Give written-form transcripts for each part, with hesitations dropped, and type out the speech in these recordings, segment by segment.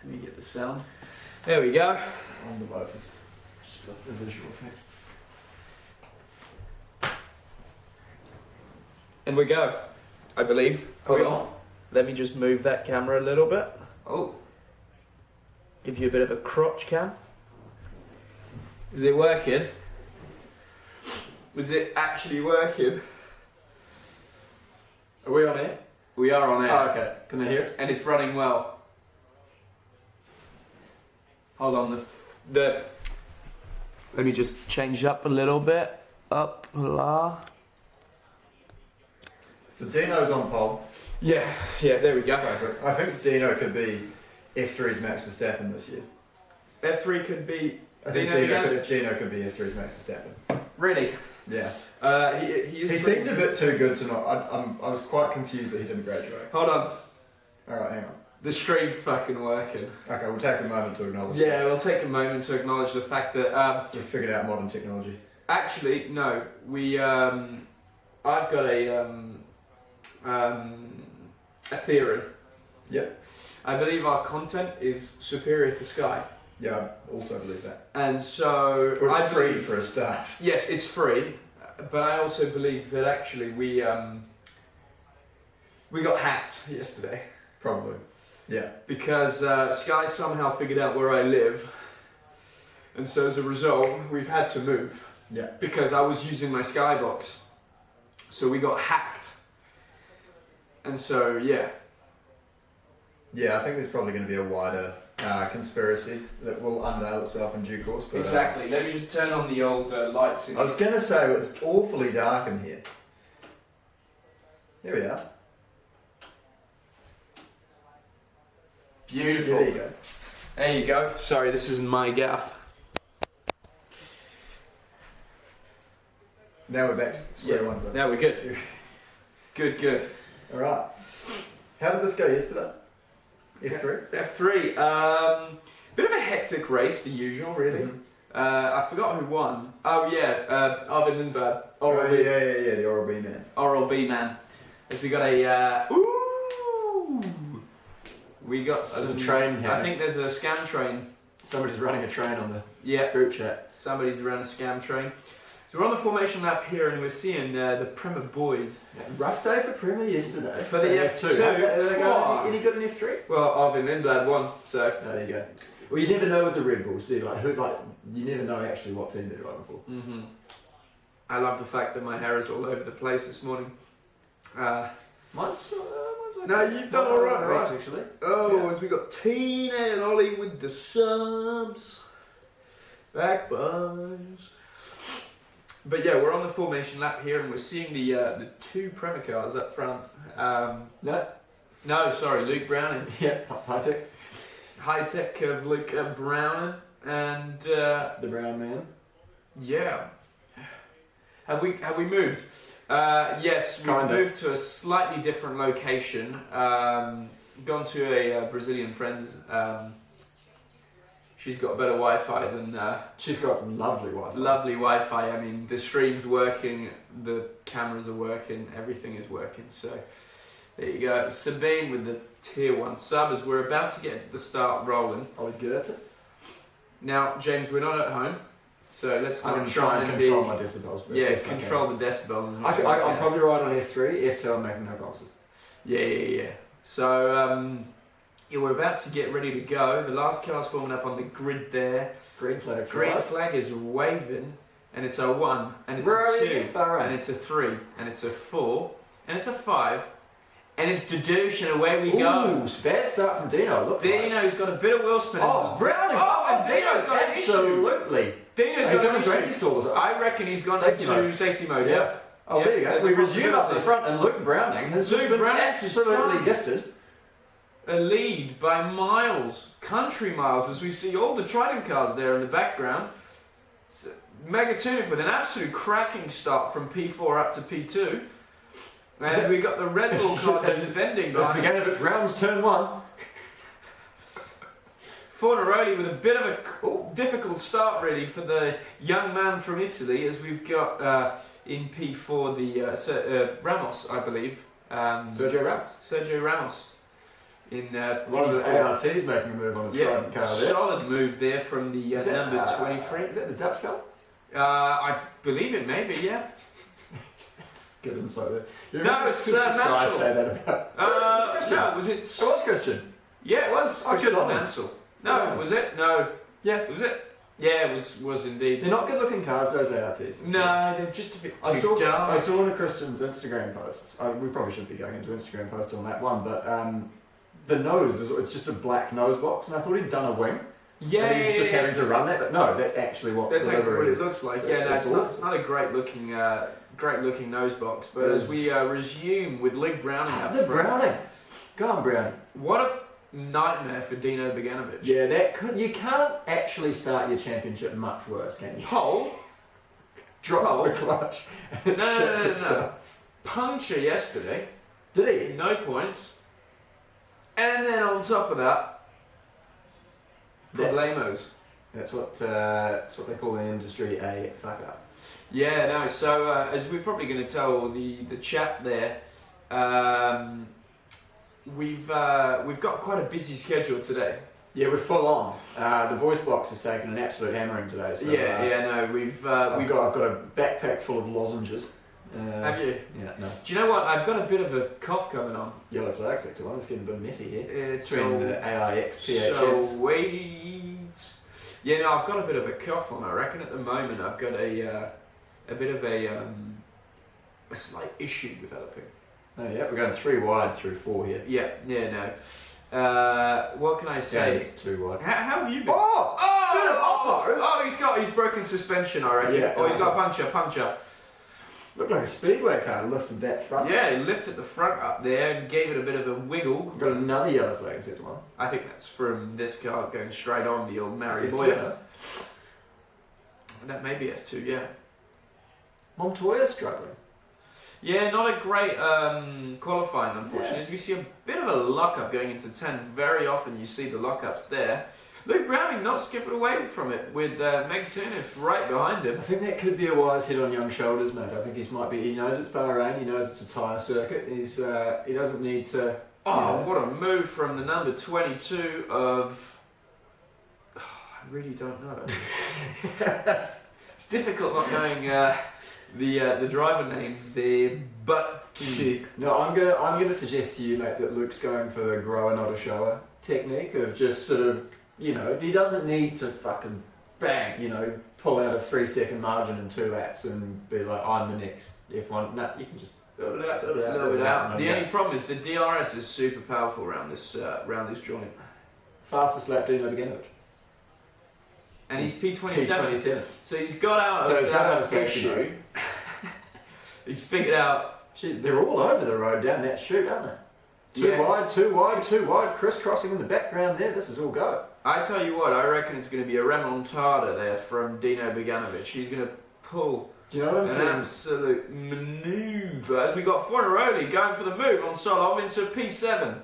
Let me get the sound. There we go. On the voters. Just got the visual effect. And we go, I believe. Hold Hold on. Let me just move that camera a little bit. Oh. Give you a bit of a crotch cam. Is it working? Is it actually working? Are we on air? We are on air. Oh, okay. Can they hear us? And it's running well. Hold on, let me just change up a little bit. Up, la. So Dino's on pole. Yeah, there we go. Okay, so I think Dino could be F3's Max Verstappen this year. F3 could be. I think Dino could be F3's Max Verstappen. Really? Yeah. He seemed a bit too good to not. I was quite confused that he didn't graduate. Hold on. Alright, hang on. The stream's fucking working. Okay, we'll take a moment to acknowledge Yeah, we'll take a moment to acknowledge the fact that we've figured out modern technology. Actually, no. I've got a theory. Yep. I believe our content is superior to Sky. Yeah, I also believe that. And so or it's free for a start. Yes, it's free, but I also believe that actually we got hacked yesterday. Probably. Yeah. Because Sky somehow figured out where I live, and so as a result, we've had to move. Yeah. Because I was using my Skybox, so we got hacked. And so yeah. Yeah, I think there's probably going to be a wider conspiracy that will unveil itself in due course. But, exactly. Let me just turn on the old lights. I was going to say it's awfully dark in here. Here we are. Beautiful. There you go. There you go. Sorry, this isn't my gaff. Now we're back to square one. Bro. Now we're good. Good. All right. How did this go yesterday? F3? F3. Bit of a hectic race, the usual, really. Mm-hmm. I forgot who won. Oh yeah, Arvid Lindbergh. Yeah, the Oral B man. Oral B man. As we got a we got There's some, a train here. I think there's a scam train. Somebody's running a train on the group chat. Somebody's run a scam train. So we're on the formation lap here and we're seeing the Premier boys. Yeah, rough day for Premier yesterday. For the F2. Any good in F3? Well, Arvid Lindblad won, so. There you go. Well, you never know with the Red Bulls, do you? You never know actually what team they're driving for. Mm-hmm. I love the fact that my hair is all over the place this morning. Mine's okay. No, you've done alright, right? Actually. Oh, yeah. As we got Tina and Ollie with the subs. Back boys. But yeah, we're on the formation lap here and we're seeing the two Premier cars up front. No, sorry, Luke Browning. Yeah, high-tech. High-tech of Luke Browning and... the brown man. Yeah. Have we moved? Yes, we've moved to a slightly different location. Gone to a Brazilian friend's. She's got better Wi-Fi than. She's got lovely Wi-Fi. Lovely Wi-Fi. I mean, the stream's working, the cameras are working, everything is working. So there you go. Sabine with the tier 1 sub as we're about to get the start rolling. Are we good at it? Now, James, we're not at home. So let's not try and control my decibels. Yeah, control the decibels as much as I'm probably right on F3. F2 I'm making no boxes. Yeah. So we're about to get ready to go. The last car's forming up on the grid there. Green flag. Green flag is waving, and it's a 1, and it's Where a 2, Bahrain? and it's a 3, and it's a 4, and it's a 5, and it's Dadoosh, and away we go. Ooh, bad start from Dino. Look, Dino's got a bit of wheel spin. Oh, Browning! and Dino's got an issue. Absolutely. Dino's got an drainage issue. stalls. I reckon he's gone Safety into mode. safety mode. Yeah. Oh, there you go. We resume up the front, and Luke Browning has just been absolutely gifted. A lead by miles, country miles, as we see all the Trident cars there in the background. So, Megatunic with an absolute cracking start from P4 up to P2. And we got the Red Bull car that's defending That's the beginning of its rounds, turn 1. Fornaroli with a bit of a difficult start really for the young man from Italy, as we've got in P4 the Ramos, I believe. Sergio Ramos. Sergio Ramos. in One of the P4. ARTs making a move on a Trident car there. Solid move there from the Is that, number 23. Is that the Dutch fella? I believe it may be, yeah. Good insight there. No, it's I Mansell. say that about. No, was it? It was Christian. Yeah, it was Oh, Christian good on him. Mansell. No, Yeah. was it? No. Yeah. Was it? Yeah, it was indeed. They're not good looking cars, those ARTs. No, they're just a bit too I saw dark. one of Christian's Instagram posts. We probably shouldn't be going into Instagram posts on that one, but the nose it's just a black nose box, and I thought he'd done a wing. Yeah, and he's just having to run that, but no, that's actually what that's the actually livery what is. it looks like. Yeah, Yeah, no, that's it's not a great looking nose box. But It as we resume with Luke Browning up The front, Browning. Go on, Browning. what a nightmare for Dino Beganovic. Yeah, you can't actually start your championship much worse, can you? Pole, Drops Pole. the clutch and No, shits no. itself. Puncture yesterday, Did he? no points, and then on top of that, problemos. That's what they call in the industry a fuck up. Yeah, no. So as we're probably going to tell the chat there, we've got quite a busy schedule today. Yeah, we're full on. The voice box has taken an absolute hammering today. So, We've I've got a backpack full of lozenges. have you? Yeah, no. Do you know what? I've got a bit of a cough coming on. Yellow flag sector one. It's getting a bit messy here. It's Between so, the AIX PHMs. so wait. Yeah, no, I've got a bit of a cough on. I reckon at the moment I've got a bit of a slight issue developing. Oh yeah, we're going 3 wide through 4 here. Yeah, no. What can I say? Yeah, 2 wide. How have you been? Bit of oppo. Oh, he's broken suspension, I reckon. Yeah. Oh, he's got a puncture. Looked like a speedway car lifted that front. Yeah, he lifted the front up there and gave it a bit of a wiggle. We've got another yellow flag sector one. I think that's from this car going straight on the old Mary It's Boyer. That may be S2, yeah. Montoya struggling. Yeah, not a great qualifying, unfortunately. As we see a bit of a lock-up going into 10. Very often you see the lock-ups there. Luke Browning not skipping away from it with Meg Turnif right behind him. I think that could be a wise hit on young shoulders, mate. I think he knows it's Bahrain, he knows it's a tyre circuit. He doesn't need to... Oh, what a move from the number 22 of... I really don't know. It's difficult not knowing the driver names there, but... No, I'm gonna suggest to you, mate, that Luke's going for the grower, not a shower technique of just sort of, he doesn't need to fucking bang, pull out a 3-second margin in 2 laps and be like, I'm the next F1. No, you can just build it out. A little bit out. The only problem is the DRS is super powerful around this joint. Fastest lap Dino Beganovic. And he's P27. P27. So he's got out So of he's got out that of safety issue. mode. He's figured out... Shit, they're all over the road down that chute, aren't they? Two wide, crisscrossing in the background there. This is all go. I tell you what, I reckon it's going to be a remontada there from Dino Beganovic. He's going to pull Do you know what I'm an saying? absolute manoeuvre. As we got Forneroli going for the move on Solov into P7.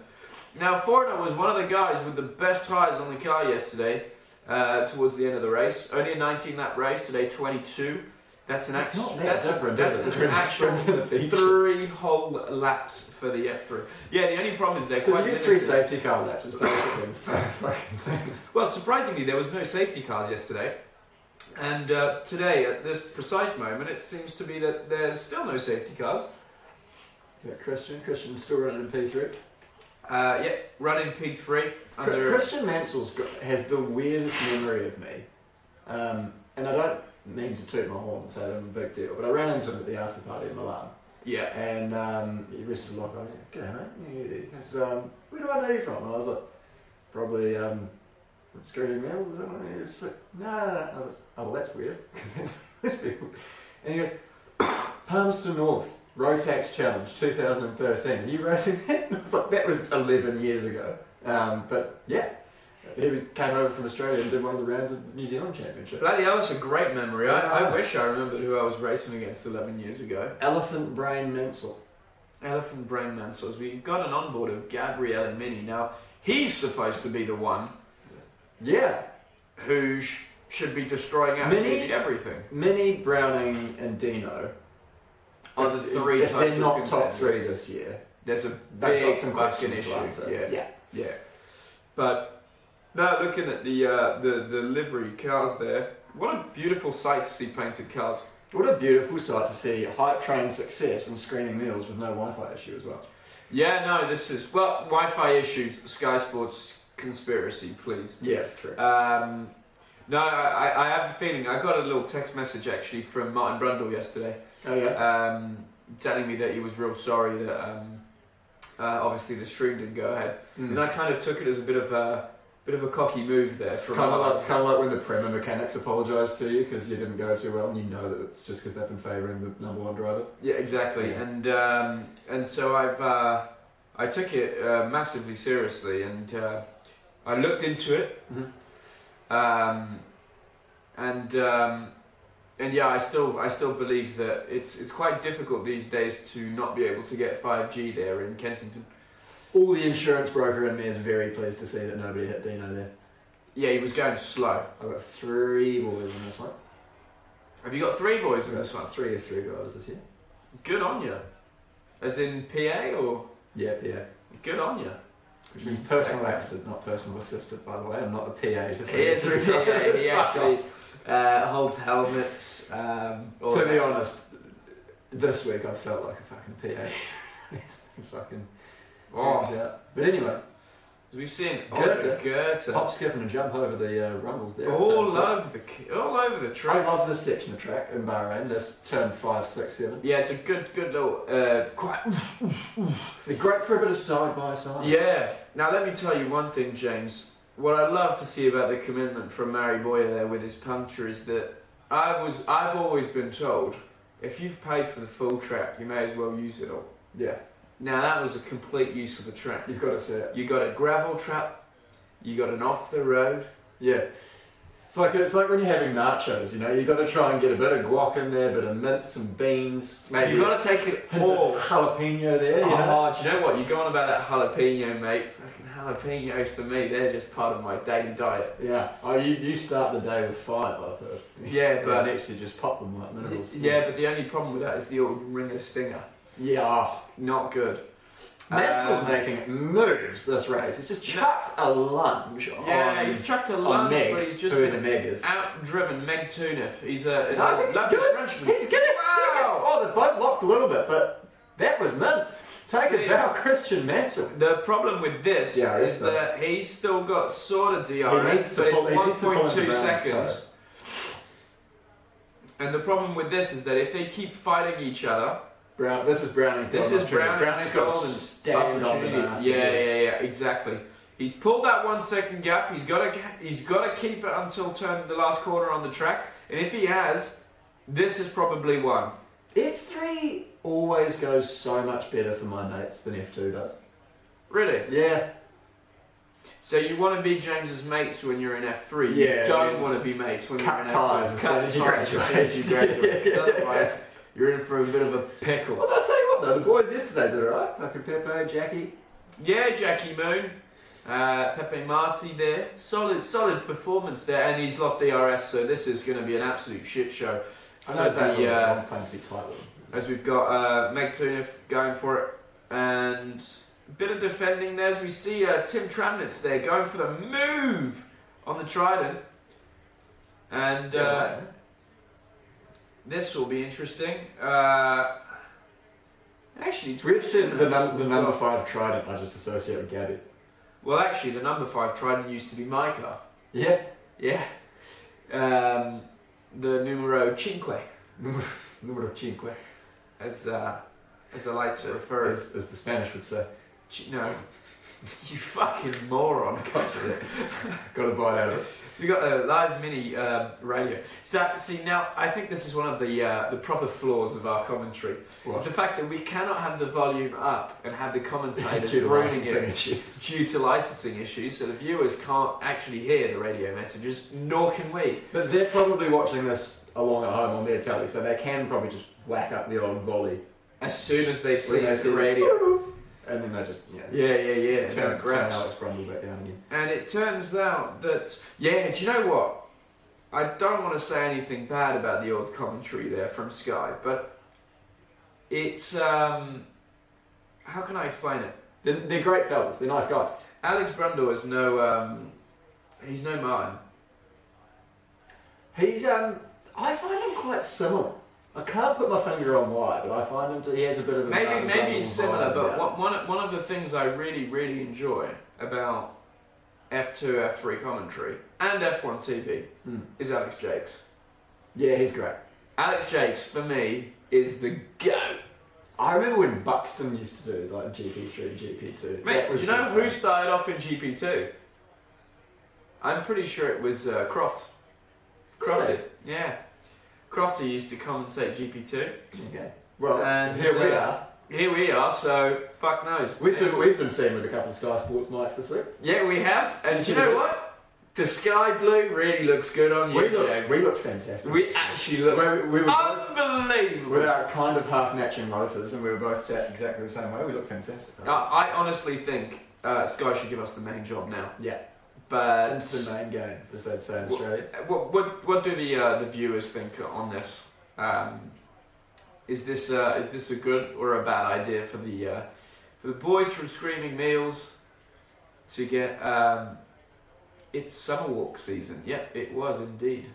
Now, Forner was one of the guys with the best tyres on the car yesterday towards the end of the race. Only a 19-lap race, today 22. That's an It's actual. not that different, is it, between the actual sprint and the feature? 3 whole laps for the F3. Yeah, the only problem is they're So quite you get limited. 3 safety car laps. It's basically the same fucking thing. Well, surprisingly, there was no safety cars yesterday. And today, at this precise moment, it seems to be that there's still no safety cars. Is that Christian? Christian's still running in P3. Yeah, running P3. Under Christian Mansell's has the weirdest memory of me. And I don't mean to toot my horn and say that I'm a big deal, but I ran into him at the after party in Milan. Yeah. And he rested a lot. I was like, "G'day, mate." He goes, "Where do I know you from?" And I was like, "Probably Screwed Mills or something." He was like, "No." I was like, "Oh, well, that's weird, because that's people." And he goes, "Palmerston North Rotax Challenge 2013. Are you racing that?" And I was like, "That was 11 years ago." But yeah. He came over from Australia and did one of the rounds of the New Zealand Championship. Bloody hell, that's a great memory. I wish I remembered who I was racing against 11 years ago. Elephant Brain Mansell. Elephant Brain Mansell. We've got an onboard of Gabriele Mini. Now, he's supposed to be the one Yeah. who should be destroying absolutely everything. Mini, Browning and Dino Are the 3 if types they're not of top contenders. 3 this year, There's a they've big got some fucking questions to issue. answer. Yeah. Yeah. Yeah, but now looking at the livery cars there, what a beautiful sight to see painted cars. What a beautiful sight to see hype train success and screening meals with no Wi-Fi issue as well. Yeah, no, this is, well, Wi-Fi issues, Sky Sports conspiracy, please. Yeah, true. No, I have a feeling, I got a little text message actually from Martin Brundle yesterday. Oh yeah? Telling me that he was real sorry that obviously the stream didn't go ahead. And I kind of took it as a bit of a cocky move there. It's kind of like when the Prema mechanics apologise to you because you didn't go too well, and you know that it's just because they've been favouring the number one driver. Yeah, exactly. Yeah. And so I took it massively seriously, and I looked into it. And yeah, I still believe that it's quite difficult these days to not be able to get 5G there in Kensington. All the insurance broker in me is very pleased to see that nobody hit Dino there. Yeah, he was going slow. I've got 3 boys in this one. Have you got 3 boys in this one? 3 of 3 guys this year. Good on you. As in PA or? Yeah, PA. Good on you. Which means personal accident, not personal assistant, by the way. I'm not a PA to He is a PA. He actually holds helmets. To be honest, this week I felt like a fucking PA. It's fucking... Oh. But anyway, as we've seen, Goethe. Hop, skip and a jump over the rumbles there. All over the track. I love this section of track in Bahrain. This turn 5, 6, 7. Yeah, it's a good little quite. They're great for a bit of side by side. Yeah. Now let me tell you one thing, James. What I love to see about the commitment from Mary Boyer there with his puncture is that I've always been told if you've paid for the full track, you may as well use it all. Yeah. Now that was a complete use of the track. You've got to see it. You got a gravel trap, you got an off the road. Yeah. It's like when you're having nachos, you know, you've got to try and get a bit of guac in there, a bit of mint, some beans, maybe. You've got to take it all. Jalapeno there, you know? Do you know what? You're going about that jalapeno, mate. Fucking jalapenos for me, they're just part of my daily diet. Yeah. Oh, you start the day with 5, I've heard. Yeah, but... next you just pop them like minerals. Yeah, but the only problem with that is the old ringer stinger. Yeah. Not good. Maxwell's making moves this race. He's just chucked a lunge on... he's chucked a lunge, Meg, but he's just been outdriven Meg Tunif. He's a lovely Frenchman. He's going to stick it. Oh, they both locked a little bit, but that was mint. Take it down, Christian Mansell. The problem with this is that he's still got sort of DRS, but it's 1.2 seconds. And the problem with this is that if they keep fighting each other... This is Browning's Browning's got to stand on the master. Yeah, exactly. He's pulled that 1 second gap. He's got to keep it until the last corner on the track. And if he has, this is probably one. F3 always goes so much better for my mates than F2 does. Really? Yeah. So you want to be James's mates when you're in F3. Yeah. You don't want to be mates when you're in F2. Cut ties as soon as you graduate. Otherwise, you're in for a bit of a pickle. Well, I'll tell you what though, the boys yesterday did alright. Fucking Pepe, Jackie. Yeah, Jackie Moon. Pepe Marti there. Solid performance there, and he's lost DRS, so this is going to be an absolute shit show. I know it's a long time to be tight with him. As we've got Meg Tunif going for it, and a bit of defending there as we see Tim Tramnitz there going for the move on the Trident. And this will be interesting. Actually, it's weird seeing the number 5 Trident I just associate with Gabby. Well, actually, the number 5 Trident used to be my car. Yeah? Yeah. The numero cinque. Numero cinque. As I like to refer it. As the Spanish would say. No. You fucking moron. Gotcha. Got a bite out of it. So we got a live mini radio. So see, now I think this is one of the proper flaws of our commentary. What? It's the fact that we cannot have the volume up and have the commentators due to ruining licensing it issues. due to licensing issues. So the viewers can't actually hear the radio messages, nor can we. But they're probably watching this along at home on their telly, so they can probably just whack up the old volley As soon as they've seen the radio. And then they just turn Alex Brundle back down again. And it turns out that do you know what? I don't want to say anything bad about the old commentary there from Sky, but it's how can I explain it? They're great fellas. They're nice guys. Alex Brundle is no, he's no Martin. He's I find him quite similar. I can't put my finger on why, but I find him he has a bit of a Maybe he's similar, vibe, but one of the things I really enjoy about F2, F3 commentary and F1 TV is Alex Jakes. Yeah, he's great. Alex Jakes for me is the GOAT. I remember when Buxton used to do like GP3, GP2. Mate, do you know who started off in GP2? I'm pretty sure it was Croft. Croft Really? did, yeah. Crofty used to commentate GP2. Okay. Well, And here we are. Here we are, so fuck knows. We've been seen with a couple of Sky Sports mics this week. Yeah, we have. And you know what? The sky blue really looks good on you, James. We looked fantastic. We actually look we were unbelievable. with our kind of half matching loafers, and we were both sat exactly the same way. We looked fantastic. I honestly think Sky should give us the main job now. Yeah. But It's the main game, as they'd say in Australia. what do the viewers think on this? Is this a good or a bad idea for the boys from Screaming Meals to get? It's summer walk season. Yep, it was indeed.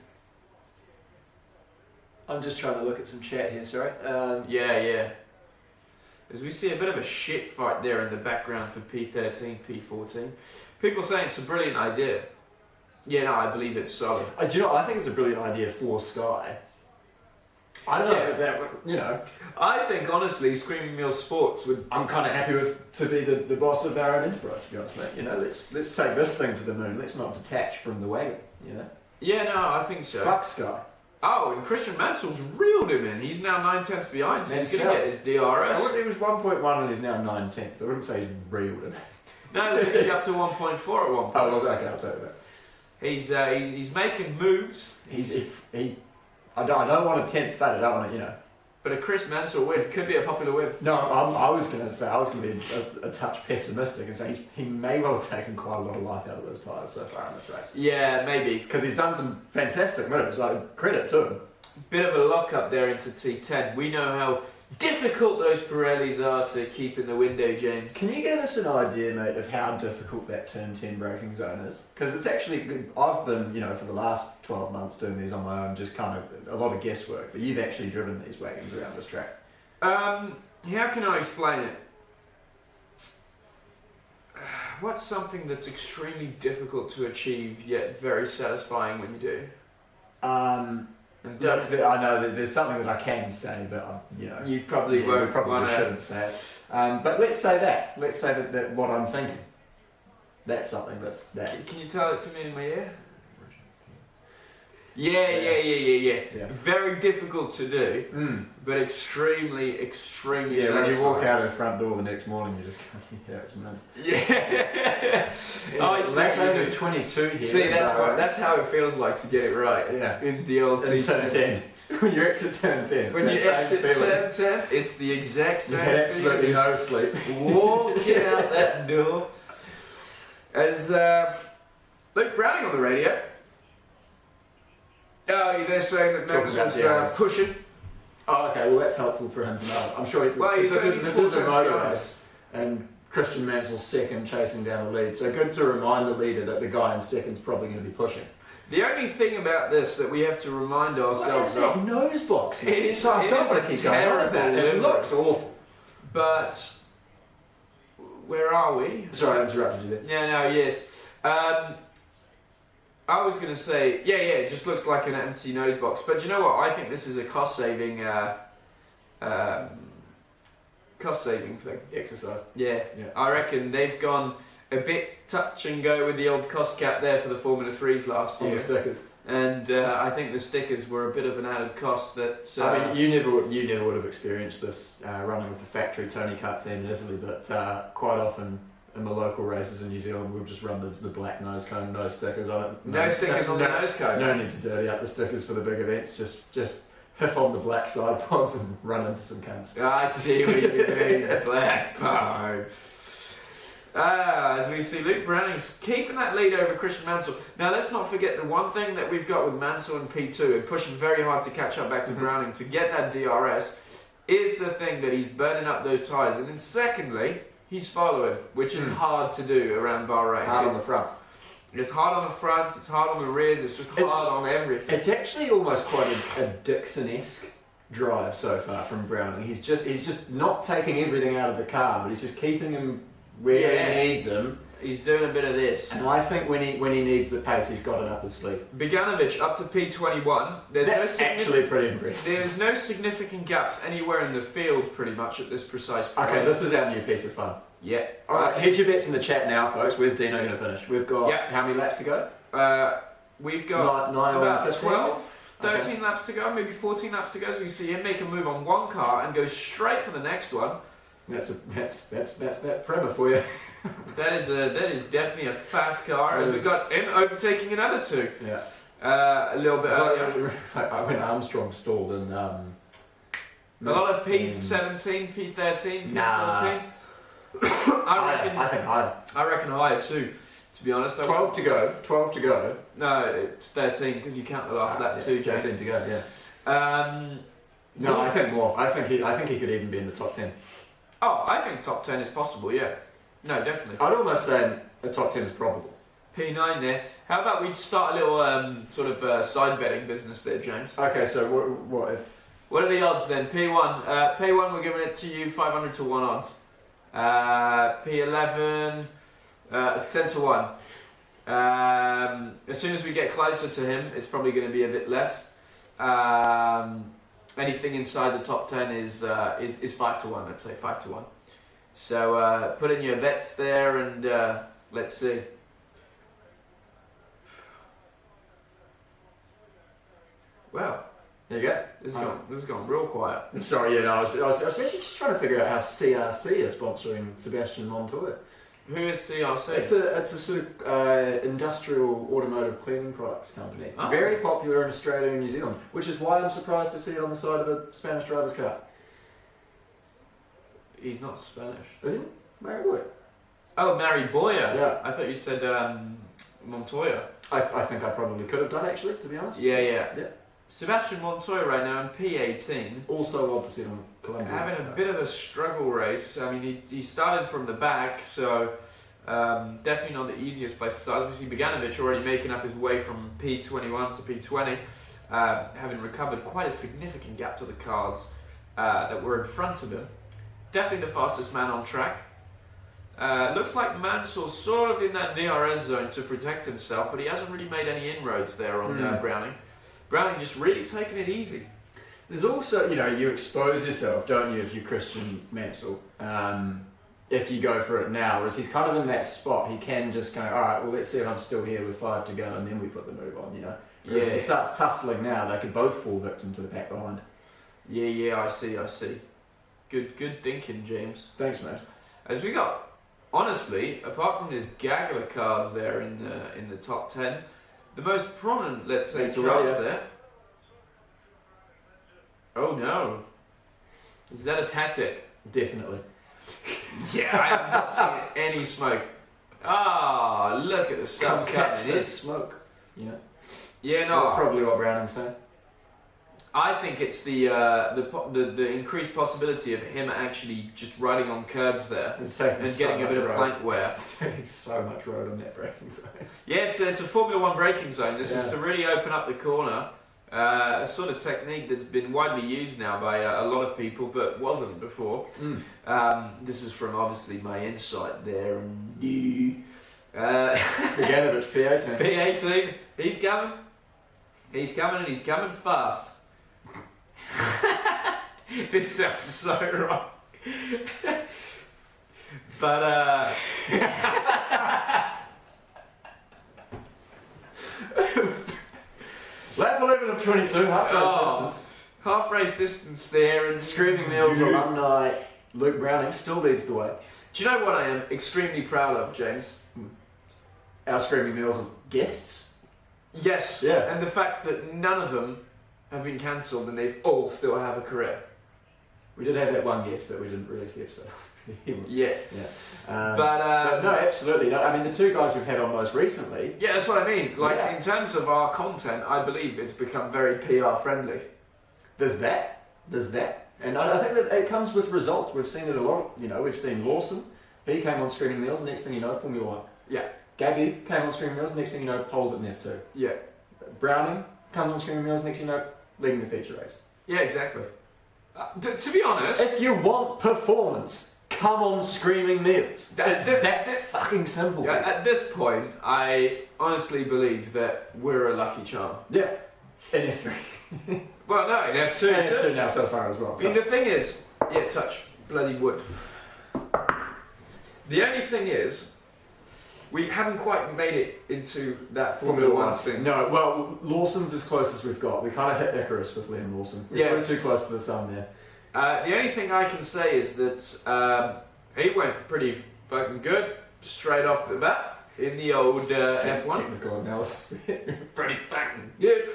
I'm just trying to look at some chat here, sorry. Yeah. As we see a bit of a shit fight there in the background for P13, P14. People saying it's a brilliant idea. Yeah, no, I believe it's solid. Do you know, I think it's a brilliant idea for Sky. I don't know if that, you know. I think, honestly, Screaming Meal Sports would... I'm kind of happy with to be the boss of our own enterprise, to be honest, mate. You know, let's take this thing to the moon. Let's not detach from the wagon, you know. Yeah, no, I think so. Fuck Sky. Oh, and Christian Mansell's reeled him in. He's now 9/10 behind, so he's going to get his DRS. He was 1.1 and he's now 9/10. I wouldn't say he's reeled him. No, it was actually up to 1.4 at one point. Oh, was it? Okay, I'll tell you that. He's making moves. I don't want to tempt fate. I don't want to, you know. But a Chris Mansell win could be a popular win. No, I was going to be a touch pessimistic and say he may well have taken quite a lot of life out of those tyres so far in this race. Yeah, maybe. Because he's done some fantastic moves, like credit to him. Bit of a lock up there into T10. We know how difficult those Pirellis are to keep in the window, James. Can you give us an idea, mate, of how difficult that turn 10 braking zone is? Because it's actually, I've been, you know, for the last 12 months doing these on my own, just kind of a lot of guesswork, but you've actually driven these wagons around this track. How can I explain it? What's something that's extremely difficult to achieve yet very satisfying when you do? Look, I know that there's something that I can say, but you know, you probably won't. We probably shouldn't say it. But let's say that. Let's say that what I'm thinking. That's something that's that. Can you tell it to me in my ear? Yeah. Very difficult to do, but extremely satisfying. When you walk out of the front door the next morning, you just go, yeah, it's mint. Yeah. I see. Lap of 22 here. See, that's how it feels like to get it right. Yeah. In the old turn T10. 10. When you exit turn 10. When you exit turn 10, it's the exact same You had absolutely no sleep. Walking out that door. As Luke Browning on the radio. Oh, they're saying that Mansell's pushing. Oh, okay. Well, that's helpful for him to know. I'm sure this is a motor race, and Christian Mansell's second, chasing down the lead. So good to remind the leader that the guy in second's probably going to be pushing. The only thing about this that we have to remind ourselves of, nose box. It is a terrible. It looks awful. But where are we? Sorry, I interrupted you there. Yeah, no, yes. I was going to say, yeah, it just looks like an empty nose box. But you know what? I think this is a cost-saving thing. Exercise. Yeah. I reckon they've gone a bit touch and go with the old cost cap there for the Formula 3s last year. On the stickers. And I think the stickers were a bit of an added cost that... I mean, you never would have experienced this running with the factory Tony Kart team in Italy, but quite often in the local races in New Zealand, we'll just run the black nose cone, no stickers on it. No stickers on the nose cone? No need to dirty up the stickers for the big events, just hip on the black side pods and run into some cunts. I see what you mean, black pod. As we see Luke Browning's keeping that lead over Christian Mansell. Now let's not forget the one thing that we've got with Mansell and P2 and pushing very hard to catch up back to Browning to get that DRS is the thing that he's burning up those tyres. And then secondly, he's following, which is hard to do around Bahrain. Hard on the front. It's hard on the fronts, it's hard on the rears, it's just hard on everything. It's actually almost quite a Dixon-esque drive so far from Browning. He's just not taking everything out of the car, but he's just keeping him where he needs him. He's doing a bit of this. And I think when he needs the pace, he's got it up his sleeve. Beganovic up to P21. That's actually pretty impressive. There's no significant gaps anywhere in the field, pretty much, at this precise point. Okay, this is our new piece of fun. Yeah. Alright, hedge your bets in the chat now, folks. Where's Dino going to finish? We've got how many laps to go? We've got nine about 15? 12, 13 laps to go, maybe 14 laps to go. So we see him make a move on one car and go straight for the next one. That's that Prema for you. That is definitely a fast car. As we've got him overtaking another two. Yeah. A little bit earlier. When Armstrong stalled in. A lot of P17, P13, P14. Nah. I reckon higher too. To be honest. 12 to go. 12 to go. No, it's 13 because you count the last lap too, James. 13 to go. Yeah. No, I think more. I think he could even be in the top 10. Oh, I think top 10 is possible. Yeah. No, definitely. I'd almost say the top 10 is probable. P9 there. How about we start a little sort of side betting business there, James? Okay, so what if? What are the odds then? P1. P1, we're giving it to you 500 to 1 odds. P11, 10 to 1. As soon as we get closer to him, it's probably going to be a bit less. Anything inside the top 10 is 5 to 1. Let's say 5 to 1. So put in your bets there, and let's see. Well, there you go. This has gone real quiet. I'm sorry, I was actually just trying to figure out how CRC is sponsoring Sebastian Montoya. Who is CRC? It's a sort of industrial automotive cleaning products company. Oh. Very popular in Australia and New Zealand, which is why I'm surprised to see it on the side of a Spanish driver's car. He's not Spanish. Is he? Mary Boy. Oh, Mary Boyer. Yeah. I thought you said Montoya. I think I probably could have done, actually, to be honest. Yeah. Sebastian Montoya right now in P18. Also odd to see him Colombia. Having a bit of a struggle race. I mean, he started from the back, so definitely not the easiest place to start. As we see Beganovic already making up his way from P21 to P20, having recovered quite a significant gap to the cars that were in front of him. Definitely the fastest man on track. Looks like Mansour's sort of in that DRS zone to protect himself, but he hasn't really made any inroads there on Browning. Browning just really taking it easy. There's also, you expose yourself, don't you, if you're Christian Mansell, if you go for it now, whereas he's kind of in that spot, he can just go, alright, well, let's see if I'm still here with 5 to go, and then we put the move on, Whereas if he starts tussling now, they could both fall victim to the pack behind. Yeah, I see. Good thinking, James. Thanks, mate. As we got, honestly, apart from this gaggle of cars there in the top 10, the most prominent, let's say, cars there. Oh no. Is that a tactic? Definitely. Yeah, I have not seen any smoke. Ah, look at the subs catch coming in. this smoke. Yeah, no. That's probably what Browning's saying. I think it's the increased possibility of him actually just riding on curbs there and getting a bit of plank wear. It's taking so much road on that braking zone. Yeah, it's a Formula 1 braking zone. This is to really open up the corner. A sort of technique that's been widely used now by a lot of people, but wasn't before. This is from obviously my insight there. Beganovic, P18. P18. He's coming. He's coming, and he's coming fast. This sounds so wrong. But lap 11 of 22, half race distance. Half race distance there, and Screaming Meals alumni Luke Browning still leads the way. Do you know what I am extremely proud of, James? Our Screaming Meals of guests? Yes. Yeah. And the fact that none of them have been cancelled and they've all still have a career. We did have that one guest that we didn't release the episode. Yeah. But no, absolutely not. I mean, the two guys we've had on most recently. Yeah, that's what I mean. Like, in terms of our content, I believe it's become very PR friendly. There's that. And I think that it comes with results. We've seen it a lot. We've seen Lawson He came on screening meals, next thing you know, Formula 1. Yeah. Gabby came on screening meals, next thing you know, poles at F2. Yeah. Browning comes on screening meals, next thing you know, leading the feature race. Yeah, exactly. To be honest, If you want performance, come on screaming meals. It's that fucking simple. yeah, at this point, I honestly believe that we're a lucky charm. Yeah. In F3. Well, no, in F2 And too. F2 now so far as well. I mean, the thing is, yeah, touch bloody wood. The only thing is, we haven't quite made it into that Formula 1 thing. No, well, Lawson's as close as we've got. We kind of hit Icarus with Liam Lawson. We're pretty too close to the sun there. The only thing I can say is that he went pretty fucking good straight off the bat in the old F1. Technical analysis there. Pretty fucking good.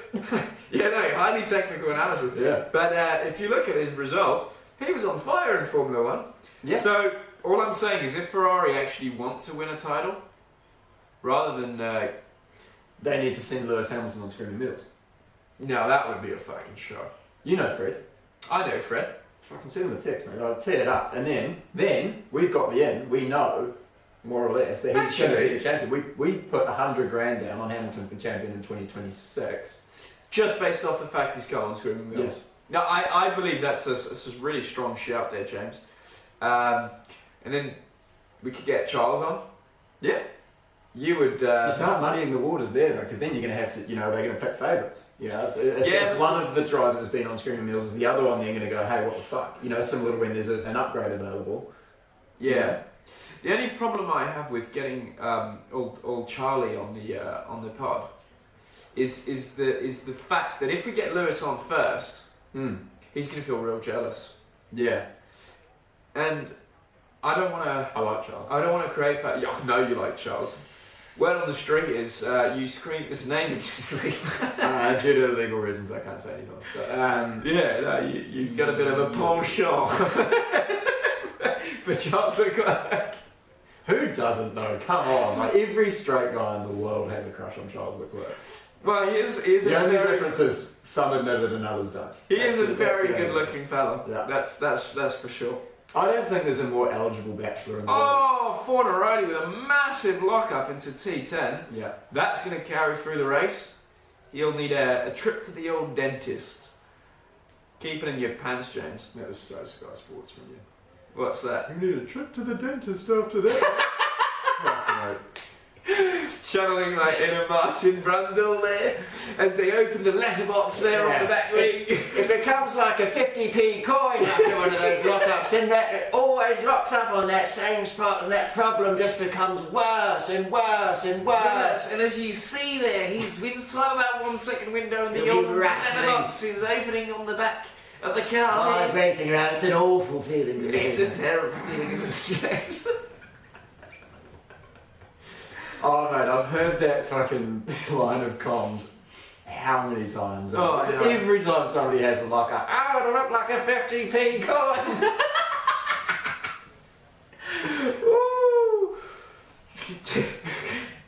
Yeah, no, highly technical analysis. Yeah. But if you look at his results, he was on fire in Formula 1. Yeah. So all I'm saying is if Ferrari actually want to win a title, rather than... They need to send Lewis Hamilton on screaming meals. no, that would be a fucking show. You know Fred. I know Fred. Fucking send him a text, mate. I'll tear it up. And then we've got the end. We know, more or less, that he's going to be the champion. We put 100 grand down on Hamilton for champion in 2026. Just based off the fact he's come on screaming meals. Yeah. No, I believe that's a really strong shout there, James. And then we could get Charles on. Yeah. You would... You start muddying the waters there, though, because then you're going to have to, they're going to pick favourites. If one of the drivers has been on screaming meals, is the other one, they're going to go, hey, what the fuck? Similar to when there's an upgrade available. Yeah. The only problem I have with getting old Charlie on the pod is the fact that if we get Lewis on first, he's going to feel real jealous. Yeah. And I don't want to... I like Charles. I don't want to create... Yeah, I know you like Charles. Word on the street is you scream his name in your sleep. Due to legal reasons, I can't say anymore. But, yeah, no, you've got a bit of a penchant for Charles Leclerc. Who doesn't know? Come on. Like, every straight guy in the world has a crush on Charles Leclerc. Well, he is the a only very... difference is some admit it and others don't. He is a very good-looking fella. Yeah. That's for sure. I don't think there's a more eligible bachelor in the world. Oh, Fornaroli with a massive lock-up into T10. Yeah. That's going to carry through the race. You'll need a trip to the old dentist. Keep it in your pants, James. That was so Sky Sports from you. What's that? You need a trip to the dentist after that. Channeling like inner Martin Brundle there as they open the letterbox there on the back wing. If it comes like a 50p coin after one of those lock-ups, then it always locks up on that same spot and that problem just becomes worse and worse and worse. Yes, and as you see there, he's inside of that 1 second window and the It'll be old rattling. letterbox is opening on the back of the car. there. Vibrating around, it's an awful feeling. It's a terrible feeling, isn't it, James? Oh, mate, I've heard that fucking line of comms how many times? Oh, I know. Every time somebody has a lock-up, Oh, it'll look like a 50p coin.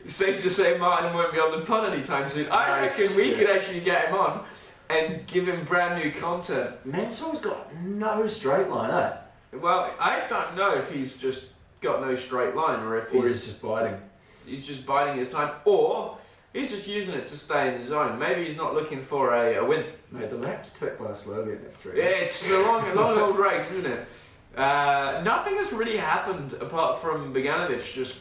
Safe to say Martin won't be on the pod anytime soon. I reckon we could actually get him on and give him brand new content. Mansour's got no straight line, eh? Well, I don't know if he's just got no straight line or if He's just biting. he's just biding his time, or he's just using it to stay in the zone. Maybe he's not looking for a win. Mate, the laps tick by slowly in F3. Yeah, it's a long old race, isn't it? Nothing has really happened apart from Bogdanovic just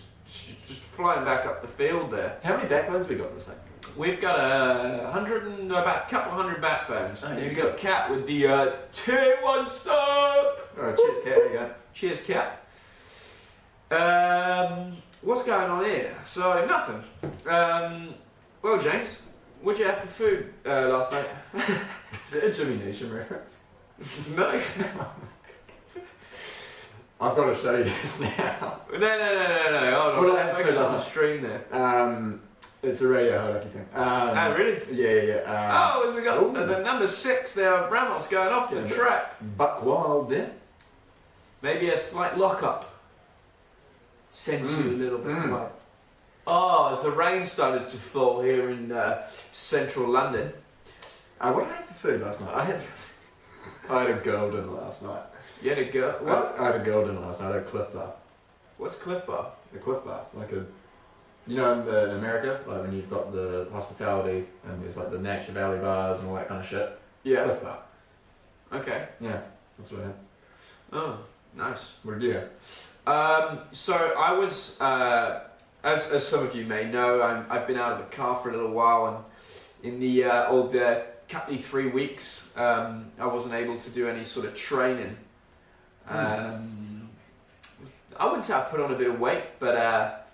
flying back up the field there. How many backbones we got in this thing? We've got about a couple hundred backbones. Oh, We've got Cat with the tier 1 stop. Oh, cheers, Cat. There you go. Cheers, Cat. What's going on here? So, nothing. Well, James, what'd you have for food last night? Is it a Jimmy Neesham reference? No. I've got to show you this now. No. Hold on, What let's I have focus for on the last stream there. It's a radio Hodaki thing. Oh, really? Yeah. We got the number 6 there, Ramos going off the track. Buck Wild there. Maybe a slight lock-up. Sends you a little bit away. Oh, as the rain started to fall here in central London. What did I have for food last night? I had a girl dinner last night. You had a girl. What? I had a girl dinner last night. I had a Cliff Bar. What's Cliff Bar? The Cliff Bar, like a, you know, in America, like when you've got the hospitality and there's like the Nature Valley bars and all that kind of shit. Yeah. Cliff Bar. Okay. Yeah, that's what I had. Oh, nice. What did you have? So I was, as some of you may know, I've been out of the car for a little while, and in the old couple 3 weeks, I wasn't able to do any sort of training. I wouldn't say I put on a bit of weight, but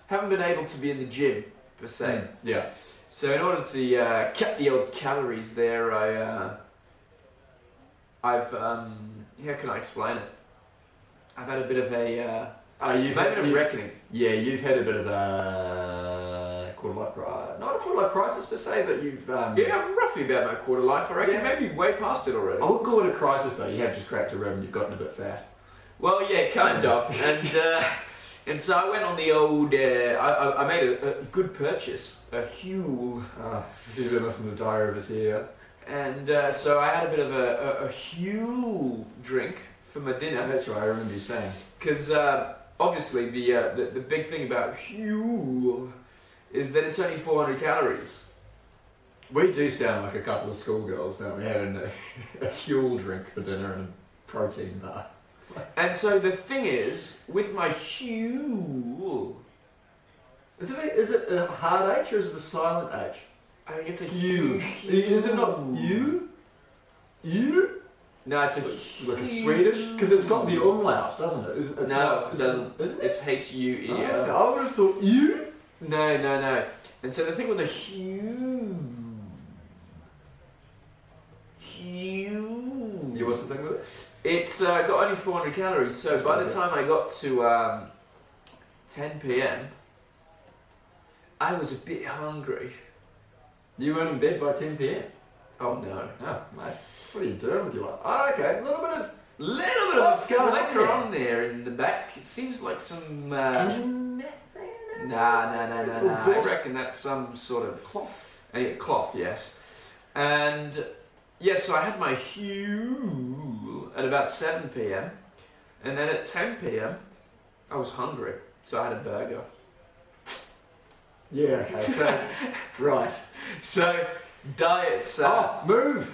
haven't been able to be in the gym per se. Yeah. So in order to cut the old calories there, I've how can I explain it? I've had a bit of a reckoning. Yeah, you've had a bit of a quarter-life crisis. Not a quarter-life crisis per se, but you've... Yeah, I'm roughly about my quarter life, I reckon. Yeah. Maybe way past it already. I wouldn't call it a crisis though, you have just cracked a rib and you've gotten a bit fat. Well, yeah, kind of. And so I went on the old... I made a good purchase. A Huel. If you've been listening to Diary of a CEO. And so I had a bit of a Huel drink for my dinner. That's right, I remember you saying. Because obviously the big thing about Huel is that it's only 400 calories. We do sound like a couple of schoolgirls, don't we? Having a Huel drink for dinner and a protein bar. And so the thing is, with my Huel... Is it a hard H or is it a silent H? I think it's a You. Is it not you? You? No, it's a Like a Swedish? Because it's got the umlaut, doesn't it? It's no, not, it doesn't. Isn't it? It's H-U-E. Oh, okay. I would have thought you. No. And so the thing with the Huel... You what's the thing with it? It's got only 400 calories, so That's by quite the good. time I got to 10 p.m, I was a bit hungry. You weren't in bed by 10 p.m. Oh no. Oh, mate. What are you doing with your life? Oh, okay. A little bit of What's going on flicker there? on there in the back. It seems like some... engine methane? Nah. I Exhaust? reckon that's some sort of... Cloth. Cloth, yes. And... yes, so I had my Huel at about 7 p.m. And then at 10 p.m, I was hungry. So I had a burger. Yeah, okay. So, right. So, diets... move!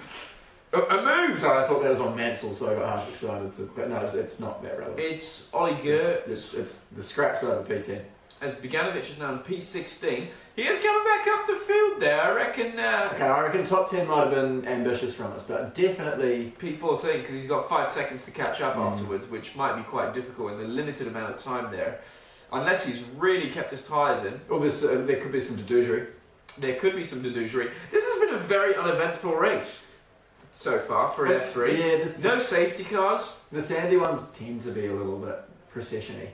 a move! Sorry, I thought that was on Mansell, so I got half excited to... But no, it's not that relevant. It's Ollie Gert. It's the scraps over P10. As Bogdanovic is now in P16, he is coming back up the field there. I reckon Okay, I reckon top 10 might have been ambitious from us, but definitely... P14 because he's got 5 seconds to catch up afterwards, which might be quite difficult in the limited amount of time there. Unless he's really kept his tyres in. Or there could be some dedugery. There could be some dedugery. This has been a very uneventful race so far for an F3. Yeah, No safety cars. the sandy ones tend to be a little bit procession-y.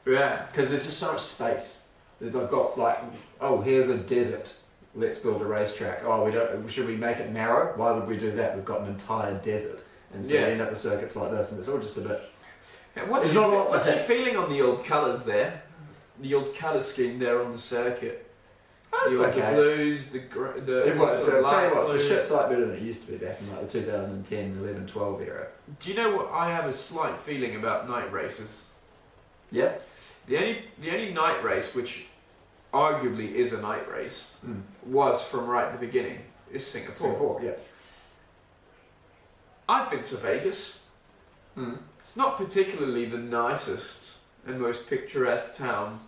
Yeah. Because there's just so much space. They've got like, oh, here's a desert. Let's build a racetrack. Oh, should we make it narrow? Why would we do that? We've got an entire desert. And so you end up with circuits like this, and it's all just a bit... What's There's your, not a lot to what's your take. feeling on the old colours there? The old colour scheme there on the circuit. It's The okay. blues, the It was, sort of tell you what, light it's a blues. shit sight better than it used to be back in like the 2010, 11, 12 era. Do you know what I have a slight feeling about night races? Yeah? The only night race which arguably is a night race Mm. was from right at the beginning is Singapore. Singapore, yeah. I've been to Vegas. Mm. It's not particularly the nicest and most picturesque town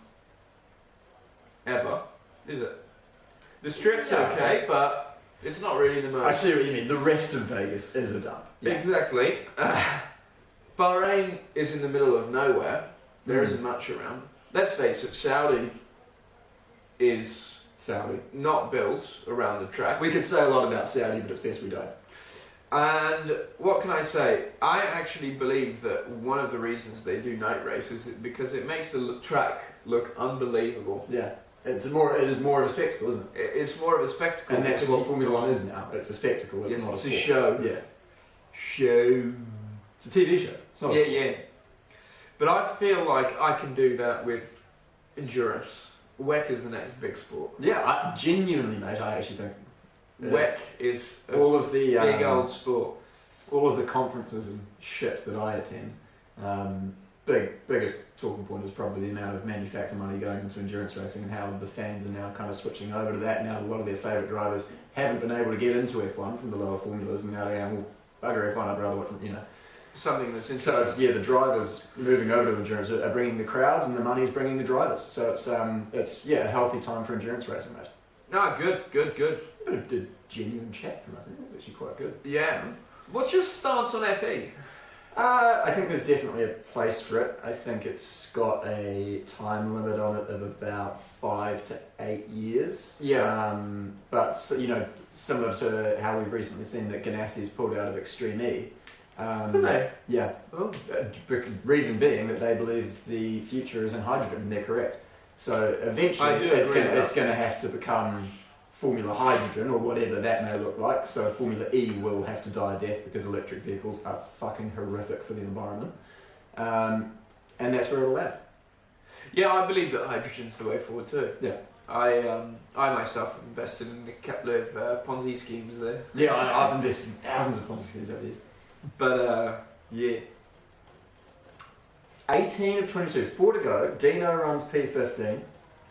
ever, is it? The Strip's No. okay, but it's not really the most... I see what you mean. The rest of Vegas is a dump. Yeah. Exactly. Bahrain is in the middle of nowhere. There isn't much around. Let's face it, Saudi is Saudi. not built around the track. We could say a lot about Saudi, but it's best we don't. And what can I say? I actually believe that one of the reasons they do night races is because it makes the track look unbelievable. Yeah. It is more of a spectacle, isn't it? It's more of a spectacle. And that's because what Formula One is now. It's a spectacle. It's Yes, not a it's sport. a show. Yeah. Show. It's a TV show. It's not a sport. Yeah. But I feel like I can do that with endurance. WEC is the next big sport. Yeah, I genuinely, mate, I actually think it WEC is a all of the big old sport. all of the conferences and shit that I attend, Biggest talking point is probably the amount of manufacturer money going into endurance racing and how the fans are now kind of switching over to that. Now a lot of their favourite drivers haven't been able to get into F1 from the lower formulas, and now they're going, well, bugger F1, I'd rather watch, Something that's interesting. So it's, the drivers moving over to endurance are bringing the crowds, and the money is bringing the drivers. So it's a healthy time for endurance racing, mate. No, good. A bit of genuine chat from us. I think it was actually quite good. Yeah. What's your stance on FE? I think there's definitely a place for it. I think it's got a time limit on it of about 5 to 8 years. Yeah. But similar to how we've recently seen that Ganassi's pulled out of Extreme E. Have they? Yeah. Oh. Reason being that they believe the future is in hydrogen, and they're correct. So eventually it's going to have to become Formula Hydrogen or whatever that may look like. So Formula E will have to die a death because electric vehicles are fucking horrific for the environment. And that's where it'll end. Yeah, I believe that hydrogen's the way forward too. Yeah. I myself have invested in a couple of Ponzi schemes there. Yeah, I've invested in thousands of Ponzi schemes over these. But yeah. 18 of 22, 4 to go. Dino runs P15.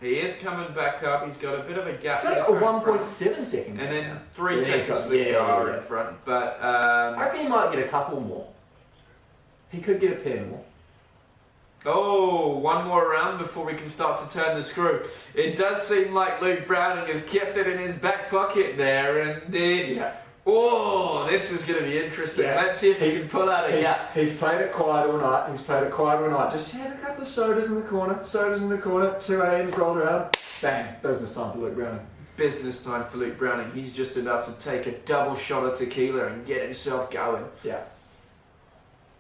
He is coming back up. He's got a bit of a gap. So a 1.7 second. And then now. 3 Yeah, seconds he's got- to the yeah, car yeah. in front. But I reckon he might get a couple more. He could get a pair more. oh, one more round before we can start to turn the screw. It does seem like Luke Browning has kept it in his back pocket there, and oh, this is going to be interesting. Yeah. Let's see if he can pull out a gap. He's played it quiet all night. Just had a couple of sodas in the corner. 2 a.m.'s rolled around. Bang. Business time for Luke Browning. Business time for Luke Browning. He's just about to take a double shot of tequila and get himself going. Yeah.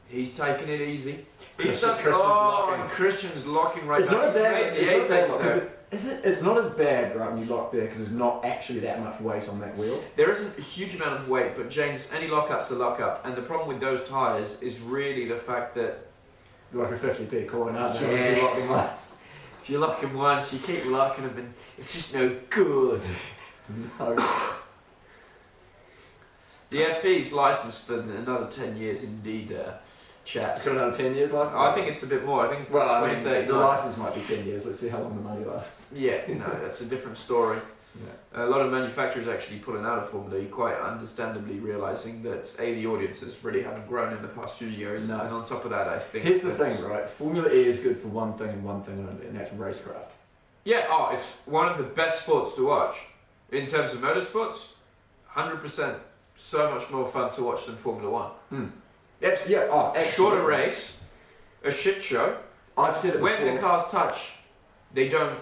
He's taking it easy. He's Christian's locking. and Christian's locking right It's now. not a He's bad. made the It's not a bad apex lock, there. It's not as bad, right, when you lock there because there's not actually that much weight on that wheel. There isn't a huge amount of weight, but James, any lock-up's a lock-up, and the problem with those tyres is really the fact that They're like a 50p coin, aren't they? Yeah. Once you lock them once. if you lock them once, you keep locking them, and it's just no good. No. The FE's licensed for another 10 years, indeed, chat. It's got another 10 years left. I think it's a bit more. I think it's Well, I mean, 2039. the license might be 10 years. Let's see how long the money lasts. Yeah, no, that's a different story. Yeah. A lot of manufacturers actually pulling out of Formula E, quite understandably realising that the audiences really haven't grown in the past few years, No. and on top of that, I think Here's the that- thing, right? Formula E is good for one thing and one thing only, and that's racecraft. Yeah, it's one of the best sports to watch in terms of motorsports. 100%, so much more fun to watch than Formula One. Absolutely. Shorter race, a shit show. I've said it before. When the cars touch, they don't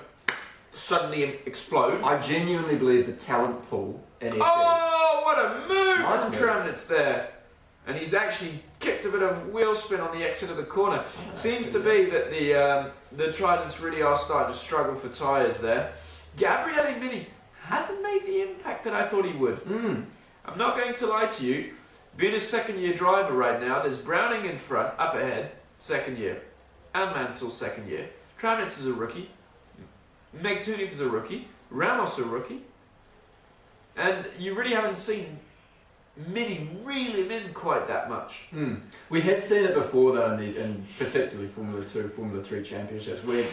suddenly explode. I genuinely believe the talent pool in F1. Oh, what a move Nice from move. Travnitz there. And he's actually kicked a bit of wheel spin on the exit of the corner. It seems to be that the Tridents really are starting to struggle for tyres there. Gabriele Mini hasn't made the impact that I thought he would. I'm not going to lie to you. Being a second-year driver right now, there's Browning in front, up ahead, second year. And Mansell, second year. Travnitz is a rookie. Meg Tunif is a rookie. Ramos a rookie. And you really haven't seen Mini reel him in quite that much. We have seen it before though, in particularly Formula 2, Formula 3 championships, where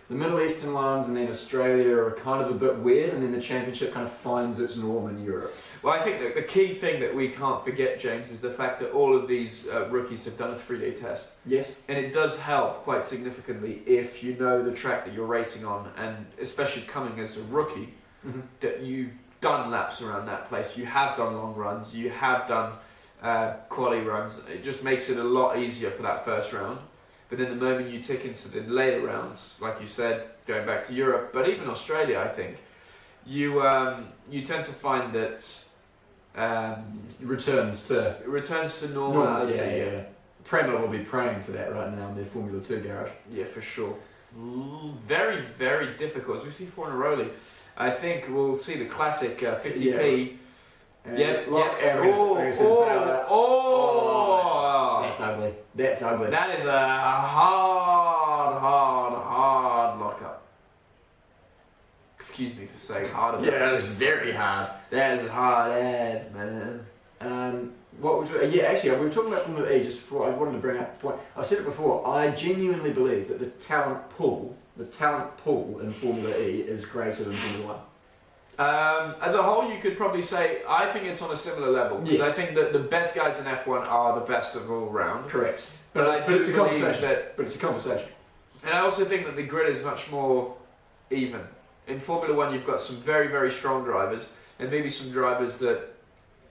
the Middle Eastern ones and then Australia are kind of a bit weird, and then the championship kind of finds its norm in Europe. Well, I think that the key thing that we can't forget, James, is the fact that all of these rookies have done a 3-day test. Yes. And it does help quite significantly if you know the track that you're racing on, and especially coming as a rookie, that you've done laps around that place, you have done long runs, you have done quali runs. It just makes it a lot easier for that first round. But then the moment you tick into the later rounds, like you said, going back to Europe, but even Australia, I think, you tend to find that Returns to normality. Yeah. Prema will be praying for that right now in their Formula 2 garage. Yeah, for sure. Very, very difficult. As we see Fornaroli, I think we'll see the classic 50p. That's ugly. That's ugly. That is a hard lockup. Excuse me for saying hard. Yeah, it's very hard. That is hard as, man. What would you, yeah, actually, we were talking about Formula E just before. I wanted to bring up a point. I've said it before. I genuinely believe that the talent pool in Formula E is greater than Formula One. As a whole, you could probably say I think it's on a similar level because Yes. I think that the best guys in F1 are the best of all round. Correct. But I do it's a believe conversation. that, But it's a conversation. and I also think that the grid is much more even. In Formula One, you've got some very, very strong drivers, and maybe some drivers that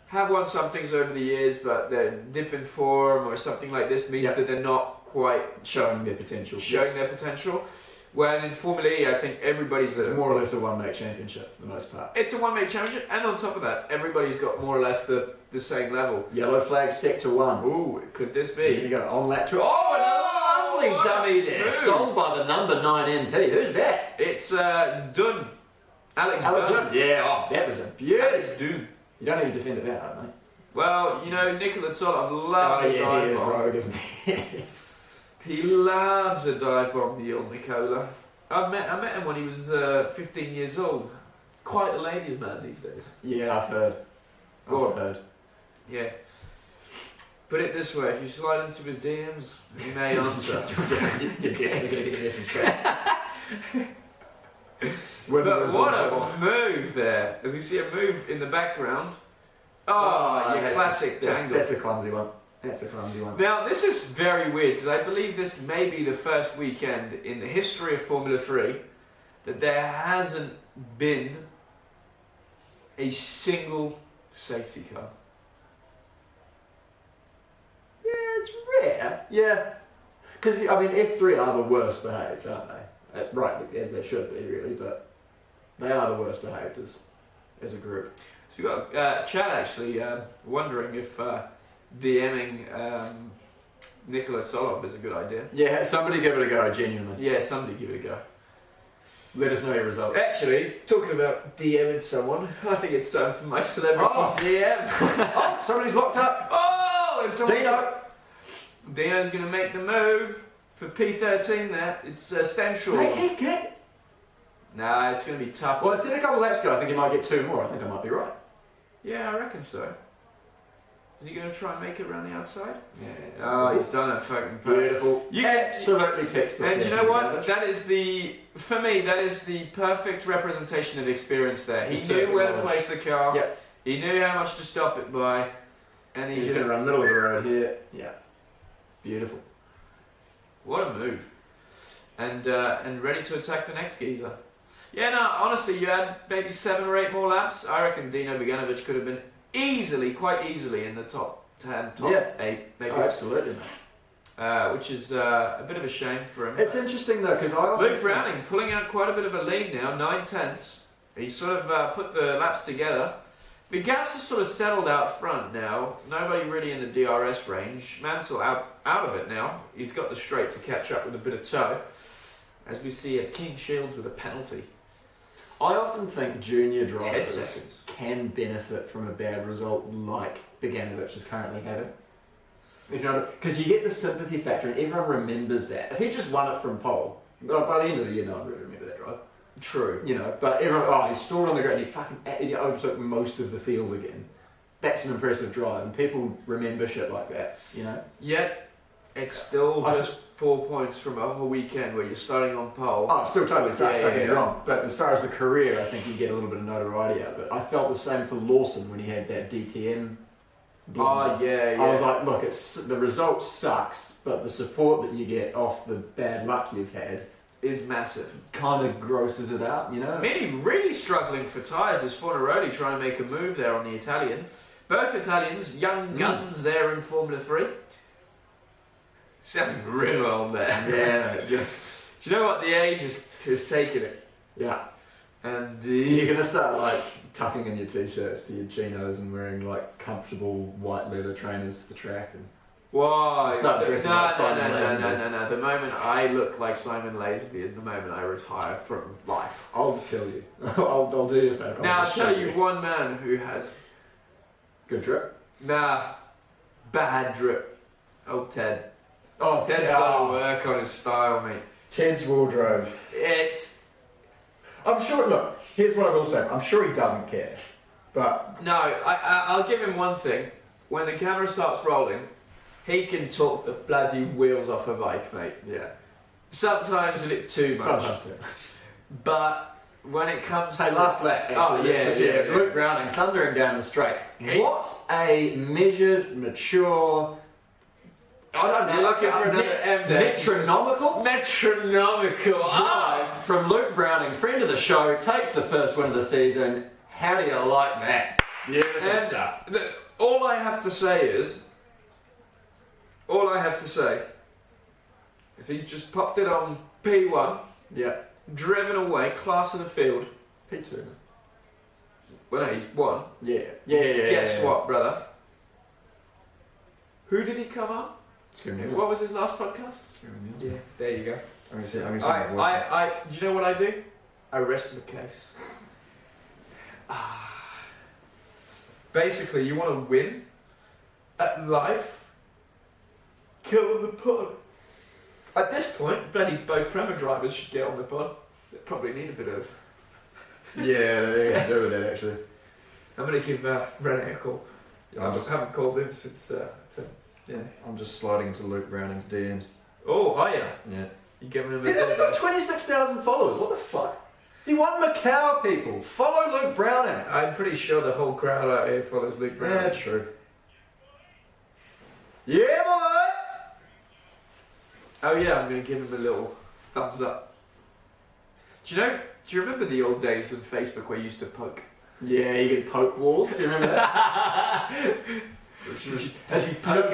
have won some things over the years, but their dip in form or something like this means Yeah. that they're not quite Showing their potential. showing their potential. When in Formula E, I think everybody's It's more or less a one-make championship for the most part. it's a one-make championship, and on top of that, everybody's got more or less the same level. Yellow flag, sector 1. Ooh, could this There you be? go. On lap 2. Oh, and a lovely dummy there, Move. sold by the number 9 MP. Who's that? It's Dunn. Alex Alex Dunn. Dunn. Yeah, oh, that was a beauty. Alex Dunn. You don't need to defend it that hard, mate. Well, you know, Nikola Tsolov loves a he dive is bomb. rogue, isn't he? Yes. He loves a dive bomb, the old Nikola. I met him when he was 15 years old. Quite a ladies' man these days. Yeah, I've heard. Go on. I've heard. Yeah. Put it this way, if you slide into his DMs, he may answer. You're definitely going to get a message back. But what a move there! As we see a move in the background. Oh, your that's classic tangle. That's a clumsy one. That's a clumsy one. Now, this is very weird because I believe this may be the first weekend in the history of Formula 3 that there hasn't been a single safety car. Yeah, it's rare. Yeah. Because, I mean, F3 are the worst behaved, aren't they? Right, as they should be, really, but they are the worst behaved as a group. So we've got Chad actually wondering if DMing Nikola Tsolov is a good idea. Yeah, somebody give it a go, genuinely. Yeah, somebody give it a go. Let us know your results. Actually, talking about DMing someone, I think it's time for my celebrity Oh. DM. Oh, somebody's locked up. Oh, and someone. Dino. Dino's going to make the move for P13 there. It's Stenshaw. Hey, kid. Nah, it's going to be tough. Well, I said a couple of laps ago, I think he might get 2 more. I think I might be right. Yeah, I reckon so. Is he going to try and make it around the outside? Yeah. Oh, he's done it fucking perfect. Beautiful. You can, Absolutely textbook. and you there know from what? David. That is for me, that is the perfect representation of experience there. He It's knew certainly where to was. place the car. Yep. He knew how much to stop it by. And he He's just, going to run middle of the road here. Yeah. Beautiful. what a move. And ready to attack the next geezer. Yeah, no, honestly, you had maybe 7 or 8 more laps. I reckon Dino Bogdanovic could have been quite easily in the top 10, top Yeah. 8, maybe. Oh, absolutely, mate. Which is a bit of a shame for him. It's interesting, though, because I often Luke Browning pulling out quite a bit of a lead now, 9/10. He sort of put the laps together. The gaps are sort of settled out front now. Nobody really in the DRS range. Mansell out of it now. He's got the straight to catch up with a bit of toe. As we see a King Shields with a penalty. I often think junior 10 drivers seconds. can benefit from a bad result like Bogdanovic is currently having. You know, because you get the sympathy factor and everyone remembers that. If he just won it from pole, by the end of the year, no one would remember that drive. True. You know, but everyone, he stalled on the grid and he overtook most of the field again. That's an impressive drive, and people remember shit like that, you know? Yet, it's still I- just 4 points from a whole weekend where you're starting on pole. Oh, it still totally sucks, Yeah, don't get me yeah. wrong. But as far as the career, I think you get a little bit of notoriety out of it. I felt the same for Lawson when he had that DTM blunder. Oh, yeah, yeah. I was like, look, the result sucks, but the support that you get off the bad luck you've had is massive. kind of grosses it out, you know? Mini really struggling for tyres as Fornaroli trying to make a move there on the Italian. Both Italians, young guns there in Formula 3. Sounding real old there. Yeah, Do you know what? The age has taken it. yeah. And You're gonna start like tucking in your t-shirts to your chinos and wearing like comfortable white leather trainers to the track. And why? Start dressing like Simon Lazenby. No. The moment I look like Simon Lazenby is the moment I retire from life. I'll kill you. I'll do you a favour. Now, I'll just tell show you one man who has, Good trip. bad drip. Oh, Ted. Oh, Ted's got to work on his style, mate. Ted's wardrobe. It's... I'm sure. Look, here's what I will say. I'm sure he doesn't care, but No, I'll give him one thing. when the camera starts rolling, he can talk the bloody wheels off a bike, mate. Yeah. Sometimes a bit too much. Sometimes too. But when it comes Hey, to last lap, actually. yeah. Luke Browning thundering down the straight. He's- What a measured, mature, I don't know, You're looking for another M there. Metronomical drive from Luke Browning, friend of the show, takes the first win of the season. How do you like that? Beautiful And stuff. all I have to say is he's just popped it on P1, Yeah. driven away, class of the field. P2. Well, no, he's won. Yeah. Guess what, brother? Who did he come up? Screaming. What was his last podcast? Screaming. Yeah, there you go. I'm gonna see my voice. Do you know what I do? I rest my case. Basically, you want to win at life, kill the pod. At this point, bloody both Premier drivers should get on the pod. They probably need a bit of. Yeah, they can do with that actually. I'm going to give Rene a call. Yeah, I haven't called him since. I'm just sliding into Luke Browning's DMs. Oh, are you? Yeah. You giving him a He's only bit got 26,000 followers. What the fuck? He won Macau, people. Follow Luke Browning. I'm pretty sure the whole crowd out here follows Luke Brown. Yeah, true. Yeah, boy. Oh yeah, I'm going to give him a little thumbs up. Do you remember the old days of Facebook where you used to poke? Yeah, you get poke walls. Do you remember that? Do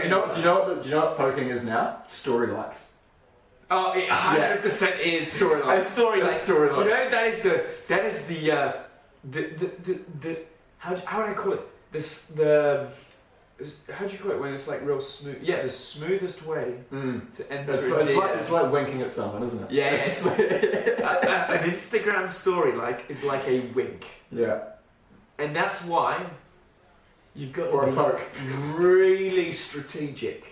you know what poking is now? Story likes. Oh, it 100% is Story likes. a story like. Story Do you likes. know that is the how would I call it? How do you call it when it's like real smooth? Yeah, the smoothest way to enter It's like winking at someone, isn't it? Yeah, it's an Instagram story is like a wink, Yeah. and that's why you've got Or to a be poke. really strategic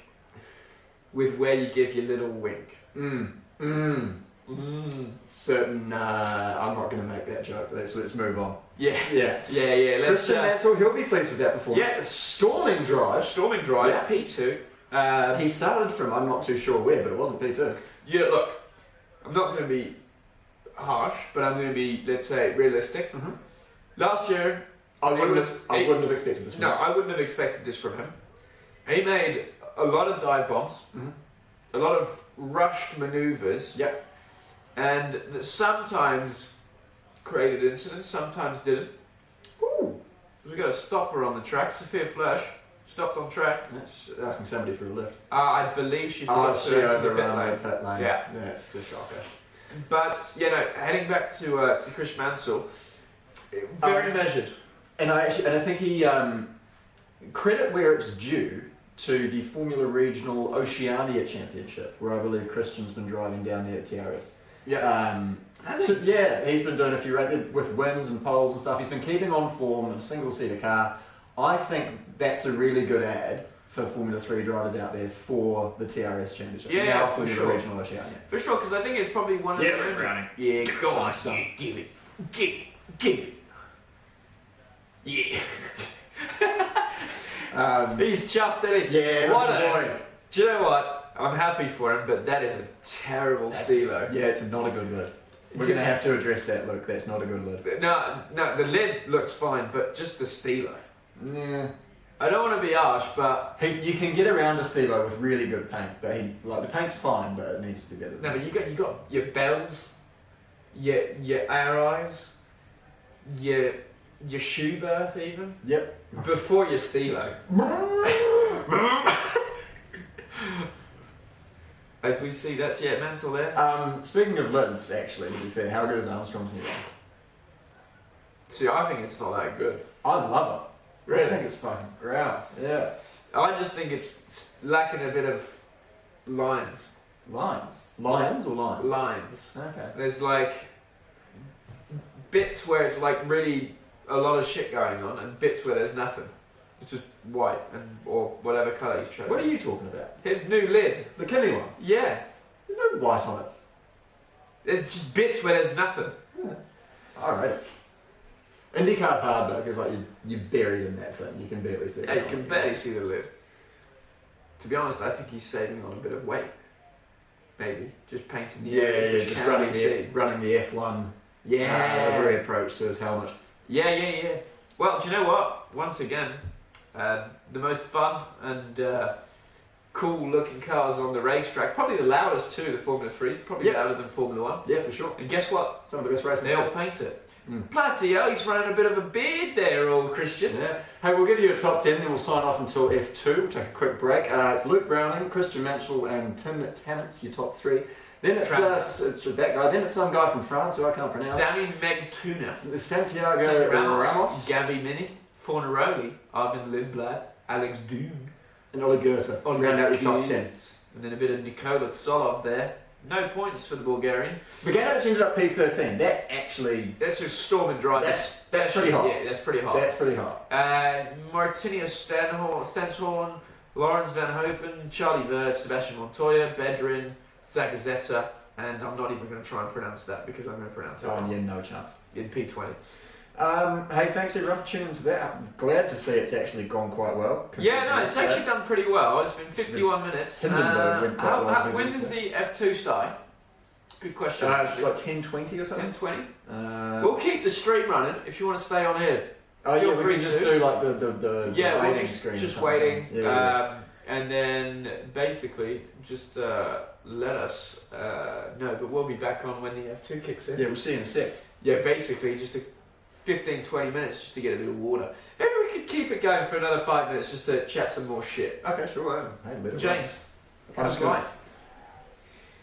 with where you give your little wink. Certain. I'm not going to make that joke. Let's move on. Yeah. Yeah. Let's. Christian Mansell, he'll be pleased with that performance. Yeah, Storming drive. Yeah. P2. He started from I'm not too sure where, but it wasn't P2. Yeah, look, I'm not going to be harsh, but I'm going to be, let's say, realistic. Mm-hmm. Last year, I wouldn't have expected this from no, him. I wouldn't have expected this from him. He made a lot of dive bombs, a lot of rushed manoeuvres, Yep. and that sometimes created incidents, sometimes didn't. Ooh. We got a stopper on the track. Sophia Flash stopped on track. That's asking somebody for a lift. I believe she Oh, forgot she to enter the pit overran lane. the pit lane. Yeah. That's a shocker. But heading back to Chris Mansell, very measured. And I think he credit where it's due to the Formula Regional Oceania Championship, where I believe Christian's been driving down there at TRS. Yeah. Yeah, he's been doing a few races with wins and poles and stuff. He's been keeping on form in a single-seater car. I think that's a really good ad for Formula 3 drivers out there for the TRS Championship. Yeah, now for Formula sure. Regional Oceania. For sure, because I think it's probably one of Yeah, the Luke only- Browning. Yeah, go on, Son, son. yeah. Give it. Yeah. He's chuffed, isn't he? Yeah, What good a- boy. Do you know what? I'm happy for him, but that is a terrible stilo. Yeah, it's not a good lid. We're It's going to just- have to address that, Luke. That's not a good lid. No, the lid looks fine, but just the stilo. Yeah. I don't want to be harsh, but You can get around a stilo with really good paint, but the paint's fine, but it needs to be better. no, but you got your bells, your air eyes, your shoe berth even Yep. before your stilo. As we see, that's Mansell there. Speaking of lids, actually, to be fair, how good is Armstrong's new one? See, I think it's not that good. I love it. Really? I think it's fucking grouse. Yeah. I just think it's lacking a bit of lines. Lions? Lions or lines? Lines. Okay. There's like bits where it's like really a lot of shit going on, and bits where there's nothing. It's just white or whatever colour he's chosen. What are you talking about? His new lid. The Kimmy one? Yeah. There's no white on it. There's just bits where there's nothing. Alright. IndyCar's hard though, because like you're buried in that thing. You can barely see. Yeah, you can barely see the lid. To be honest, I think he's saving on a bit of weight. Maybe just painting the areas which just can running be seen. running the F1 livery approach to his helmet. Yeah. Well, do you know what? Once again, the most fun and cool looking cars on the racetrack. Probably the loudest too, the Formula 3s. Probably louder than Formula 1. Yeah, for sure. And guess what? Some of the best racing. They all paint it. Bloody hell, he's running a bit of a beard there, old Christian. Yeah. Hey, we'll give you a top 10, then we'll sign off until F2. We'll take a quick break. It's Luke Browning, Christian Mansell, and Tim Tammit's your top 3. Then it's that guy. Then it's some guy from France who I can't pronounce. Sammy Megtuna. Santiago Ramos. Gabby Mini. Fornaroli. Arvin Lindblad. Alex Dune. And Oli Goethe. Round out your top 10. And then a bit of Nikola Tsolov there. No points for the Bulgarian. Beganovic ended up P13. That's just storm and dry. That's pretty hot. Yeah, that's pretty hot. That's pretty hot. Martinius Stanshorn, Lawrence Van Hopen, Charlie Verd, Sebastian Montoya, Bedrin, Zagazeta, and I'm not even going to try and pronounce that because I'm going to pronounce it wrong. Yeah, no chance. In P20. Hey, thanks everyone for tuning into that. I'm glad to see it's actually gone quite well. Yeah, no, it's actually done pretty well. It's been 51 minutes. Hindenburg went quite well. When does the F2 start? Good question. It's like 10:20 or something. 10:20. We'll keep the stream running if you want to stay on here. Oh yeah, we can just do like the we'll waiting screen. Just waiting. Yeah. And then basically just let us know. But we'll be back on when the F2 kicks in. Yeah, we'll see you in a sec. Yeah, basically just 15-20 minutes just to get a bit of water. Maybe we could keep it going for another 5 minutes just to chat some more shit. Okay, sure. Hey, James, how's life?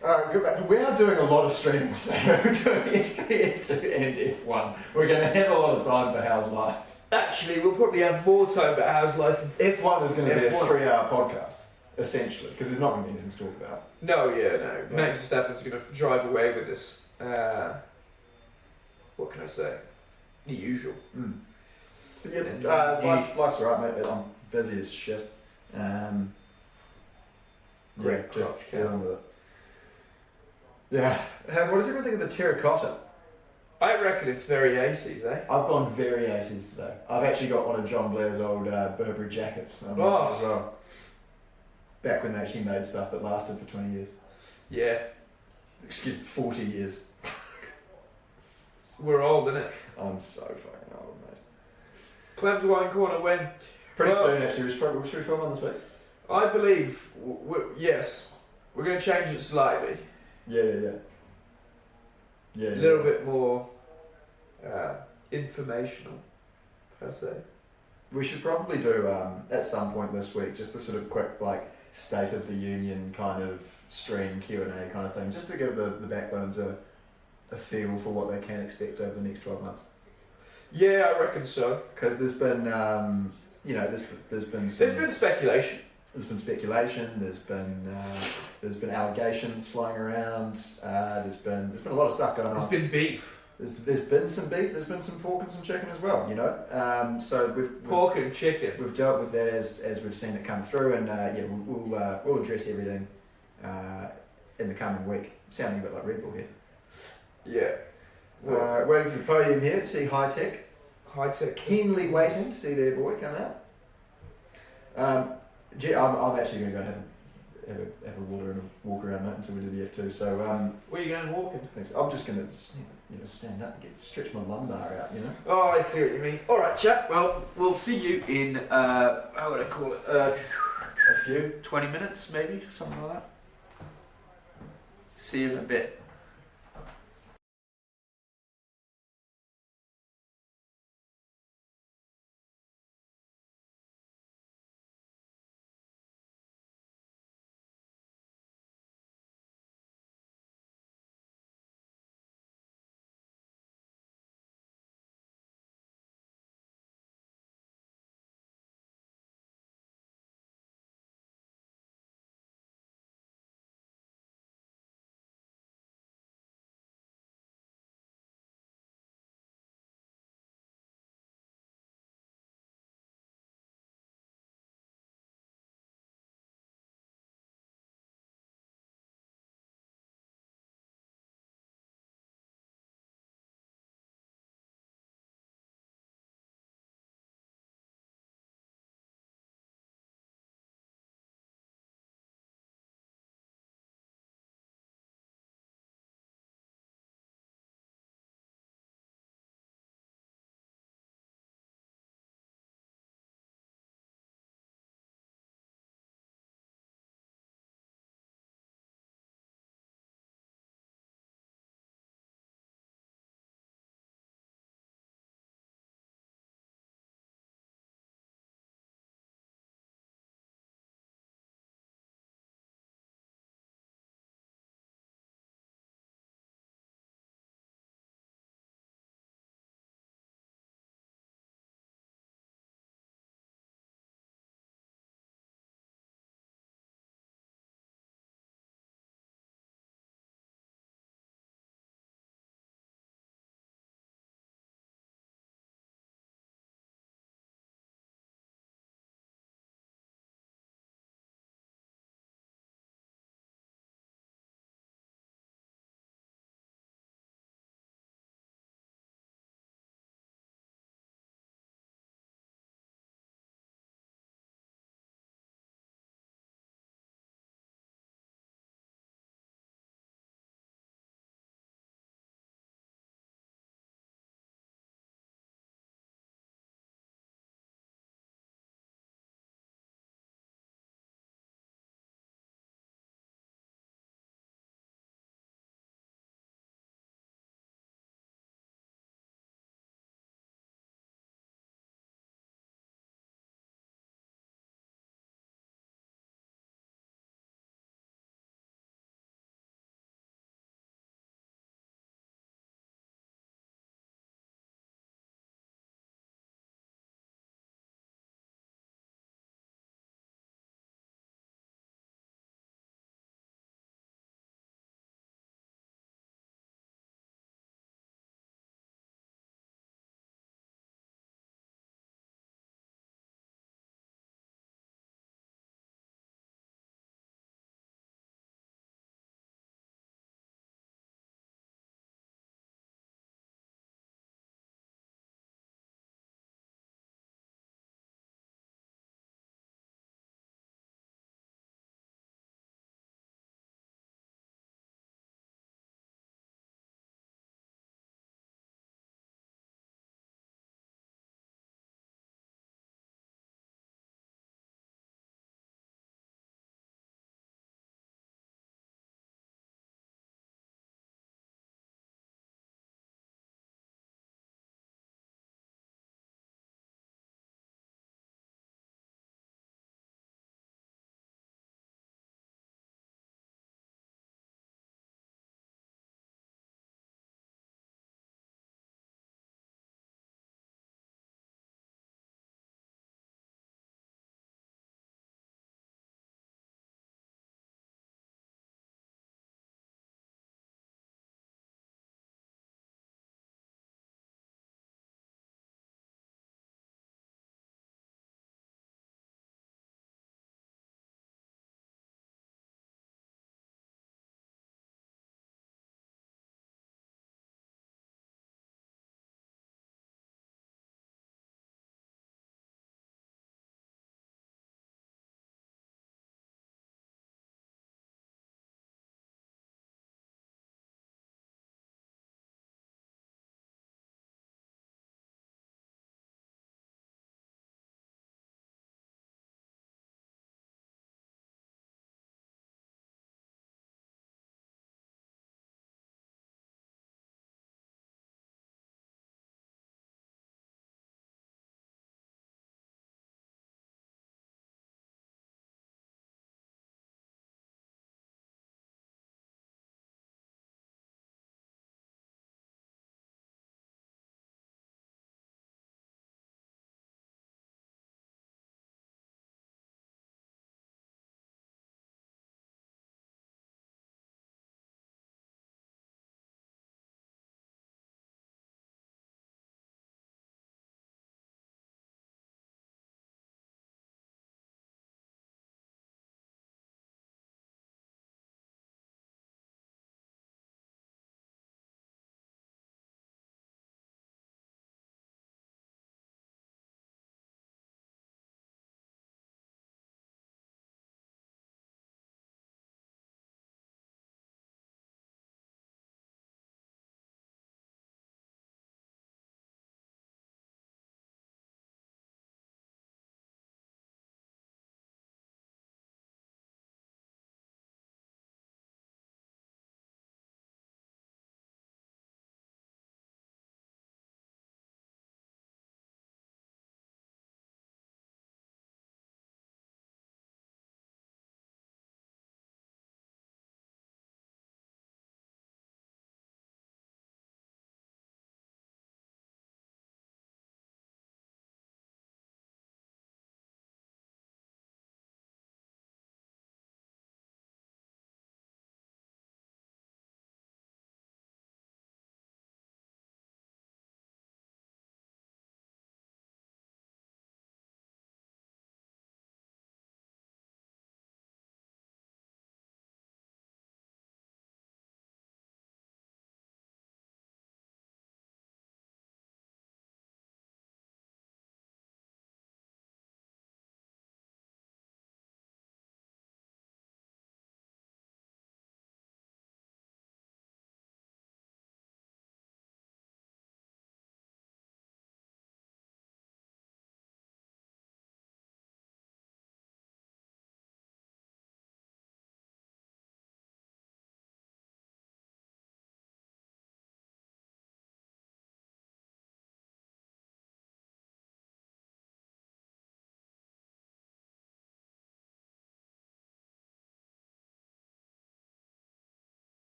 Good back. We are doing a lot of streaming today. We're doing F3, F2 and F1. We're going to have a lot of time for How's Life. Actually, we'll probably have more time for How's Life. F1 is going to be a 3-hour podcast, essentially, because there's not going to be anything to talk about. No. Max Verstappen's going to drive away with this. What can I say? The usual. Life's alright, mate. I'm busy as shit. Just dealing with it. Yeah. What does everyone think of the terracotta? I reckon it's very 80s, eh? I've gone very 80s today. I've actually got one of John Blair's old Burberry jackets as well. Back when they actually made stuff that lasted for 20 years. Yeah. Excuse me, 40 years. We're old, innit? I'm so fucking old, mate. Clem's Wine Corner when? Pretty soon, actually. Should we film on this week? I believe, yes. We're going to change it slightly. Yeah. A little bit more informational, per se. We should probably do, at some point this week, just a sort of quick, State of the Union kind of stream Q&A kind of thing, just to give the backbones a feel for what they can expect over the next 12 months. Yeah, I reckon so. Because there's been, there's been speculation. There's been speculation. There's been allegations flying around. There's been a lot of stuff going on. There's been beef. There's been some beef. There's been some pork and some chicken as well. So we've pork and chicken. We've dealt with that as we've seen it come through, and we'll address everything in the coming week. Sounding a bit like Red Bull here. Yeah. Waiting for the podium here to see High Tech. Keenly waiting to see their boy come out. I'm actually going to go and have a water and a walk around, mate, until we do the F2. So where are you going walking? Thanks. I'm just going to stand up and stretch my lumbar out. Oh, I see what you mean. All right, chap. Well, we'll see you in how would I call it? A few 20 minutes, maybe something like that. See you in a bit.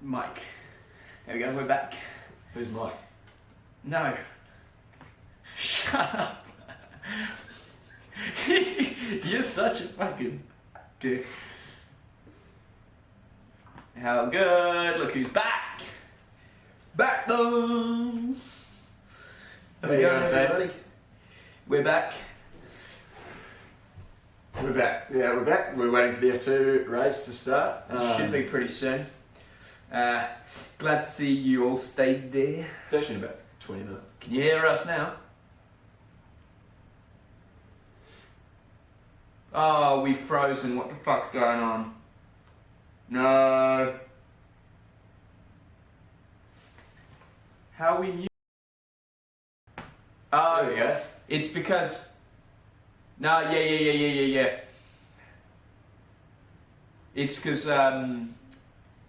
Mike. There we go, we're back. Who's Mike? No. Shut up. You're such a fucking dick. How good. Look who's back. Backbones. How's it going, everybody? We're back. We're back. Yeah, we're back. We're waiting for the F2 race to start. Should be pretty soon. Glad to see you all stayed there. It's actually in about 20 minutes. Can you hear us now? Oh, we've frozen. What the fuck's going on? No. How we knew? Oh, There we go. it's because. No, yeah. It's because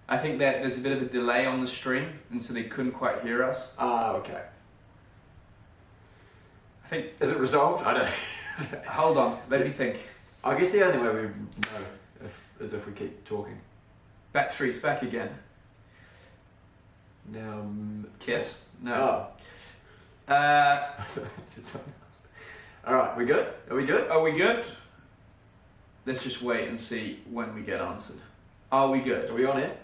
I think that there's a bit of a delay on the stream, and so they couldn't quite hear us. Ah, okay. I think. Is it resolved? I don't. Hold on, let me think. I guess the only way we know is if we keep talking. Back streets back again. Now, Kiss? No. Oh. Is it something else? All right, we good? Are we good? Are we good? Let's just wait and see when we get answered. Are we good? Are we on it?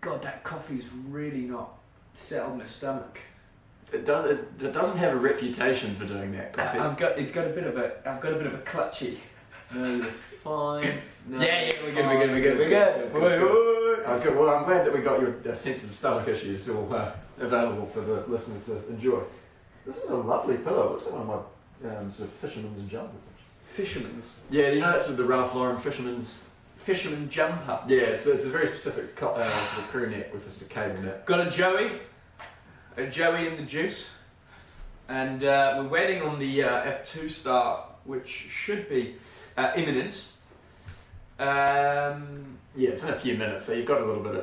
God, that coffee's really not settled my stomach. It doesn't have a reputation for doing that coffee. I've got a bit of a clutchy. No, you're fine. No, Yeah, we're good. Oh, good. Well, I'm glad that we got your sensitive stomach issues all available for the listeners to enjoy. This is a lovely pillow. It looks like one of my sort of fisherman's jumpers. Fisherman's. Yeah, you know that's sort of the Ralph Lauren fisherman's. Fisherman jumper. Yeah, it's a very specific sort of crew neck with a sort of cable net. Got a Joey in the juice, and we're waiting on the F2 start, which should be imminent. Yeah, it's in a few minutes, so we've got a little bit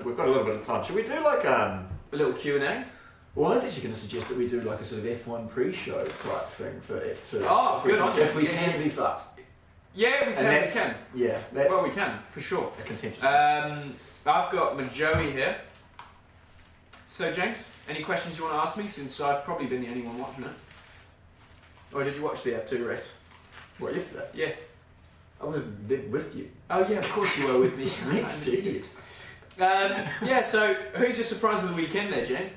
of time. Should we do like A little Q&A. Well, I was actually going to suggest that we do like a sort of F1 pre-show type thing for F2. Oh, good on you. If we Yeah, can yeah. be fucked. Yeah, we can. Yeah, that's Well, we can, for sure. a contentious. I've got my Joey here. So, James, any questions you want to ask me, since I've probably been the only one watching it? Or did you watch the F2 race? What, yesterday? Yeah. I was there with you. Oh, yeah, of course you were with me. Next I'm to an you. idiot. Yeah, so who's your surprise of the weekend there, James?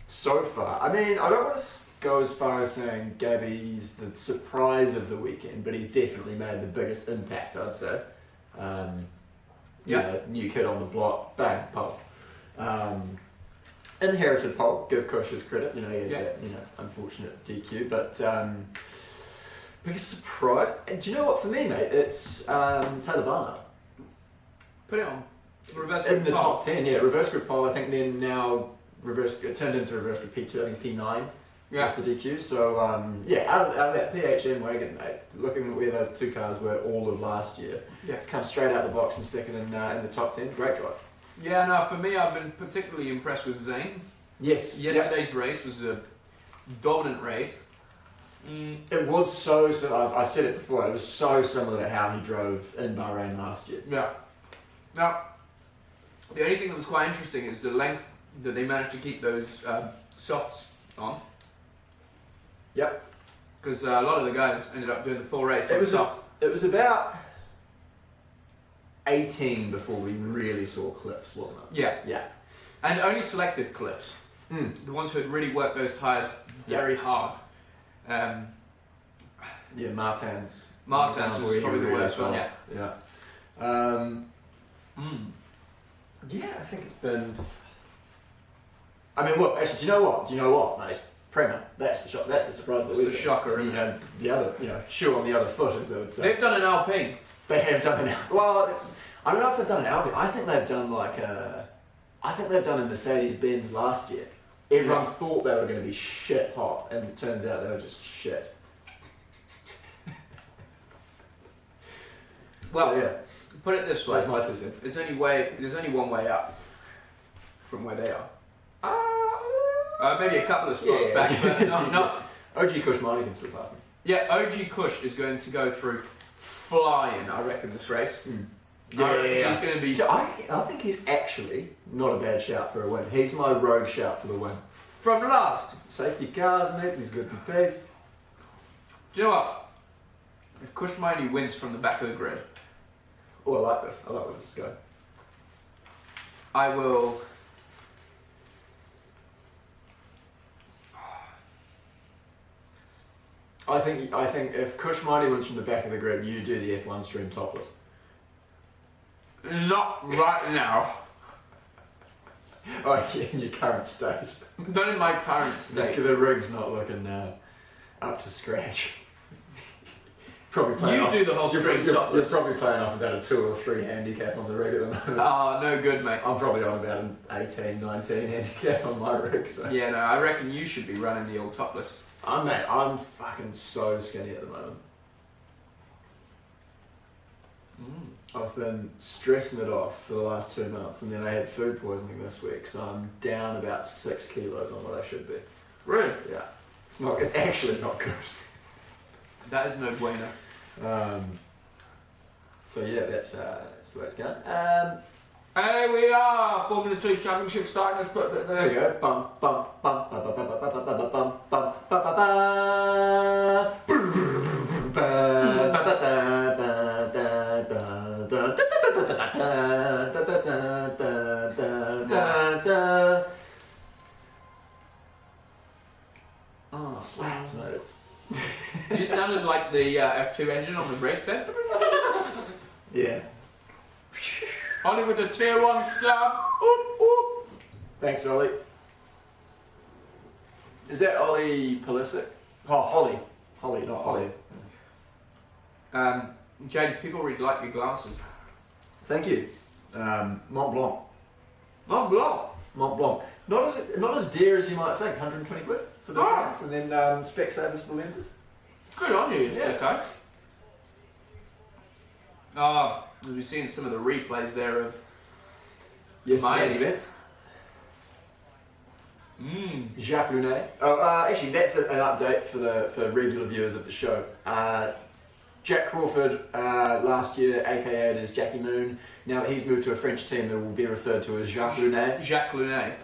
So far, I mean, I don't want to go as far as saying Gabby's the surprise of the weekend, but he's definitely made the biggest impact, I'd say. You know, new kid on the block, bang, pole. Inherited pole, give Kush his credit, you know, he had that, unfortunate DQ, but biggest surprise, and do you know what, for me, mate, it's Taylor Barnard. Put it on. Reverse In the grip top 10, yeah, reverse grip pole, I think then now it turned into reverse grip P2, I think P9 with the DQ, so out of that PHM wagon, mate, looking at where those two cars were all of last year, Yeah. to come straight out the box and stick it in the top 10, great drive. Yeah, no, for me, I've been particularly impressed with Zane. Yes. Yesterday's race was a dominant race. It was so, I said it before, it was so similar to how he drove in Bahrain last year. Yeah. Now, the only thing that was quite interesting is the length that they managed to keep those softs on. Yep. Because a lot of the guys ended up doing the full race It on was soft. It was about 18 before we really saw cliffs, wasn't it? Yeah. Yeah. And only selected cliffs. The ones who had really worked those tyres very hard. Yeah, Martin's. Martin's was probably the worst one, yeah. Yeah. Yeah, I think it's been. I mean, look. Actually, do you know what, mate? Prema. That's the shock. That's the surprise that That's the shocker, isn't it? The other, shoe on the other foot, as they would say. They've done an Alpine. They have done an. Well, I don't know if they've done an Alpine. I think they've done I think they've done a Mercedes-Benz last year. Everyone thought they were going to be shit hot, and it turns out they were just shit. Well, so, yeah. Put it this way. That's my 2 cents. There's only one way up from where they are. Maybe a couple of spots back, but not. OG Kush Marty can still pass them. Yeah, OG Kush is going to go through flying, I reckon, this race. He's going to be. So I think he's actually not a bad shout for a win. He's my rogue shout for the win. From last. Safety cars, mate. He's good for pace. Do you know what? If Kushmani wins from the back of the grid, Oh, I like this. I like where this is going. I will. I think if Kushmani wins from the back of the grid, you do the F1 stream topless. Not right now. Oh yeah, in your current state. Not in my current state. The rig's not looking up to scratch. Probably playing You off, do the whole stream you're topless. probably playing off about a 2 or 3 handicap on the rig at the moment. Oh, no good, mate. I'm probably on about an 18, 19 handicap on my rig. So. Yeah, no, I reckon you should be running the old topless. I'm fucking so skinny at the moment. I've been stressing it off for the last 2 months, and then I had food poisoning this week, so I'm down about 6 kilos on what I should be. Really? Yeah, it's actually not good. That is no bueno. So yeah, that's the way it's going. Here we are! Formula 2 Championship starting. Let's put it There we there. go. Bum bum bum bum bum bum bum bum bum bum bum Oh, Slapped, mate. you sounded like the F2 engine on the brakes then. Yeah. Ollie with the tier 1 sub. Oop, oop. Thanks, Ollie. Is that Ollie Pulisic? Oh, Holly. Holly, not Ollie. James, people really like your glasses. Thank you. Mont Blanc. Mont Blanc. Mont Blanc. Not as dear as you might think. 120 quid for the frames, and then Specsavers for the lenses. Good on you, Yeah. Jacko. Oh, we've seen some of the replays there of Yesterday's Miami. events. Jacques Lunet. Oh, actually, that's an update for regular viewers of the show. Jack Crawford last year, aka as Jackie Moon. Now that he's moved to a French team, it will be referred to as Jacques Lunet. Jacques Lunet.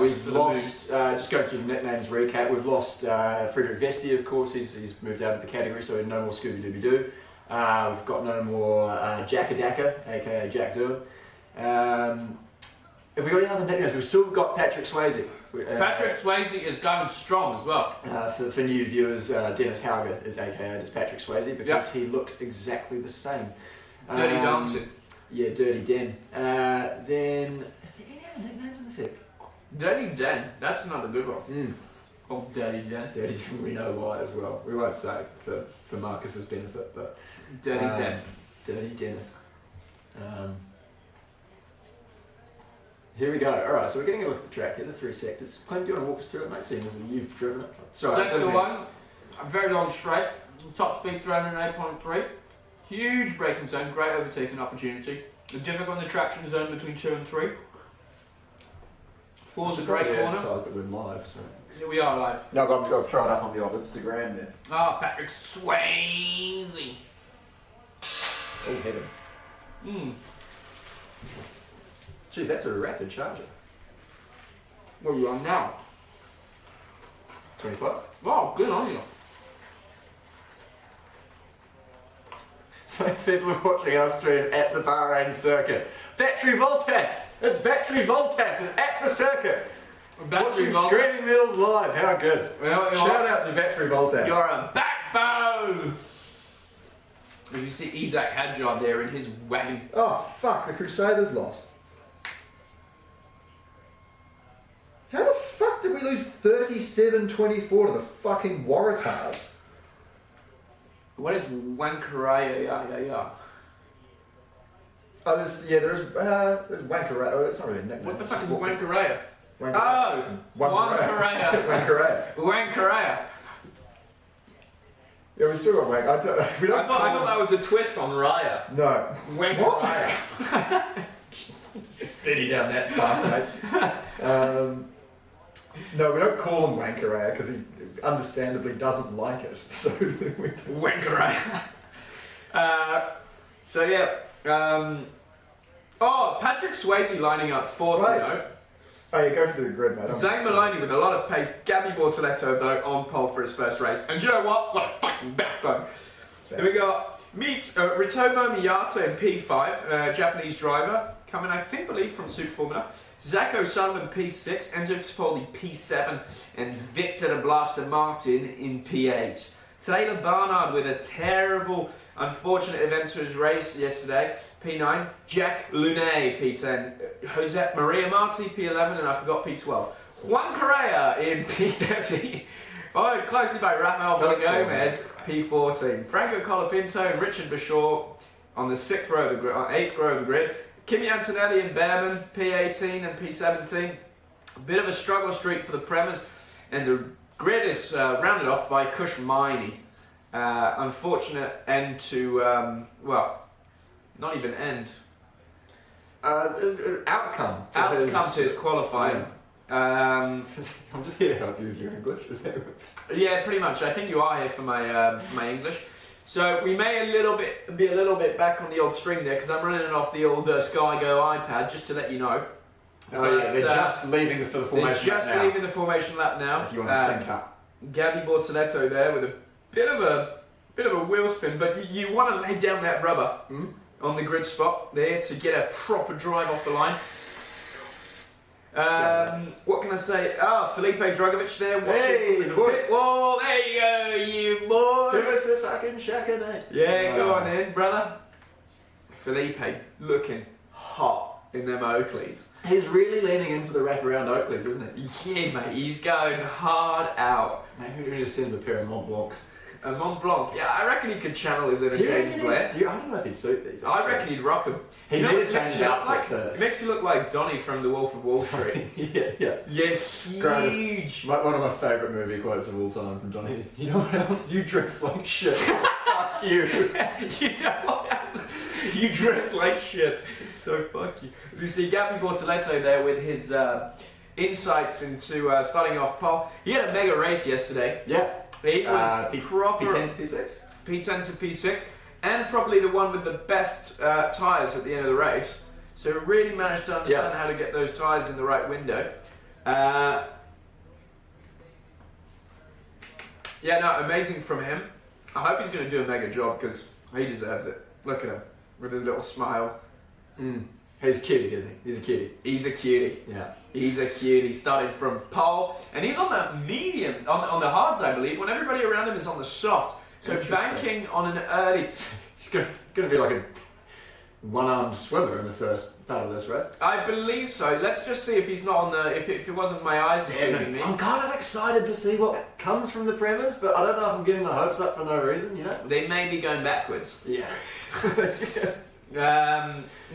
We've lost, just going through the nicknames recap, we've lost Frederick Vesti, of course, he's moved out of the category, so no more Scooby Dooby Doo. We've got no more Jackadaka, aka Jack Doohan. Have we got any other nicknames? We've still got Patrick Swayze. Patrick Swayze is going strong as well. For new viewers, Dennis Hauger is aka as Patrick Swayze because he looks exactly the same. Dirty Dancing. Yeah, Dirty Den. Then, is there any other nicknames in the fic? Dirty Den, that's another good one. Oh, Dirty Den. Dirty Den, we know why as well. We won't say for Marcus's benefit, but Dirty Den. Dirty Dennis. Here we go. Alright, so we're getting a look at the track here, the 3 sectors. Clem, do you want to walk us through it, mate, seeing as you've driven it? Sorry, Sector 1, a very long straight, top speed 308.3. Huge braking zone, great overtaking opportunity. The difficult on the traction zone between 2 and 3. 4's a great corner. That we're live, so. Here we are live. No, but I'm going to throw it up on the old Instagram there. Ah, Patrick Swayze. Oh, heavens. Geez, that's a rapid charger. What are we on now? 25. Wow, good on you. So people are watching our stream at the Bahrain circuit. Battery Voltas! It's Battery Voltas! It's at the circuit! Battery Watching Voltas. Screaming Wheels live, how good. Well, Shout out to Battery Voltas. You're a backbone! As you see Isaac Hadjar there in his wagon. Oh fuck, the Crusaders lost. How the fuck did we lose 37-24 to the fucking Waratahs? What is Wankaraya? Yeah. Oh, there's Wankaraya. Oh, it's not really a nickname. What the fuck is Wankaraya? Wankaraya. Oh! Wankaraya. Wankaraya. Wankaraya. Yeah, we still got Wank. I thought that was a twist on Raya. No. Wankaraya. Steady down that path, mate. No, we don't call him Wankaraya because he understandably doesn't like it. So we Wankaraya. So yeah, Oh, Patrick Swayze lining up fourth, you know. Oh, yeah, go through the grid, mate. Zane Maloney with a lot of pace. Gabby Bortoletto, though, on pole for his first race. And you know what? What a fucking backbone. Then we got Ritomo Miyato in P5, Japanese driver, coming, I believe, from Super Formula. Zach O'Sullivan P6, Enzo Fittipaldi P7, and Victor the Blaster Martin in P8. Taylor Barnard with a terrible, unfortunate event to his race yesterday, P9. Jack Lunet, P10. Josep Maria Marti, P11, and I forgot P12. Juan Correa in P30. Followed closely by Rafael Gomez, P14. Franco Colapinto and Richard Bashaw on the 8th row of the grid. Kimi Antonelli and Behrman, P18 and P17. A bit of a struggle streak for the Premers, and the grid is rounded off by Kush Miney. Unfortunate end to, well, not even end. Outcome to his qualifying. Yeah. I'm just here to help you with your English. Is that what? Yeah, pretty much. I think you are here for my my English. So we may be a little bit back on the old string there because I'm running it off the old Sky Go iPad, just to let you know. Oh yeah, they're just leaving for the formation lap now. They're just leaving the formation lap now. If you want to sync up. Gabby Bortoletto there with a bit of a wheel spin, but you want to lay down that rubber on the grid spot there to get a proper drive off the line. What can I say? Felipe Dragovic there watching from the pit wall. There you go, you boy. Give us a fucking shaker, mate. Yeah, go on in, brother. Felipe looking hot in them Oakleys. He's really leaning into the wraparound Oakleys, isn't he? Yeah, mate, he's going hard out. Maybe we just send him a pair of Mont Blancs. A Mont Blanc, yeah, I reckon he could channel his inner James Blair. I don't know if he'd suit these. I reckon he'd rock him. He You know need what to change his outfit first. It makes you look like Donnie from The Wolf of Wall Street. Yeah. Yeah, huge. One of my favourite movie quotes of all time from Johnny. You know what else? You dress like shit. Fuck you. You know what else? You dress like shit. So fuck you. As we see Gabby Bortoletto there with his insights into starting off pole. He had a mega race yesterday. Yeah. He was proper P10 to P6. P10 to P6, and probably the one with the best tyres at the end of the race. So really managed to understand how to get those tyres in the right window. Yeah, no, amazing from him. I hope he's going to do a mega job because he deserves it. Look at him with his little smile. He's cutie, isn't he? He's a cutie. He's a cutie. Yeah. He's a cutie, starting from pole, and he's on the medium, on the hards, I believe, when everybody around him is on the soft. So banking on an early... He's going to be like a one-armed swimmer in the first part of this race. I believe so. Let's just see if he's not on the... If it wasn't my eyes deceiving me. I'm kind of excited to see what comes from the Premers, but I don't know if I'm getting my hopes up for no reason, you know? They may be going backwards. Yeah.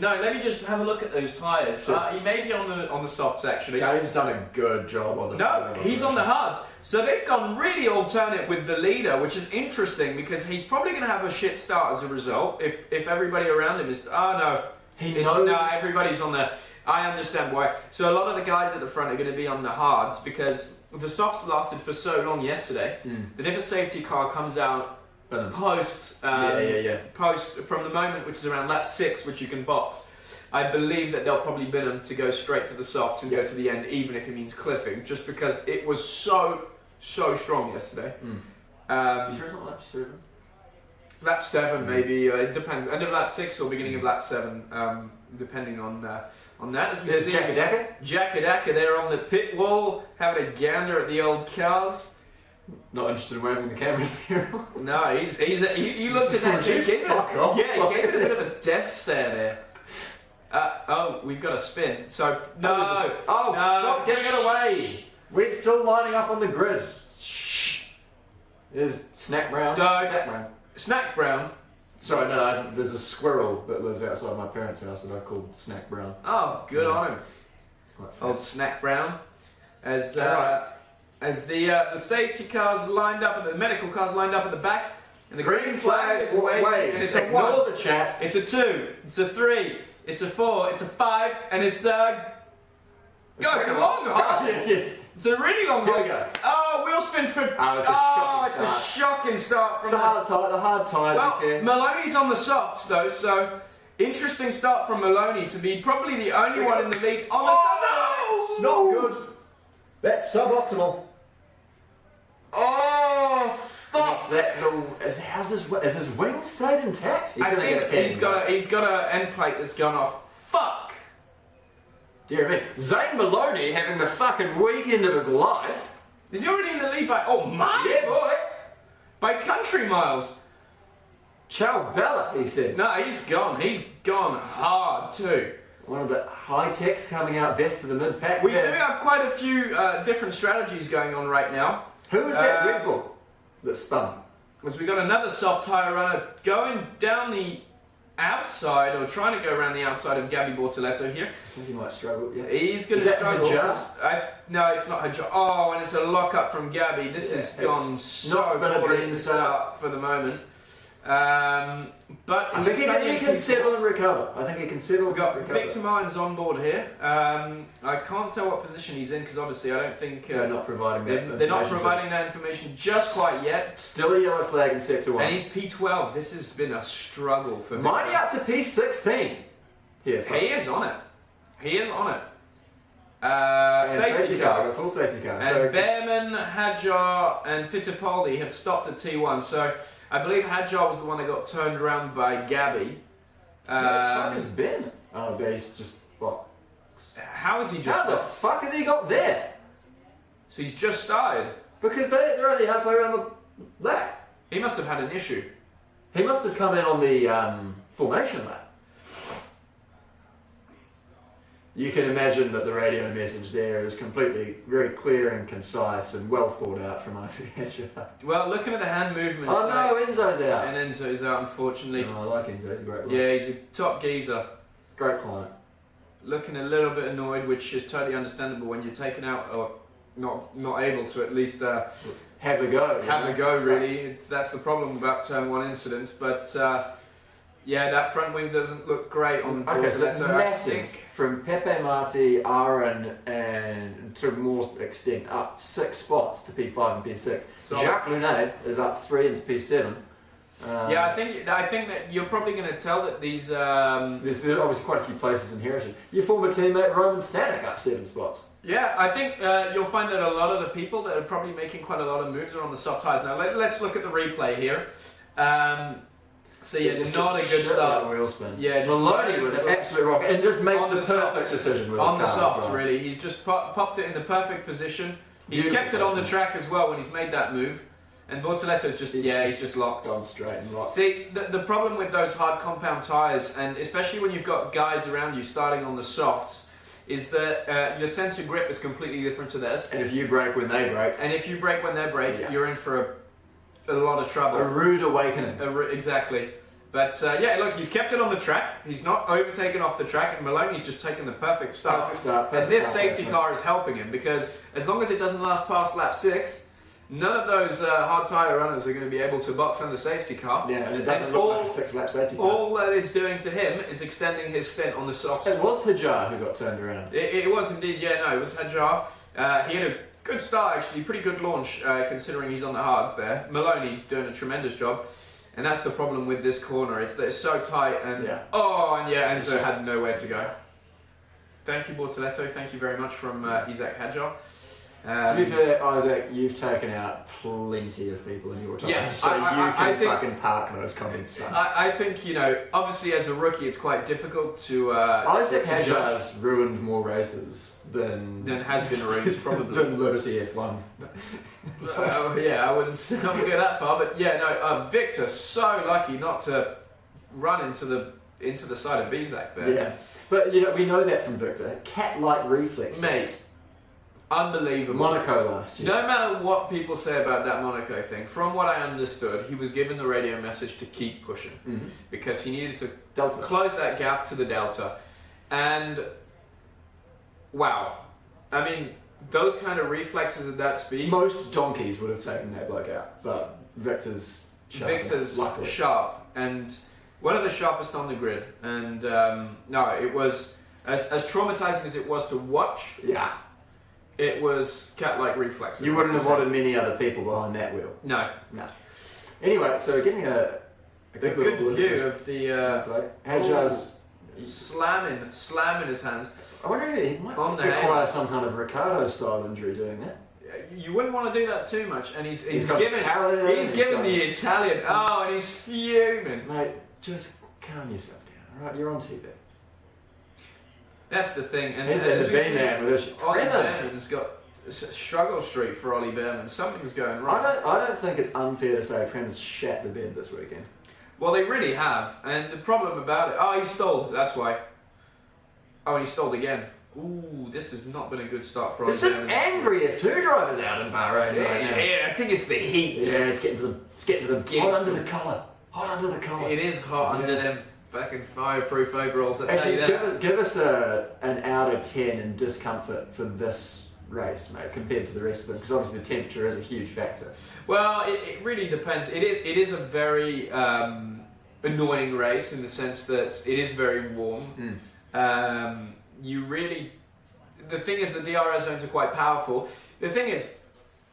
No, let me just have a look at those tyres. Sure. He may be on the softs, actually. Dave's done a good job on the... No, he's on the hards. So they've gone really alternate with the leader, which is interesting because he's probably going to have a shit start as a result if everybody around him is... Oh, no. He knows... No, everybody's on the... I understand why. So a lot of the guys at the front are going to be on the hards because the softs lasted for so long yesterday that if a safety car comes out post from the moment, which is around lap 6, which you can box, I believe that they'll probably bin him to go straight to the softs and go to the end, even if it means cliffing, just because it was so strong yesterday. You sure it's not lap 7? Lap 7 maybe, it depends, end of lap 6 or beginning of lap 7, depending on that. As we see Jackadaka there on the pit wall, having a gander at the old cars. Not interested in waving the cameras there. No, he looked at that chick. Fuck off. Yeah, he gave it a bit of a death stare there. Oh, we've got a spin. So no. Stop getting it away. We're still lining up on the grid. Shh. There's Snack Brown. Snack Brown. Sorry, no, there's a squirrel that lives outside my parents' house that I've called Snack Brown. Oh, good on him. It's quite fun. Old Snack Brown. As the safety cars lined up, the medical cars lined up at the back, and the green flag is waving, and it's a 1. Ignore the chat. It's a 2. It's a 3. It's a 4. It's a 5, and it's a... God, it's a long hole. It's a really long hole. Here we go. Oh, wheel spin for... It's a shocking start. It's the hard tide. Well, Maloney's on the softs though, so Interesting start from Maloney to be probably the only one in the lead. Oh, no! Not good. That's suboptimal. Oh, fuck! That little, is his wing stayed intact? I think he's got a end plate that's gone off. Fuck! Dear me. Zane Maloney having the fucking weekend of his life. Is he already in the lead by miles? Yeah, boy. By country miles. Ciao Bella, he says. No, he's gone. He's gone hard too. One of the high techs coming out best of the mid pack. We do have quite a few different strategies going on right now. Who was that Red Bull that spun? Because we got another soft tyre runner going down the outside, or trying to go around the outside of Gabby Bortoletto here. I think he might struggle, yeah. He's going to struggle. No, it's not Hajar. Oh, and it's a lock up from Gabby. This has gone so been a poorly dream to start for the moment. But I think he can settle and recover. I think he can settle. We've got and recover. Victor Mines on board here. I can't tell what position he's in because obviously I don't think they're not providing that. They're not providing that information just quite yet. Still a yellow flag in sector 1. And he's P12. This has been a struggle for Mighty Victor. up to P16 here, folks. He is on it. He is on it. Safety car, full safety car. And So Behrman, Hajar, and Fittipaldi have stopped at T1. So I believe Hajar was the one that got turned around by Gabby. what the fuck is Ben? Oh, he's just what? How is he just? How the fuck has he got there? So he's just started. Because they're only halfway around the lap. He must have had an issue. He must have come in on the formation lap. You can imagine that the radio message there is completely very clear and concise and well thought out from Isaac Hatcher. Well, looking at the hand movements. Oh no, Enzo's out. And Enzo's out, unfortunately. No, I like Enzo, he's a great one. Yeah, he's a top geezer. Great client. Looking a little bit annoyed, which is totally understandable when you're taken out or not able to at least have a go. Have a go, really. That's the problem about turn 1 incidents. But yeah, that front wing doesn't look great on Okay, so Bortoletto, massive from Pepe Marti, Aaron, and to more extent up 6 spots to P5 and P6. So- Jacques Lunet is up 3 into P7. Yeah, I think that you're probably going to tell that these. There's obviously quite a few places in Heritage. Your former teammate Roman Stanek up 7 spots. Yeah, I think you'll find that a lot of the people that are probably making quite a lot of moves are on the soft tyres. Now let's look at the replay here. So yeah, just not a good start. Wheel spin. Yeah, just Maloney with an absolute rocket and just makes on the the perfect soft. decision with On the his car as soft, well. really. He's just popped it in the perfect position. He's Beautiful kept it on the placement. track as well when he's made that move. And Bortoletto's just, he's just locked. Gone straight and locked. See, the problem with those hard compound tyres, and especially when you've got guys around you starting on the softs, is that your sense of grip is completely different to theirs. And if you break when they break, And if you break when they break, Yeah. you're in for a lot of trouble. a rude awakening. Exactly. But yeah, look, he's kept it on the track. He's not overtaken off the track, and Maloney's just taken the perfect start. Perfect start. And this perfect safety start. car is helping him because as long as it doesn't last past lap 6, none of those hard tyre runners are going to be able to box on the safety car. Yeah, and it doesn't look like a 6-lap safety car. All that it's doing to him is extending his stint on the softs. It was Hajar who got turned around. It was indeed, yeah, no, it was Hajar. He had a good start actually, pretty good launch considering he's on the hards there. Maloney doing a tremendous job. And that's the problem with this corner, it's that it's so tight and Enzo had nowhere to go. Thank you Bortoletto, thank you very much from Isaac Hajar. To be fair, Isaac, you've taken out plenty of people in your time, Yeah, so I you can think- fucking park those comments, son. I think, obviously as a rookie it's quite difficult to Isaac to judge Hajar's ruined more races than has been arranged probably. than Liberty F1. Yeah, I wouldn't go that far, but yeah, no. Victor so lucky not to run into the side of Isaac there. Yeah, but we know that from Victor. Cat-like reflexes. Mate, unbelievable. Monaco last year. No matter what people say about that Monaco thing, from what I understood, he was given the radio message to keep pushing because he needed to Delta. close that gap to the Delta, and wow, I mean. Those kind of reflexes at that speed. Most donkeys would have taken that bloke out, but Victor's sharp. Luckily. Sharp and one of the sharpest on the grid. And no, it was as traumatizing as it was to watch. Yeah. It was cat-like reflexes. You wouldn't have wanted many other people behind that wheel. No. No. Anyway, so getting a a good view of the Hadjar's slamming his hands. I wonder if he might On the require head. some kind of Ricardo-style injury doing that. You wouldn't want to do that too much, and he's got given Italian, he's given the Italian. Oh, and he's fuming. Mate, just calm yourself down, alright? You're on TV. That's the thing. And He's as the we big see, man with his Ollie Prema. Behrman's got a struggle streak for Ollie Behrman. Something's going wrong. I don't think it's unfair to say Prema's shat the bed this weekend. Well, they really have, and the problem about it. Oh, he stalled. That's why. Oh, and he stalled again. Ooh, this has not been a good start for There's Ollie some Behrman. angry F2 drivers out in Bahrain right now. Yeah, I think it's the heat. Yeah, it's getting to them. It's getting to them. Getting Hot to under them. the collar. Hot under the collar. It is hot under them fucking fireproof overalls. I tell Actually, you that. give us an out of 10 in discomfort for this race, mate, compared to the rest of them, because obviously the temperature is a huge factor. Well, it really depends. It is a very annoying race in the sense that it is very warm. The thing is, the DRS zones are quite powerful. The thing is,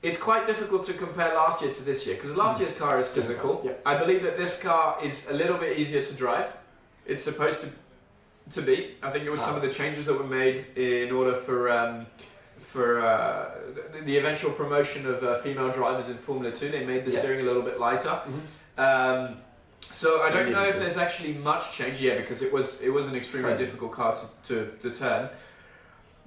it's quite difficult to compare last year to this year, because last year's car is physical. Yeah. I believe that this car is a little bit easier to drive. It's supposed to be. I think it was some of the changes that were made in order for the eventual promotion of female drivers in Formula 2. They made the steering a little bit lighter. So I don't know if there's actually much change. Yeah, because it was an extremely difficult car to turn.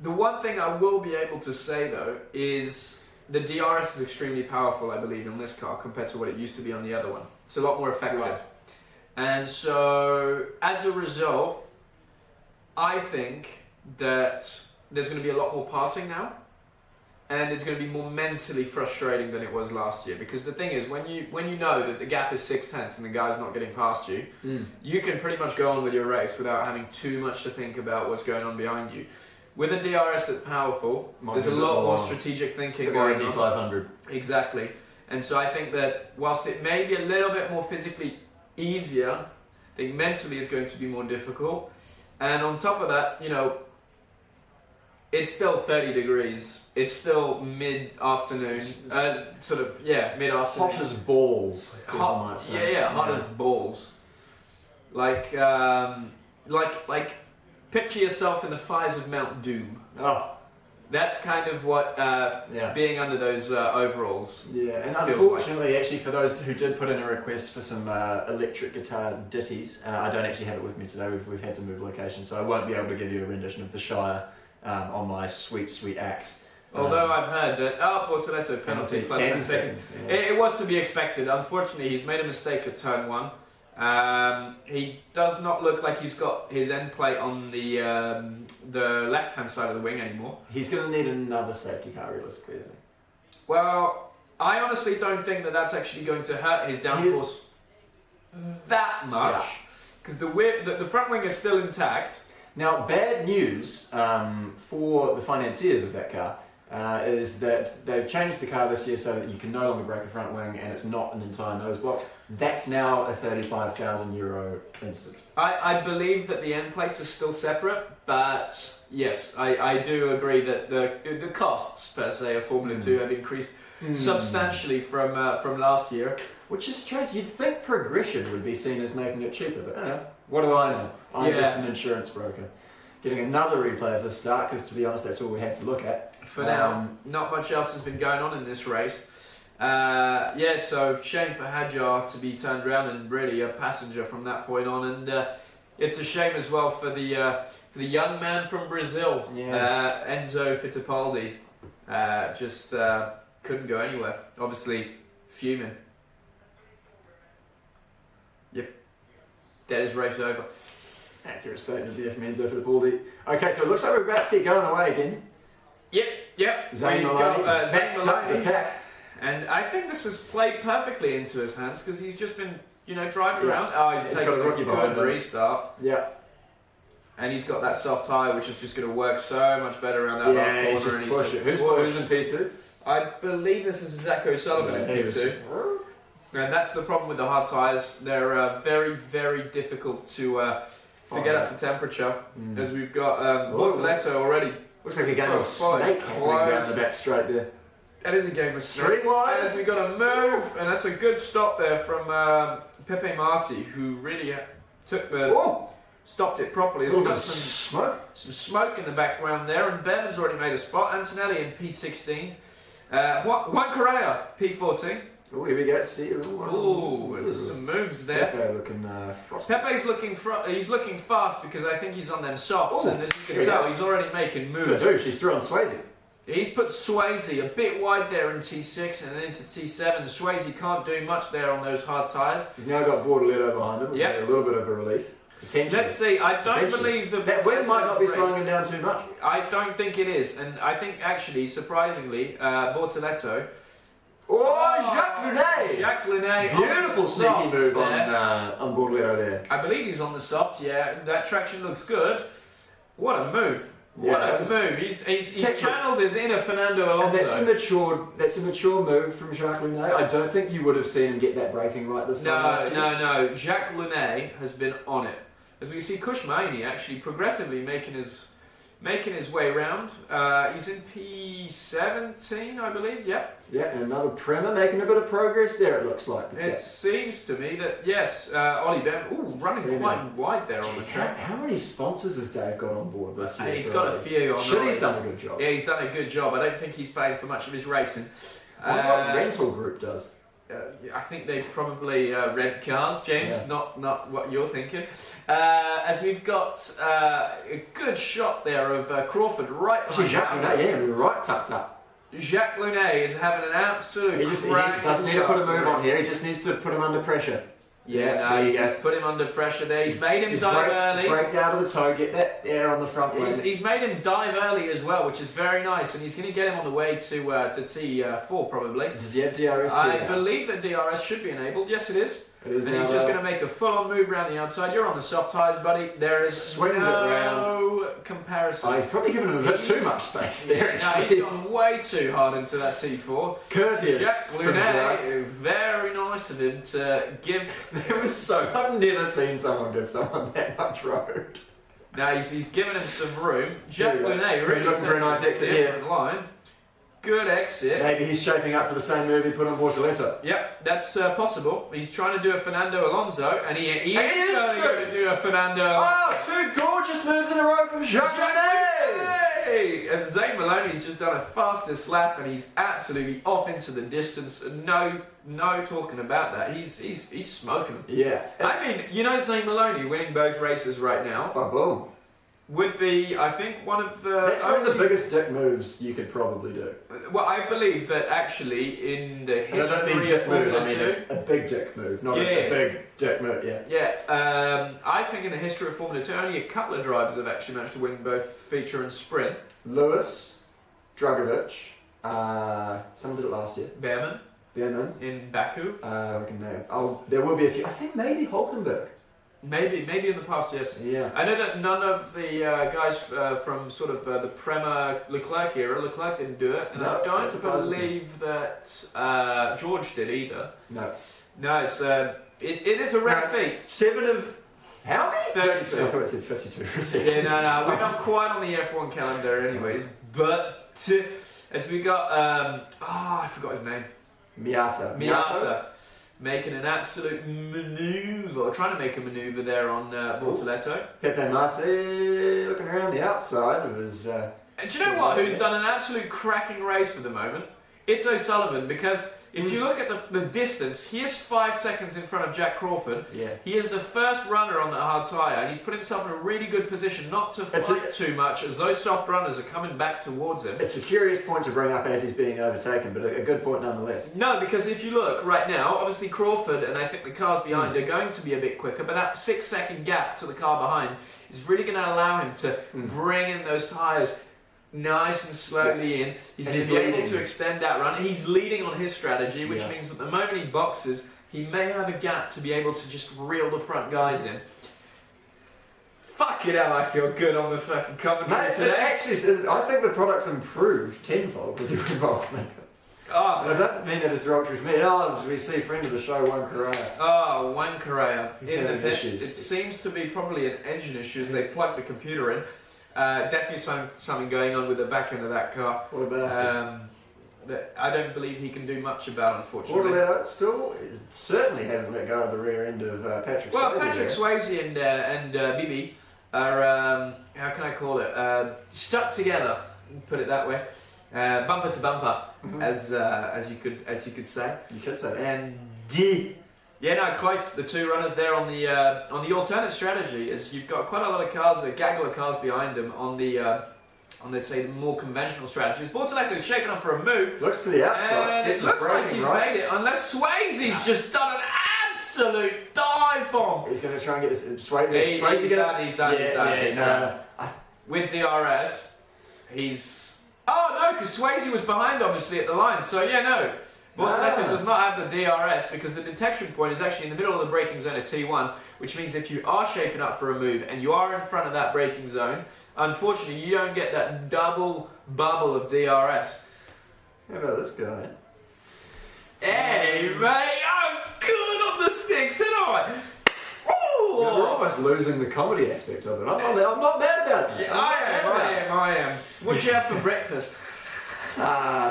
The one thing I will be able to say though is the DRS is extremely powerful, I believe, on this car compared to what it used to be on the other one. It's a lot more effective. Right. And so as a result, I think that there's going to be a lot more passing now. And it's going to be more mentally frustrating than it was last year, because the thing is, when you know that the gap is 6/10 and the guy's not getting past you, you can pretty much go on with your race without having too much to think about what's going on behind you. With a DRS that's powerful, there's a lot more strategic thinking going on. 500. Exactly. And so I think that whilst it may be a little bit more physically easier, I think mentally it's going to be more difficult. And on top of that, it's still 30 degrees. It's still mid-afternoon, mid-afternoon. Hot as balls, people Hot, might say. hot as balls. Like picture yourself in the fires of Mount Doom. Oh, That's kind of what being under those overalls. yeah. And feels unfortunately, actually, for those who did put in a request for some electric guitar ditties, I don't actually have it with me today. We've had to move location, so I won't be able to give you a rendition of the Shire on my sweet axe. Although I've heard that Bortoletto penalty plus 10 seconds. Yeah. It was to be expected. Unfortunately, he's made a mistake at turn 1. He does not look like he's got his end plate on the left-hand side of the wing anymore. He's going to need another safety car, realistically, isn't he? Well, I honestly don't think that that's actually going to hurt his downforce that much, because the front wing is still intact. Now, bad news for the financiers of that car is that they've changed the car this year so that you can no longer break the front wing and it's not an entire nose box. That's now a €35,000 incident. I believe that the end plates are still separate, but yes, I do agree that the costs per se of Formula 2 have increased substantially from last year. Which is strange. You'd think progression would be seen as making it cheaper, but I don't know. What do I know? I'm just an insurance broker. Getting another replay of the start, because to be honest, that's all we had to look at. For now, not much else has been going on in this race. So shame for Hadjar to be turned around and really a passenger from that point on, and it's a shame as well for the young man from Brazil, Enzo Fittipaldi. Just couldn't go anywhere. Obviously, fuming. Yep, that is race over. Accurate statement of the F Enzo Fittipaldi. Okay, so it looks like we're about to get going away again. Yep. Zane Maloney backs up the pack. And I think this has played perfectly into his hands, because he's just been, driving around. Oh, he's He's taken got a rookie behind good him. restart. Yeah. And he's got that soft tyre, which is just going to work so much better around that last corner. And push it. Who's in P2? I believe this is Zach O'Sullivan in P2. And that's the problem with the hard tyres. They're very, very difficult to get up to temperature, as we've got Bortoletto already. Looks like a game of snake happening down the back straight there. That is a game of snake. Street wide. As we got a move, and that's a good stop there from Pepe Marti, who really took the stopped it properly. As we got some smoke in the background there, and Bevan's already made a spot. Antonelli in P16, Juan Correa P14. Oh, here we go. See. Some moves there. Pepe looking frosty. Pepe's he's looking fast because I think he's on them softs, and as you can tell, he's already making moves. Good. She's through on Swayze. He's put Swayze a bit wide there in T6 and then into T7. Swayze can't do much there on those hard tyres. He's now got Bordelito behind him, which is a little bit of a relief. Potentially. Let's see, I don't believe that wind might not be slowing him down too much. I don't think it is, and I think actually, surprisingly, Bortoletto. Jacques Lunet! Jacques Lunet. Beautiful sneaky move on Bordelito there. I believe he's on the soft, yeah. That traction looks good. What a move. What a move! He's channeled his inner Fernando Alonso. And that's a mature move from Jacques Lunet. I don't think you would have seen him get that braking right this time. No. Jacques Lunet has been on it. As we see, Kushmaini actually progressively making his way round. He's in P17, I believe. Yeah. Yeah, and another Prema making a bit of progress there. It looks like. It seems to me that yes, Ollie Ben. Running quite wide there on the track. How many sponsors has Dave got on board this year? He's got a few. He's done a good job. Yeah, he's done a good job. I don't think he's paid for much of his racing. What rental group does? I think they probably rent cars, James, not what you're thinking. As we've got a good shot there of Crawford right behind Jacques Lunet, right tucked up. Jacques Lunet is having an absolute he doesn't need to put a move on here, he just needs to put him under pressure. He's just put him under pressure there. He's made him dive early. Braked out of the toe, get that air on the front wing. He's made him dive early as well, which is very nice, and he's going to get him on the way to T4 probably. Does he have DRS? I believe that DRS should be enabled. Yes, it is. And he's just going to make a full-on move around the outside. You're on the soft tyres, buddy. There is no comparison. He's probably given him a bit too much space there. He's gone way too hard into that T4. Courteous. Jacques Lunet, very nice of him to give. I've never seen someone give someone that much road. Now he's given him some room. Jacques Lunet really looking for a nice exit here. Line. Good exit. Maybe he's shaping up for the same move he put on Bortoletto. Yep, that's possible. He's trying to do a Fernando Alonso, and he is going to do a Fernando Alonso. Two gorgeous moves in a row from Jacques Lunet! And Zane Maloney's just done a fastest lap, and he's absolutely off into the distance. No talking about that. He's smoking them. Yeah. I mean, Zane Maloney winning both races right now. Boom. Would be, I think, one of the... That's one of the biggest dick moves you could probably do. Well, I believe that actually in the history I don't mean dick of move, Formula 2... a big dick move, not a big dick move, I think in the history of Formula 2, only a couple of drivers have actually managed to win both feature and sprint. Lewis, Dragovic, someone did it last year. Behrman. In Baku. There will be a few. I think maybe Hulkenberg. Maybe in the past, yes. Yeah. I know that none of the guys from sort of the Prema Leclerc era, Leclerc didn't do it, and I don't believe that George did either. No, it's it is a rare feat. 7 of how many? 32. I thought it said 52. Yeah, no, we're not quite on the F1 calendar, anyways. But as we got, I forgot his name. Miata. Making an absolute manoeuvre, or trying to make a manoeuvre there on Bortoletto. Pepe Marti looking around the outside of his... Do you know what? Who's done an absolute cracking race for the moment? It's O'Sullivan, because if you look at the distance, he is 5 seconds in front of Jack Crawford. Yeah. He is the first runner on that hard tyre, and he's put himself in a really good position not to fight too much as those soft runners are coming back towards him. It's a curious point to bring up as he's being overtaken, but a good point nonetheless. No, because if you look right now, obviously Crawford and I think the cars behind are going to be a bit quicker, but that 6-second gap to the car behind is really going to allow him to bring in those tyres nice and slowly in. He's going to be able to extend that run. He's leading on his strategy, which means that the moment he boxes, he may have a gap to be able to just reel the front guys in. Fucking hell, I feel good on the fucking commentary today. I think the product's improved tenfold with your involvement. I don't mean that as derogatory to me. We see friend of the show, Juan Correa. Juan Correa in the pits. Issues. It seems to be probably an engine issue as they've plugged the computer in. Definitely something going on with the back end of that car. What a bastard. that I don't believe he can do much about, unfortunately. Borderletto still certainly hasn't let go of the rear end of Patrick Swayze. Well, Patrick there. Swayze and Bibi are, how can I call it, stuck together, put it that way, bumper to bumper, as you could say. You could say that. And yeah, no, close. The two runners there on the alternate strategy is you've got quite a lot of cars, a gaggle of cars behind them on the let's say the more conventional strategies. Bortoletto's shaping up for a move. Looks to the outside. And it looks like he's made it, unless Swayze's just done an absolute dive bomb. He's going to try and get this. Swayze. He's done. No. With DRS, he's. Oh no, because Swayze was behind obviously at the line. So yeah, no. Bortoletto does not have the DRS because the detection point is actually in the middle of the braking zone at T1, which means if you are shaping up for a move and you are in front of that braking zone, unfortunately you don't get that double bubble of DRS. How about this guy? Hey mate, I'm good on the sticks, ain't I? Ooh. Yeah, we're almost losing the comedy aspect of it. I'm not mad about it. Yeah, I am. What'd you have for breakfast?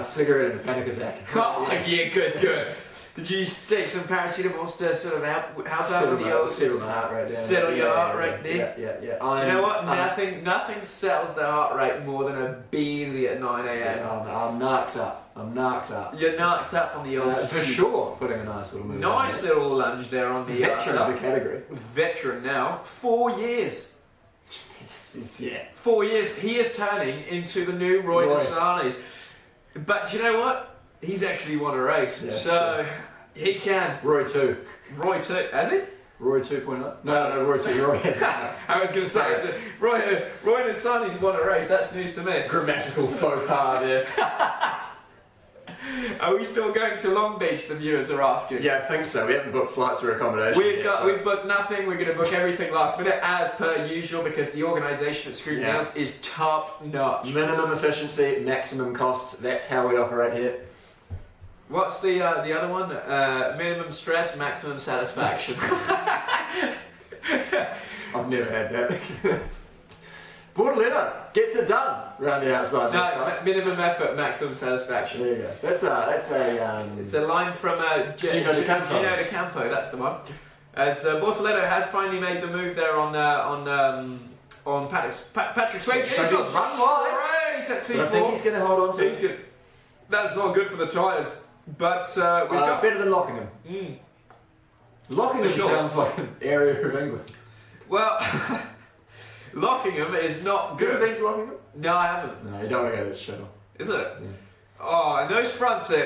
Cigarette and a panic attack. Oh, yeah, good. Did you take some paracetamol to sort of help out with the old... Settle my heart rate down. Settle your heart rate there? Yeah. Do you know what? Nothing settles the heart rate more than a beezy at 9 a.m. I'm knocked up. You're knocked up on the old... For sure, putting a nice little move. Nice little lunge there on the... Veteran of the category. Veteran now. 4 years. Yeah. 4 years. He is turning into the new Roy Nissany. But do you know what? He's actually won a race, so he can. Roy 2. Roy 2, has he? Roy 2.0? No, Roy 2. Roy. I was going to say, Roy Nissany's won a race. That's news to me. Grammatical faux pas there. Are we still going to Long Beach? The viewers are asking. Yeah, I think so. We haven't booked flights or accommodation. We've booked nothing. We're going to book everything last minute as per usual because the organisation at Screwed Nails is top notch. Minimum efficiency, maximum costs. That's how we operate here. What's the other one? Minimum stress, maximum satisfaction. I've never had that. Bortoletto gets it done around the outside. No, minimum effort, maximum satisfaction. There you go. That's a. It's a line from Gino De Campo. That's the one. As Bortoletto has finally made the move there on Patrick Swayze. He's run wide. Great at T4. I think he's going to hold on to it. Good. That's not good for the tyres, but we've got better than Lockingham. Lockingham sounds like an area of England. Well. Lockingham is not good. Have you been to Lockingham? No, I haven't. No, you don't want to go to the shuttle. Is it? Yeah. Oh, and those fronts do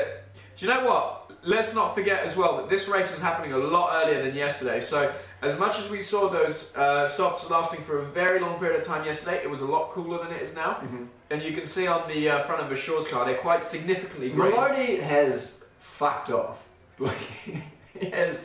you know what? Let's not forget as well that this race is happening a lot earlier than yesterday. So, as much as we saw those stops lasting for a very long period of time yesterday, it was a lot cooler than it is now. And you can see on the front of Bashore's car, they're quite significantly green. Maloney has fucked off. Like, he has.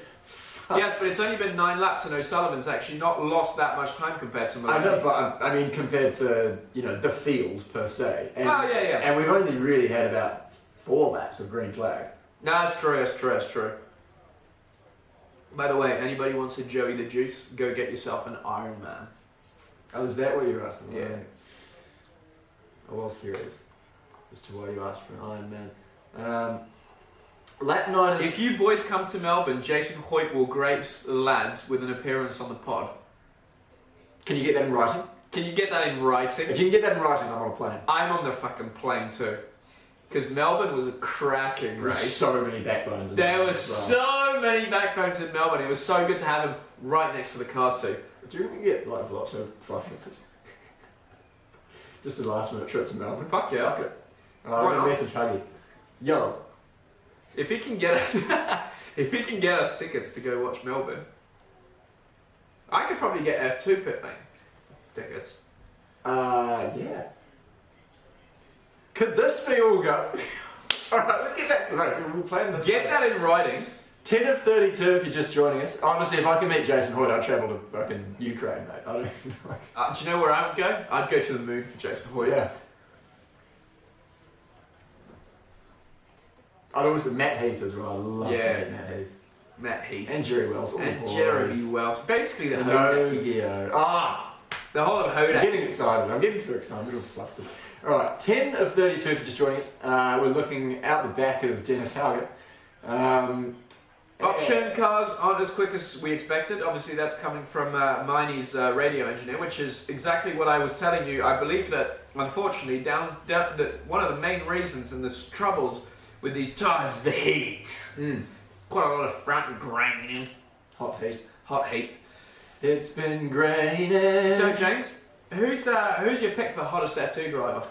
Yes, but it's only been 9 laps and O'Sullivan's actually not lost that much time compared to Maloney. I know, but I mean compared to, the field per se. And, yeah. And we've only really had about 4 laps of green flag. No, that's true. By the way, anybody wants a Joey the Juice, go get yourself an Iron Man. Oh, is that what you were asking? Yeah. I was curious as to why you asked for an Iron Man. Lap 9 If you boys come to Melbourne, Jason Hoyt will grace the lads with an appearance on the pod. Can you get that in writing? Can you get that in writing? If you can get that in writing, I'm on a plane. I'm on the fucking plane too. Because Melbourne was a cracking race. There's so many backbones in There were so many backbones in Melbourne. It was so good to have them right next to the cars too. Do you reckon you get like lots of flights? Just a last minute trip to Melbourne? Fuck yeah. Fuck it. I'm going to message Huggy. Yo. If he can get us tickets to go watch Melbourne, I could probably get F2 pit lane tickets. Yeah. Could this be all go? Alright, let's get back to the race. We'll plan this. Get that in writing. 10 of 32 if you're just joining us. Honestly, if I can meet Jason Hoyt, I'd travel to fucking Ukraine, mate. I don't even know. Do you know where I would go? I'd go to the moon for Jason Hoyt. Yeah. I'd also Matt Heath as well. I love to meet Matt Heath. Matt Heath. And Jerry Wells. And Jeremy Wells. Basically the No Geo. The whole of I'm Hodak. getting excited. I'm getting too excited. I'm a little flustered. All right, 10 of 32 for just joining us. We're looking out the back of Dennis Hauger. Option cars aren't as quick as we expected. Obviously, that's coming from Miney's radio engineer, which is exactly what I was telling you. I believe that, unfortunately, one of the main reasons and the troubles with these tyres is the heat. Quite a lot of front and graining. Hot heat. Hot heat. It's been raining. So, James, who's your pick for hottest F2 driver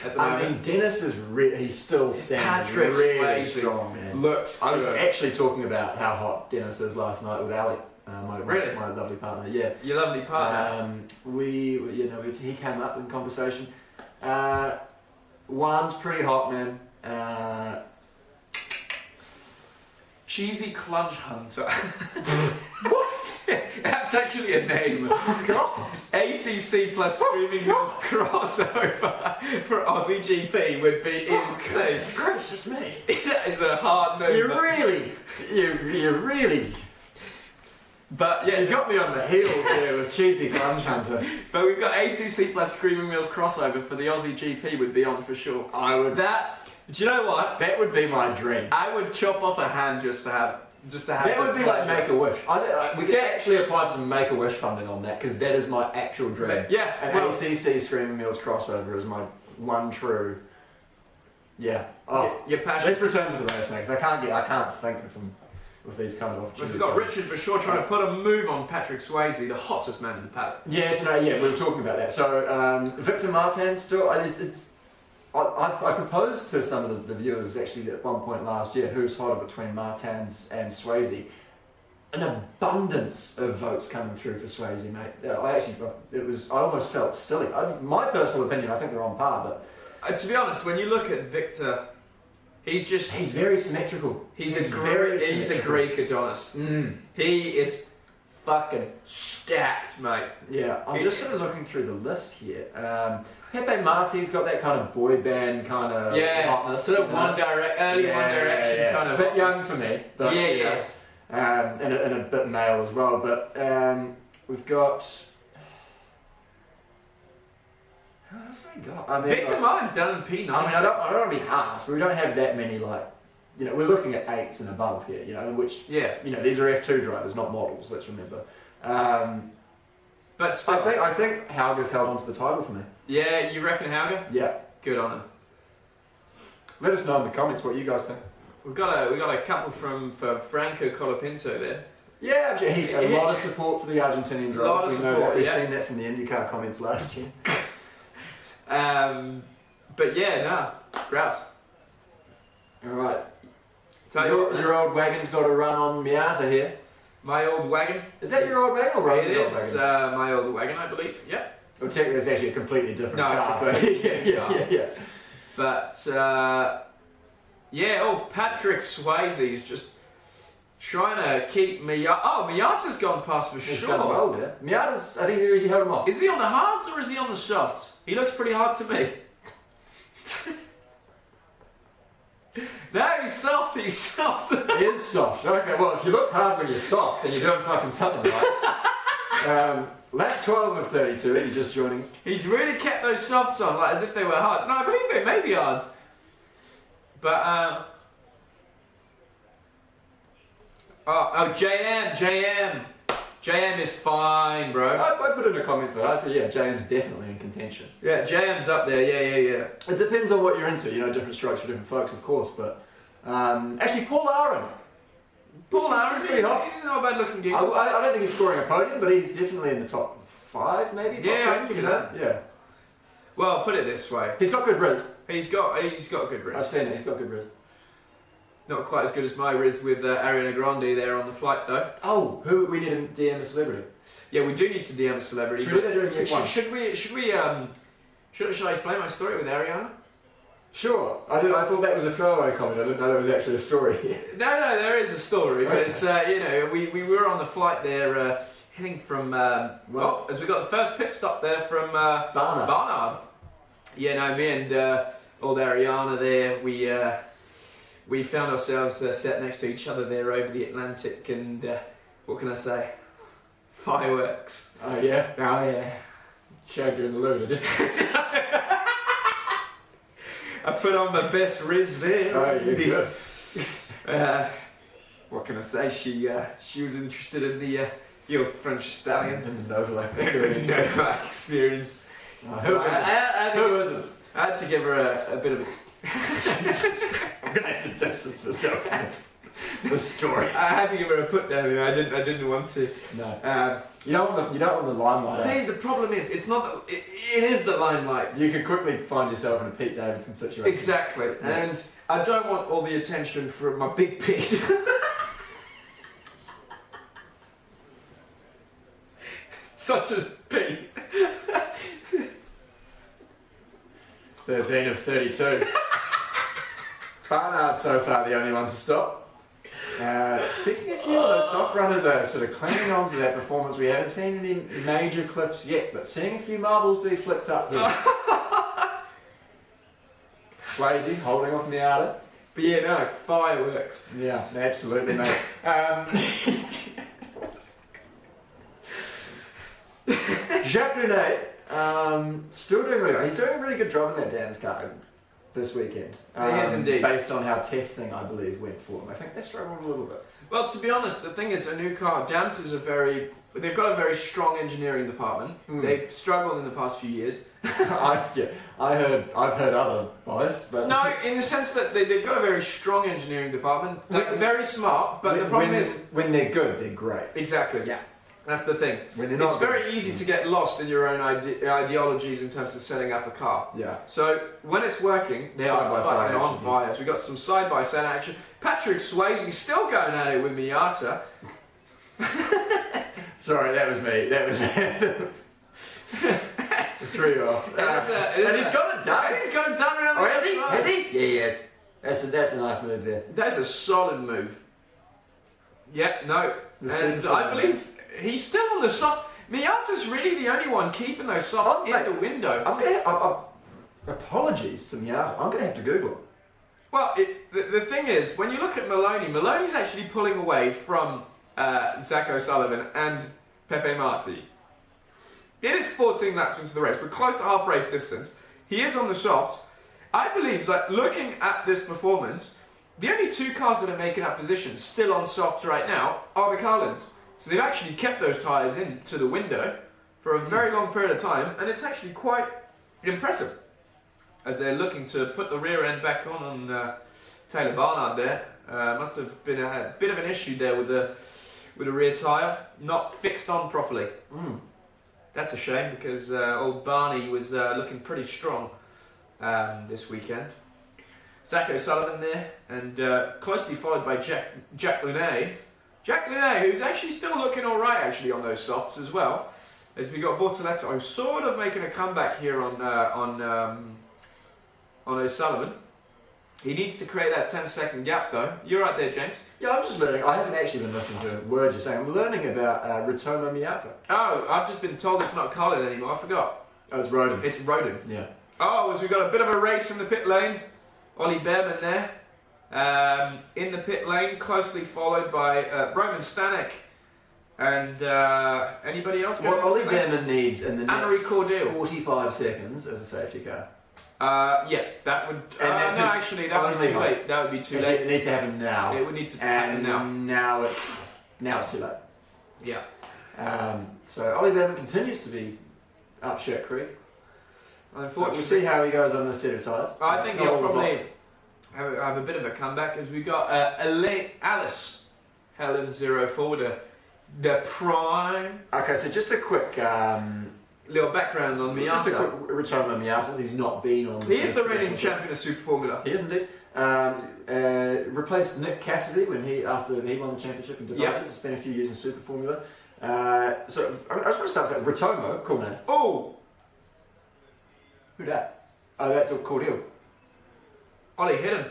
at the moment? I mean, Dennis is he's still standing Patrick really Swayze strong, man. looks I was good. actually talking about how hot Dennis is last night with Ali, my lovely partner. Yeah, Your lovely partner. he came up in conversation. Juan's pretty hot, man. Cheesy Clunge Hunter. What? That's actually a name. Oh God. ACC plus Screaming Hills crossover for Aussie GP would be insane. Goodness gracious me. That is a hard name. You really. But yeah, You got me on the heels there with cheesy Clunge Hunter. but we've got ACC plus Screaming Wheels crossover for the Aussie GP would be on for sure. Do you know what? That would be my dream. I would chop off a hand just to have. That would be like pleasure. Make-A-Wish. We could actually apply for some Make-A-Wish funding on that because that is my actual dream. Yeah. An well, ACC Screaming Meals crossover is my one true. Yeah. Oh, your passion. let's return to the race, mate. Because I can't think of them with these kind of opportunities. We've got Richard Bashaw trying to put a move on Patrick Swayze, the hottest man in the paddock. Yes, no, yeah, we were talking about that. So Victor Martin still. I proposed to some of the viewers actually at one point last year who's hotter between Martins and Swayze. An abundance of votes coming through for Swayze, mate. I almost felt silly. My personal opinion, I think they're on par, but To be honest, when you look at Victor, he's very symmetrical. He's a Greek Adonis. He is fucking stacked, mate. Yeah, I'm just sort of looking through the list here. Pepe Marti's got that kind of boy band kind of hotness. Sort of One Direction kind of. A bit young for me, but Yeah. and a bit male as well. But we've got. Who else have we got? I mean, Victor Martin's down in P9. I don't want to be harsh, but we don't have that many we're looking at 8s and above here. Which these are F2 drivers, not models. Let's remember. But still, I think Hauger's held onto the title for me. Yeah, you reckon Hauger? Yeah. Good on him. Let us know in the comments what you guys think. We got a couple for Franco Colapinto there. Yeah, a lot of support for the Argentinian drivers. A lot of support, We've yeah. seen that from the IndyCar comments last year. But yeah, no, grouse. All right. Tell you what, Your old wagon's got a run on Miata here. my old wagon. Is that your old wagon or It Rogan's old is wagon? my old wagon, I believe. Yeah. Well, technically, it's actually a completely different No, it's car. a But completely different yeah. But Patrick Swayze is just trying to keep Miata. Oh, Miata's gone past for He's sure. done well there. Miata's, I think, has he held him off? Is he on the hards or is he on the softs? He looks pretty hard to me. No, he's soft. He is soft. Okay, well, if you look hard when you're soft, then you're doing fucking something right. Lap 12 of 32, if you're just joining us. He's really kept those softs on, like as if they were hards. No, I believe it may be hard. But JM is fine, bro. I put in a comment for her. I said, yeah, JM's definitely in contention. Yeah, JM's up there. Yeah. It depends on what you're into. Different strokes for different folks, of course. But actually, Paul Aaron. Paul Aaron, pretty hot. he's not a bad looking geezer. I don't think he's scoring a podium, but he's definitely in the top 5, maybe. Top 10, Yeah, I can give you that. Yeah. Well, put it this way. He's got good riz. He's got a good I've wrist. seen it. He's got good riz. Not quite as good as my wrist with Ariana Grande there on the flight, though. Oh, who we need to DM a celebrity? Yeah, we do need to DM a celebrity. Should we do that during the F1? Should I explain my story with Ariana? Sure. I thought that was a throwaway comment. I didn't know that was actually a story. No, there is a story, but it's we were on the flight there, heading from as we got the first pit stop there from Barnard. Yeah, no, me and old Ariana there, we found ourselves sat next to each other there over the Atlantic, and what can I say? Fireworks. Oh yeah. Oh yeah. Showed you in the loo, did you? I put on my best riz there. Oh, you're good. What can I say? She was interested in the old French stallion. In the Novak experience. Novak experience. Who isn't? I had to give her a bit of a... I'm gonna have to distance myself from the story. I had to give her a put down here. I didn't want to. No. You don't want the limelight. See, the problem is, it's not. It is the limelight. You could quickly find yourself in a Pete Davidson situation. Exactly, Yeah. and I don't want all the attention from my big Pete. Such as Pete. 13 of 32. Barnard's so far the only one to stop. Expecting a few of those soft runners are sort of clinging on to that performance. We haven't seen any major cliffs yet, but seeing a few marbles be flipped up here. Swayze holding off Miata. But yeah, no, fireworks. Yeah, absolutely, mate. Jacques Lunet, still doing really well. He's doing a really good job in that Dan's car this weekend. He is indeed. Based on how testing, I believe, went for them. I think they struggled a little bit. Well, to be honest, the thing is, a new car, Jams is they've got a very strong engineering department. They've struggled in the past few years. I've heard other boys, but No, in the sense that they've got a very strong engineering department. Like, very smart, but the problem is... when they're good, they're great. Exactly. Yeah. That's the thing. When they're not It's good. very easy to get lost in your own ideologies in terms of setting up a car. Yeah. So when it's working, they are Side-by-side fucking on action, fire. So we got some side-by-side action. Patrick Swayze still going at it with Miata. Sorry, that was me. That was the 3-off. And he's got it done. And he's got it done around the Oh, has he? outside. Has he? Yeah, he has. That's a nice move there. That's a solid move. Yeah, no. The And super I move. believe he's still on the soft. Miata's really the only one keeping those softs in the window. I'm gonna apologies to Miata. I'm gonna have to Google it. Well, the thing is, when you look at Maloney's actually pulling away from Zach O'Sullivan and Pepe Marti. It is 14 laps into the race. We're close to half race distance. He is on the soft. I believe that looking at this performance, the only two cars that are making up position still on softs right now are the Carlins. So they've actually kept those tyres into the window for a very long period of time, and it's actually quite impressive as they're looking to put the rear end back on Taylor Barnard there. Must have been a bit of an issue there with the rear tyre, not fixed on properly. That's a shame because old Barney was looking pretty strong this weekend. Zach O'Sullivan there, and closely followed by Jack Lunet. Jack Lunet, who's actually still looking alright actually on those softs as well. As we got Bortoletto, who's sort of making a comeback here on O'Sullivan. He needs to create that 10-second gap though. You're right there, James. Yeah, I'm just learning. I haven't actually been listening to a word you're saying. I'm learning about Ritomo Miata. Oh, I've just been told it's not Carlin anymore. I forgot. Oh, it's Roden. It's Roden. Yeah. Oh, as we got a bit of a race in the pit lane. Ollie Behrman there. In the pit lane, closely followed by Roman Stanek. And anybody else? What Ollie Behrman needs in the Anne-Marie next Cordell. 45 seconds as a safety car. Yeah, that would. that's no, his actually, that would be only too hope. late. That would be too Actually, late. it needs to happen now. It would need to happen now. Now it's too late. Yeah. So Ollie Behrman continues to be up shit creek. But Unfortunately, we'll see how he goes on this set of tyres. I think Not he'll all is probably lost. have a bit of a comeback as we got Alice Helen 04, the prime. Okay, so just a quick. Little background on Just a Miata. quick return on Miata. He's not been on. He is the reigning traditional champion of Super Formula. He is indeed. Replaced Nick Cassidy after he won the championship in Dubai. Yeah. He's spent a few years in Super Formula. So I just want to start with Ritomo. Cool name. Oh, Who that? Oh, that's all Cordell. Ollie hit him.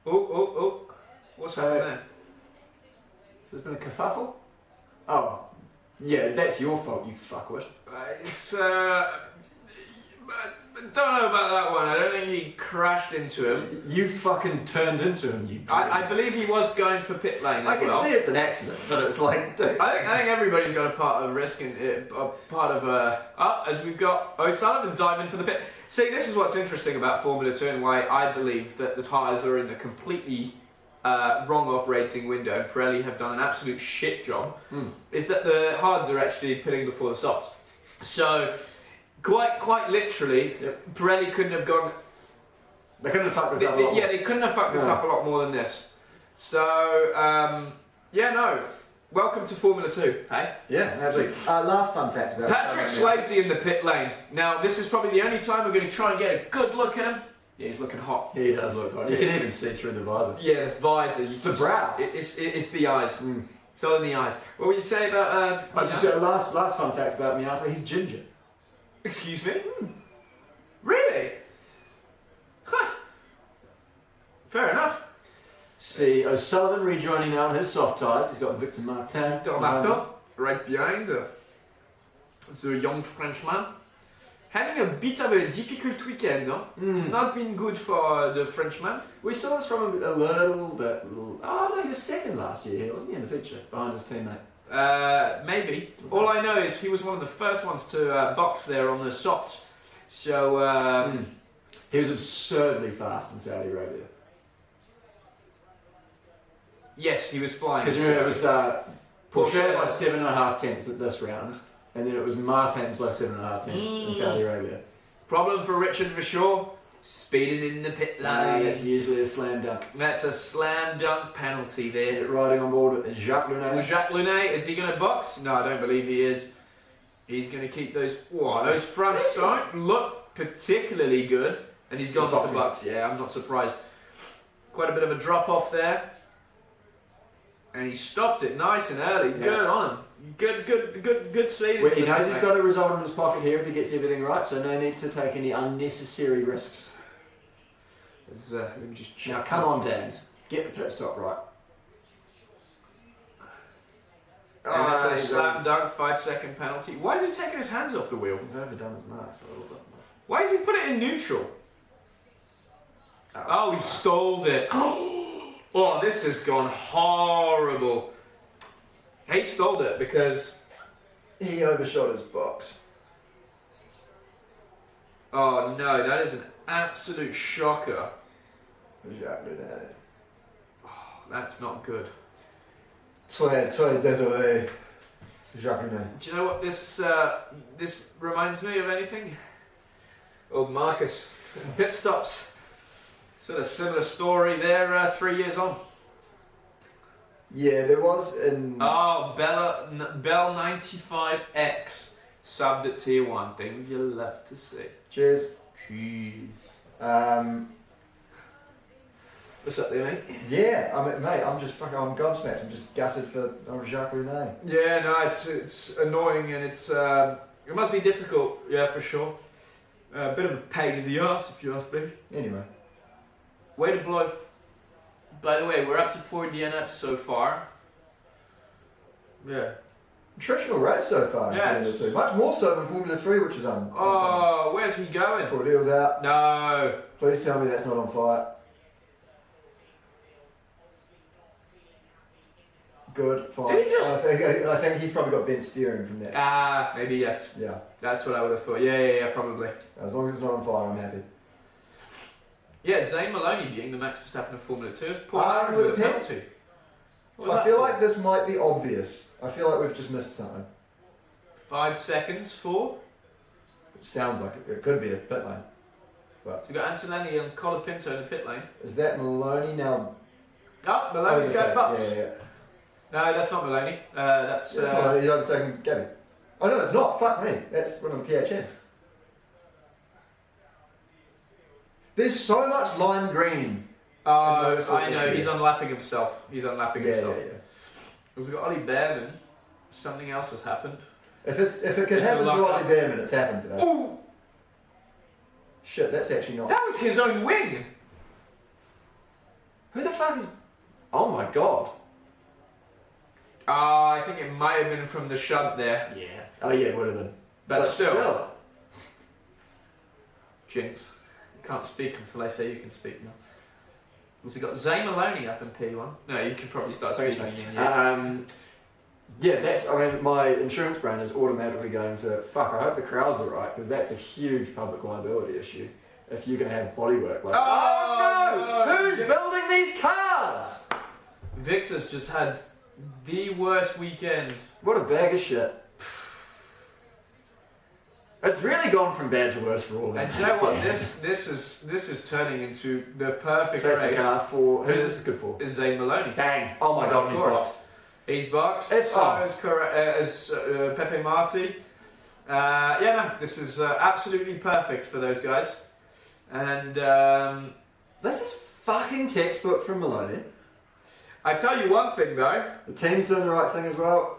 Oh. What's happened there? So there's been a kerfuffle. Oh, yeah, that's your fault, you fuckwit. It's Don't know about that one. I don't think he crashed into him. You fucking turned into him, you I believe he was going for pit lane as I can well. see it's an accident, but it's like, dude. I think everybody's got a part of risk and a part of as we've got O'Sullivan diving for the pit. See, this is what's interesting about Formula 2 and why I believe that the tyres are in the completely wrong operating window and Pirelli have done an absolute shit job, is that the hards are actually pitting before the softs. So, quite literally, Pirelli couldn't have gone... They couldn't have fucked this up a lot more. Yeah, they couldn't have fucked this up a lot more than this. So, yeah, no. Welcome to Formula 2, hey? Yeah, absolutely. Last fun fact about Patrick Swayze in the pit lane. Now, this is probably the only time we're going to try and get a good look at him. Yeah, he's looking hot. Yeah, he does look hot. You can even see through the visor. Yeah, the visor. It's the brow. It's the eyes. It's all in the eyes. What would you say about... I just said last fun fact about Miata, he's ginger. Excuse me? Really? Huh. Fair enough. See, O'Sullivan rejoining now on his soft tyres. He's got Victor Martin. Martin, right behind. The young Frenchman. Having a bit of a difficult weekend, huh? Not been good for the Frenchman. We saw this from him a little bit. Oh no, he was second last year here, wasn't he, in the feature, behind his teammate? Maybe. All I know is he was one of the first ones to box there on the softs. So, he was absurdly fast in Saudi Arabia. yes, he was flying. Because remember, it was Porsche by 7.5 tenths at this round, and then it was Martins by 7.5 tenths in Saudi Arabia. Problem for Richard Verschoor, speeding in the pit lane. That's usually a slam dunk. That's a slam dunk penalty there. Riding on board with Jacques Lunet. Jacques Lunet, is he going to box? No, I don't believe he is. He's going to keep those... Whoa, those fronts don't look particularly good. And he's gone to box. Yeah, I'm not surprised. Quite a bit of a drop off there. And he stopped it nice and early. Yeah. Good on him. Good speed. Well, he knows he's got a result in his pocket here if he gets everything right, so no need to take any unnecessary risks. Let me just check. Now, come on, Dan. Get the pit stop right. And that's a slam dunk 5-second penalty. Why is he taking his hands off the wheel? He's overdone his marks a little bit. Why has he put it in neutral? Oh, he stalled it. Oh, this has gone horrible. He stalled it because... he overshot his box. Oh no, that is an absolute shocker. Oh, that's not good. Désolé. Jacques Lunet. Do you know what this reminds me of anything? Old Marcus. Pit stops. Sort of similar story there 3 years on. Yeah, there was in... Oh, Bell 95X subbed at tier 1. Things you'll love to see. Cheers. Cheers. What's up there, mate? Yeah, I'm gobsmacked. I'm just gutted for Jacques Lunet. Yeah, no, it's annoying and it must be difficult, yeah, for sure. A bit of a pain in the arse, if you ask me. Anyway. Way to blow. By the way, we're up to 4 DNFs so far. Yeah. Nutritional race so far in Yes. Formula 2. Much more so than Formula 3, which is Oh, where's he going? Cordeil's out. No. Please tell me that's not on fire. Good, fine. Did he just... I think he's probably got bent steering from that. Maybe yes. Yeah. That's what I would have thought. Yeah, probably. As long as it's not on fire, I'm happy. Yeah, Zane Maloney being the Max Verstappen of Formula 2 is Paul Ah, Aaron with with a a penalty. I feel like this might be obvious. I feel like we've just missed something. 5 seconds for... It sounds like it could be a pit lane. So we've got Antonelli and Colapinto in the pit lane. Is that Maloney now? Oh, Maloney's got bucks. Yeah. No, that's not Maloney. That's... That's Maloney. He's overtaken Gabby. Oh no, it's not. Fuck me. That's one of the PHMs. There's so much lime green. Oh, I know. He's unlapping himself. himself. Yeah. We've got Ollie Behrman. Something else has happened. If it can happen to Ollie Behrman, it's happened today. Ooh! Shit, that's actually not. That was his own wing! Who the fuck is... Oh my god. I think it might have been from the shunt there. Yeah. Oh yeah, it would have been. But still. Jinx. You can't speak until I say you can speak now. Because we got Zay Maloney up in P1. No, you can probably start Thanks, speaking mate. again. Yeah. Yeah, that's. I mean, my insurance brand is automatically going to fuck. I hope the crowd's alright because that's a huge public liability issue. If you're going to have bodywork, like, Oh, no! no! Who's building these cars? Victor's just had the worst weekend. What a bag of shit. It's really gone from bad to worse for all of them. And do you know what? This is turning into the perfect safety race. car for who's this good for? Is Zane Maloney. Bang! Oh my god, he's boxed. He's boxed. If- So oh. is Pepe Marti. Yeah, no, this is absolutely perfect for those guys. And This is fucking textbook from Maloney. I tell you one thing though, The team's doing the right thing as well.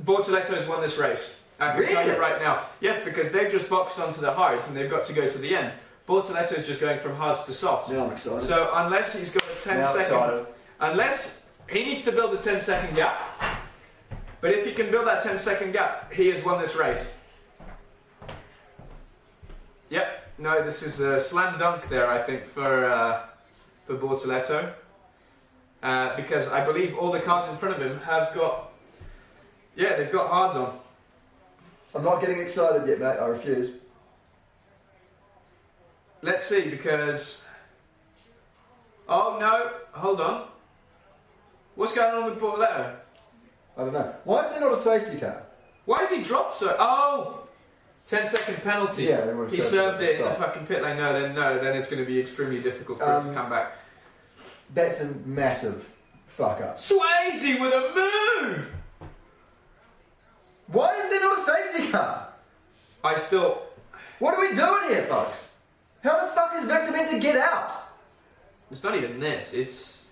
Bortoletto's won this race. I can tell you Really? right now. Yes, because they've just boxed onto the hards and they've got to go to the end. Bortoletto's just going from hards to softs. Now I'm excited. So unless he's got a 10 Now I'm second, excited. unless he needs to build a 10-second gap, but if he can build that 10-second gap, he has won this race. Yep. No, this is a slam dunk there, I think, for Bortoletto. Because I believe all the cars in front of him have got, yeah, they've got hards on. I'm not getting excited yet, mate. I refuse. Let's see, because, oh no, hold on. What's going on with Bortoletto? I don't know. Why is there not a safety car? Why has he dropped so? Oh, 10-second penalty. Yeah, they would have He served served it at it the in the start. fucking pit lane. Then it's going to be extremely difficult for him to come back. That's a massive fuck up. Swayze with a move. Why is there not a safety car? I still. What are we doing here, folks? How the fuck is Victor meant to get out? It's not even this. It's.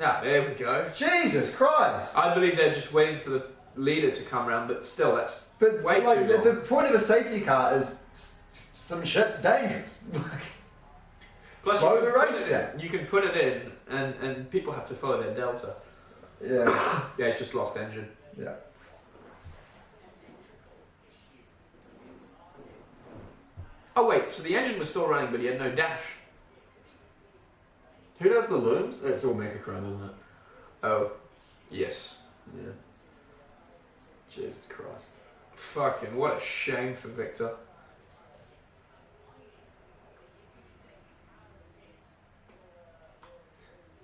Ah, there we go. Jesus Christ! I believe they're just waiting for the leader to come around, but still, that's But way like, too long. the point of a safety car is some shit's dangerous. Plus, slow you the can put race it down. in. You can put it in, and people have to follow their delta. Yeah, Yeah, it's just lost engine. yeah. Oh wait, so the engine was still running, but he had no dash. Who does the looms? It's all Mechachrome, isn't it? Oh, yes. Yeah. Jesus Christ. Fucking what a shame for Victor.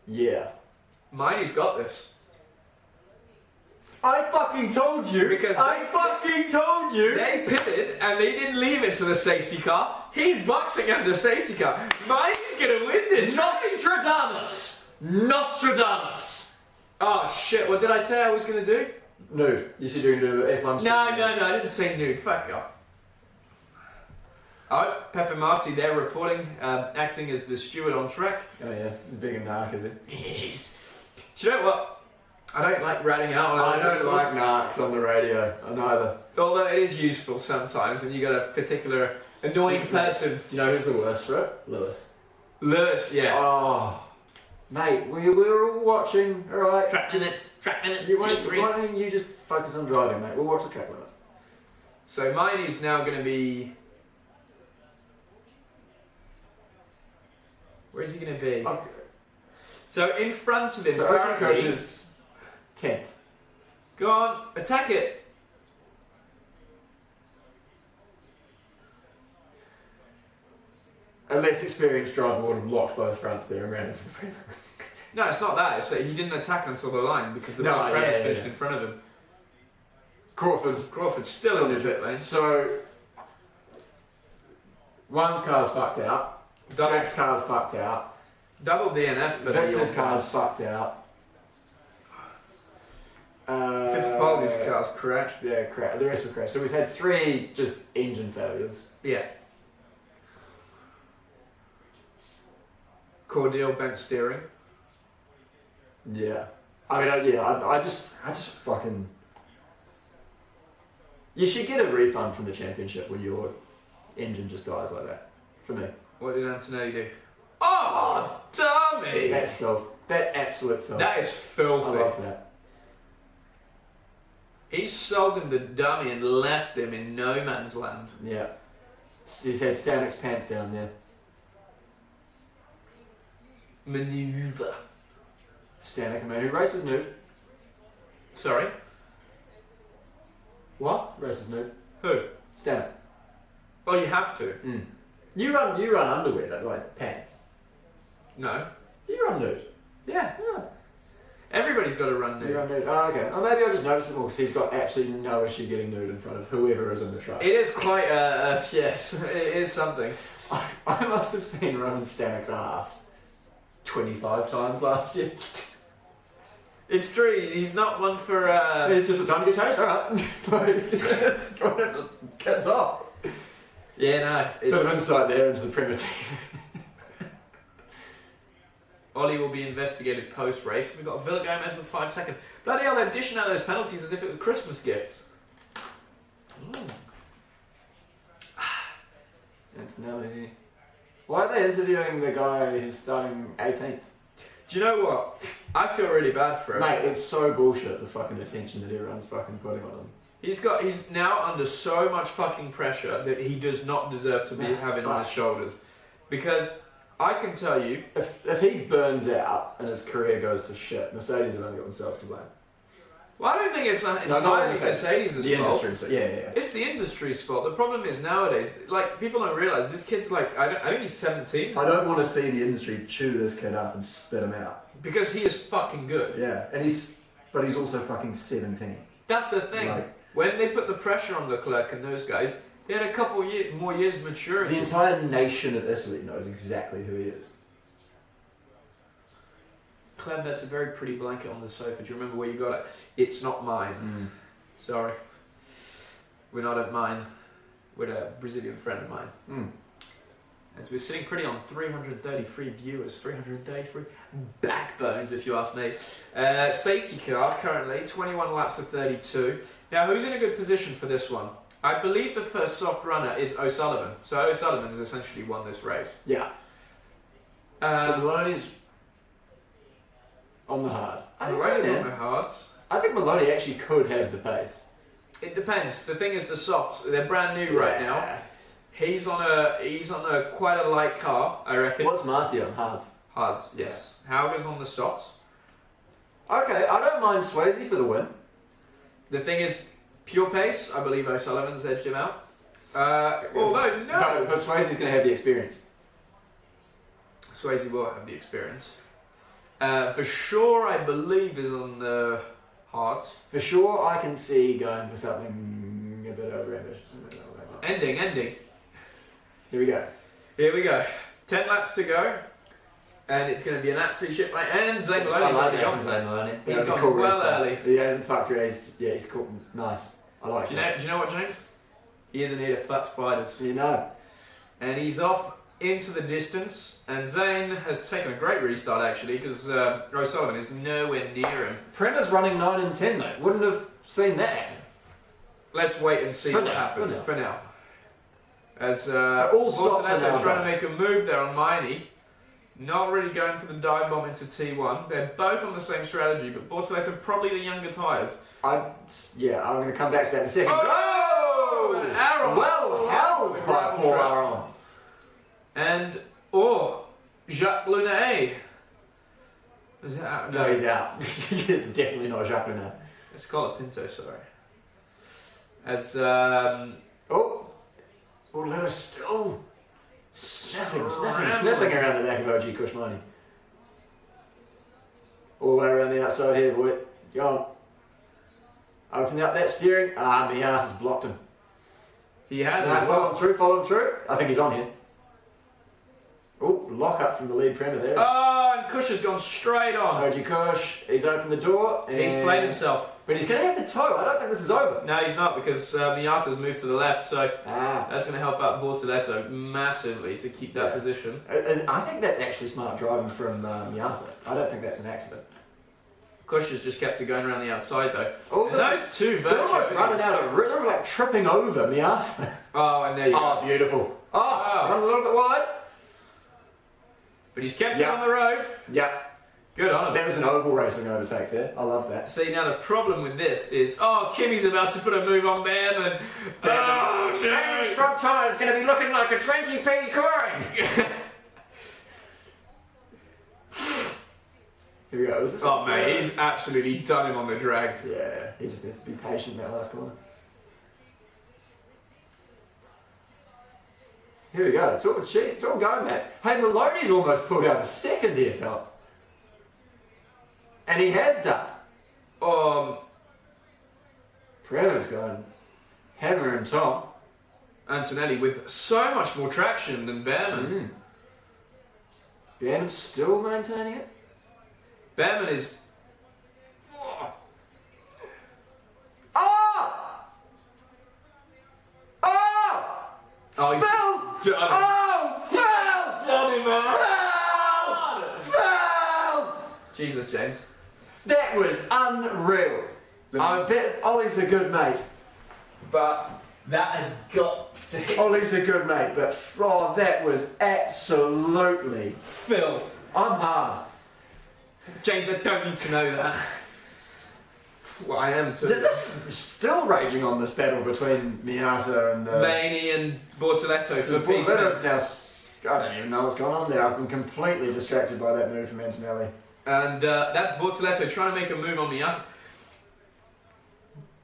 Yeah. Miney's got this. I fucking told you. Because I they- fucking told you. They pitted and they didn't leave it to the safety car. He's boxing under the safety car. Miney's gonna win this. Nostradamus! Nostradamus! Oh shit! What did I say I was gonna do? Nude. You said you're going to do the F1 No, I didn't say nude. Fuck off. Oh, Pepe Marti there reporting, acting as the steward on track. Oh yeah, big and dark, is it? Yes. Do you know what? I don't like ratting out on I don't people. like narcs on the radio. I neither. Although it is useful sometimes, and you got a particular annoying person. Do you know who's the worst for it? Lewis. Lewis, yeah. Oh, mate, we were all watching. All right. Track minutes, Why T3. don't you just focus on driving, mate? We'll watch the track limits. So Miney's now going to be. Where is he going to be? Okay. So in front of him, So Ocean currently. Coach is 10th. Go on, attack it. A less experienced driver would have locked both fronts there and ran into the premium. No, it's not that. It's that he didn't attack until the line because the No, Bahrain yeah, was yeah, finished yeah. in front of him. Crawford's Still in the pit lane. So, one's car's fucked out. Double, Jack's car's fucked out. double DNF for Victor's the car's fucked out. Fittipaldi's car's crashed. Yeah, the rest were crashed. So we've had 3 just engine failures. Yeah. Cordial bent steering. Yeah. I mean, I just fucking. You should get a refund from the championship when your engine just dies like that. For me. What did Antonelli do? Oh, dummy! That's filth. That's absolute filth. That is I filthy. love that. He sold him the dummy and left him in no man's land. Yeah. He's had Stanik's pants down there. Maneuver. Stanik, a man who races nude. Sorry? What? Races nude. Who? Stanik. Oh, you have to? Mm. You run underwear, like pants. No. You run nude. Yeah. Yeah. Everybody's got to run You nude. run nude. Oh, okay. Oh, maybe I'll just notice it more because he's got absolutely no issue getting nude in front of whoever is in the truck. It is quite, yes, it is something. I must have seen Roman Stanik's ass 25 times last year. It's true, he's not one for, It's just a time to get changed, alright. Like, it's gets off. Yeah, no, Bit of it's... insight there into the Premier team. Ollie will be investigated post-race. We've got Villa Gomez with 5 seconds. Bloody hell, they're dishing out those penalties as if it were Christmas gifts. It's Nelly. Why are they interviewing the guy who's starting 18th? Do you know what? I feel really bad for him. Mate, it's so bullshit, the fucking attention that everyone's fucking putting on him. He's now under so much fucking pressure that he does not deserve to be That's having on his fucked. shoulders. Because I can tell you, If he burns out and his career goes to shit, Mercedes have only got themselves to blame. well, I don't think it's not entirely Mercedes. Mercedes' The fault. industry, so yeah. It's the industry's fault. The problem is nowadays, like, people don't realise this kid's like, I think he's 17. I don't want to see the industry chew this kid up and spit him out. Because he is fucking good. Yeah, but he's also fucking 17. That's the thing. Like, When they put the pressure on Leclerc and those guys, they had a couple more years of maturity. the entire nation of Italy knows exactly who he is. Clem, that's a very pretty blanket on the sofa. Do you remember where you got it? It's not mine. Sorry. We're not at mine. We're a Brazilian friend of mine. As we're sitting pretty on 333 viewers, 333 backbones, if you ask me. Safety car currently, 21 laps of 32. Now, who's in a good position for this one? I believe the first soft runner is O'Sullivan. So O'Sullivan has essentially won this race. Yeah. So Maloney's on the hard. Maloney's on the hards. I think Maloney actually could have the pace. It depends. The thing is, the softs, they're brand new right now. He's on a quite a light car, I reckon. What's Marty on hards? Hards, yes. Hauger's on the softs. Okay, I don't mind Swayze for the win. The thing is, pure pace, I believe O'Sullivan's edged him out. Although, no! But Swayze's going to have the experience. Swayze will have the experience. For sure, I believe is on the hards. For sure, I can see going for something a bit over ambitious. Ending. Here we go. Here we go. 10 laps to go. And it's going to be an absolute shit, mate. And Zane Maloney's already on. Maloney. He's That's a on cool well restart. early. He hasn't fucked around. He's cool. Nice. I like Do you that. know what, James? He isn't here to fuck spiders. You know. And he's off into the distance. And Zane has taken a great restart, actually, because O'Sullivan is nowhere near him. Prema's running 9 and 10, mate. Wouldn't have seen that happen. Let's wait and see For what now, happens. for For now. As all stops are Fortunato now trying to done. make a move there on Miney. Not really going for the dive bomb into T1. They're both on the same strategy, but Bortoleto probably the younger tyres. I'm going to come back to that in a second. Oh! Aaron! Well held by Aaron Paul Trap. Aaron. And, Jacques Lunet. Is it out? No, he's out. It's definitely not Jacques Luna. Let's call it Pinto, sorry. As, Bortoleto still sniffing Scrambling. around the back of OG Kushmani. All the way around the outside here, boy. Go on. Open up that steering. Miata's blocked him. he has No, it. follow him through. I think he's on here. Oh, lock up from the lead Premier there. Oh, and Kush has gone straight on. OG Kush, he's opened the door. He's and- played himself. But he's going to have to tow. I don't think this is over. No, he's not, because Miata's moved to the left, so Ah. that's going to help out Bortoleto massively to keep that Yeah. position. And I think that's actually smart driving from Miata. I don't think that's an accident. Kush has just kept it going around the outside, though. Oh, And those two they're almost running virtuosos. out of... They're like tripping over Miata. Oh, and there you go. Oh, beautiful. Oh, Wow. run a little bit wide. But he's kept Yeah. it on the road. Yeah. Good on him. That was an oval racing overtake there. I love that. See, now the problem with this is, Kimmy's about to put a move on Behrman. Oh, Behrman's no. front tyre is going to be looking like a 20p coin. Here we go. Is this Oh, mate, he's absolutely done him on the drag. Yeah, he just needs to be patient in that last corner. Here we go. It's all going, mate. Hey, Maloney's almost pulled out a second here, fella. And he has done. Prema's going hammer and Tom. Antonelli with so much more traction than Behrman. Behrman's still maintaining it. Behrman is... Oh! Oh, he's Phil! done him. Oh! Phil! Done him, man. Phil! Jesus, James. That was unreal. I bet Ollie's a good mate. But that has got to hit Ollie's a good mate, but that was absolutely... Phil. I'm hard. James, I don't need to know that. Well, I am too. This is still raging on this battle between Miata and the... Maney and Bortoletto for Bortoletto's P10. now... I don't even know what's going on there. I've been completely distracted by that move from Antonelli. And that's Bortoletto trying to make a move on Miata.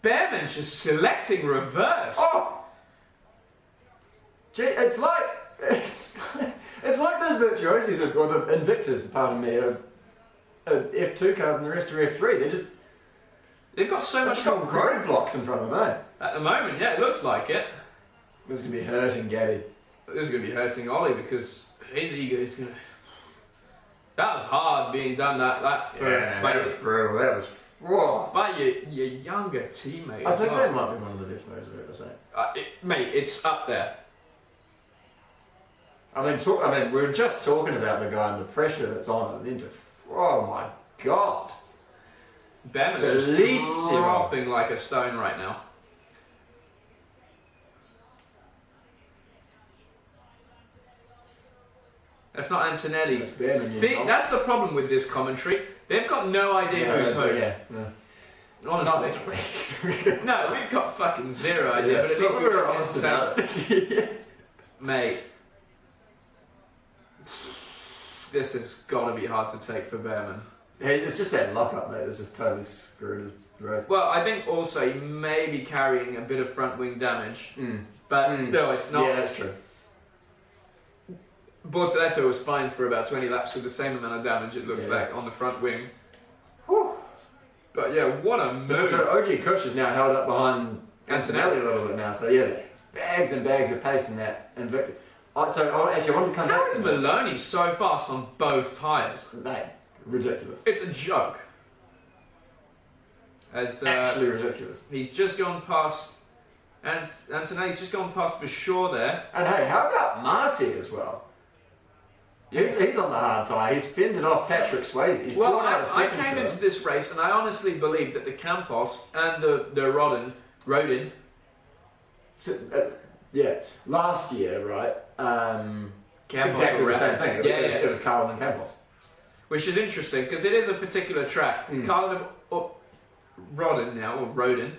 Behrman's just selecting reverse. Oh! Gee, it's like those virtuosis, or the Invictus, pardon me, are F2 cars and the rest are F3. They've got so much got roadblocks in front of them, eh? at the moment. Yeah, it looks like it. This is going to be hurting Gabby. This is going to be hurting Ollie because his ego is going to... That was hard being done that for that was brutal. That was... Whoa. by your younger teammate. I as think well. that might be one of the best moves I've ever seen. Mate, it's up there. I mean, we were just talking about the guy and the pressure that's on him. Then just, oh my god. Behrman's just Bellissimo. dropping like a stone right now. That's not Antonelli. That's Behrman, you See, nonce. that's the problem with this commentary. They've got no idea who's who. Yeah. Honestly. No, we've got fucking zero idea, but at least we were we're honest about it. Mate. This has got to be hard to take for Behrman. Hey, it's just that lock-up, mate. It's just totally screwed his race. Well, I think also he may be carrying a bit of front wing damage, but still, it's not. Yeah, that's true. Bortoletto was fine for about 20 laps with the same amount of damage, it looks like, on the front wing. Whew. But yeah, what a move. So OG Kush is now held up behind Antonelli. Antonelli a little bit now, so yeah, bags and bags of pace in that Invictus. So actually, I wanted to come How back is to this. Maloney so fast on both tyres? Mate, ridiculous. It's a joke. As Actually ridiculous. he's just gone past, and Antonelli's just gone past Bashore there. And hey, how about Marty as well? He's on the hard tyre. He's fended off Patrick Swayze. He's Well, drawn out a I second came to into him. this race and I honestly believe that the Campos and the Rodin, So, yeah, last year, right? Campos Exactly were the same ahead. thing. It was Carl and Campos. Which is interesting because it is a particular track. Carlin Rodin now, or Rodin.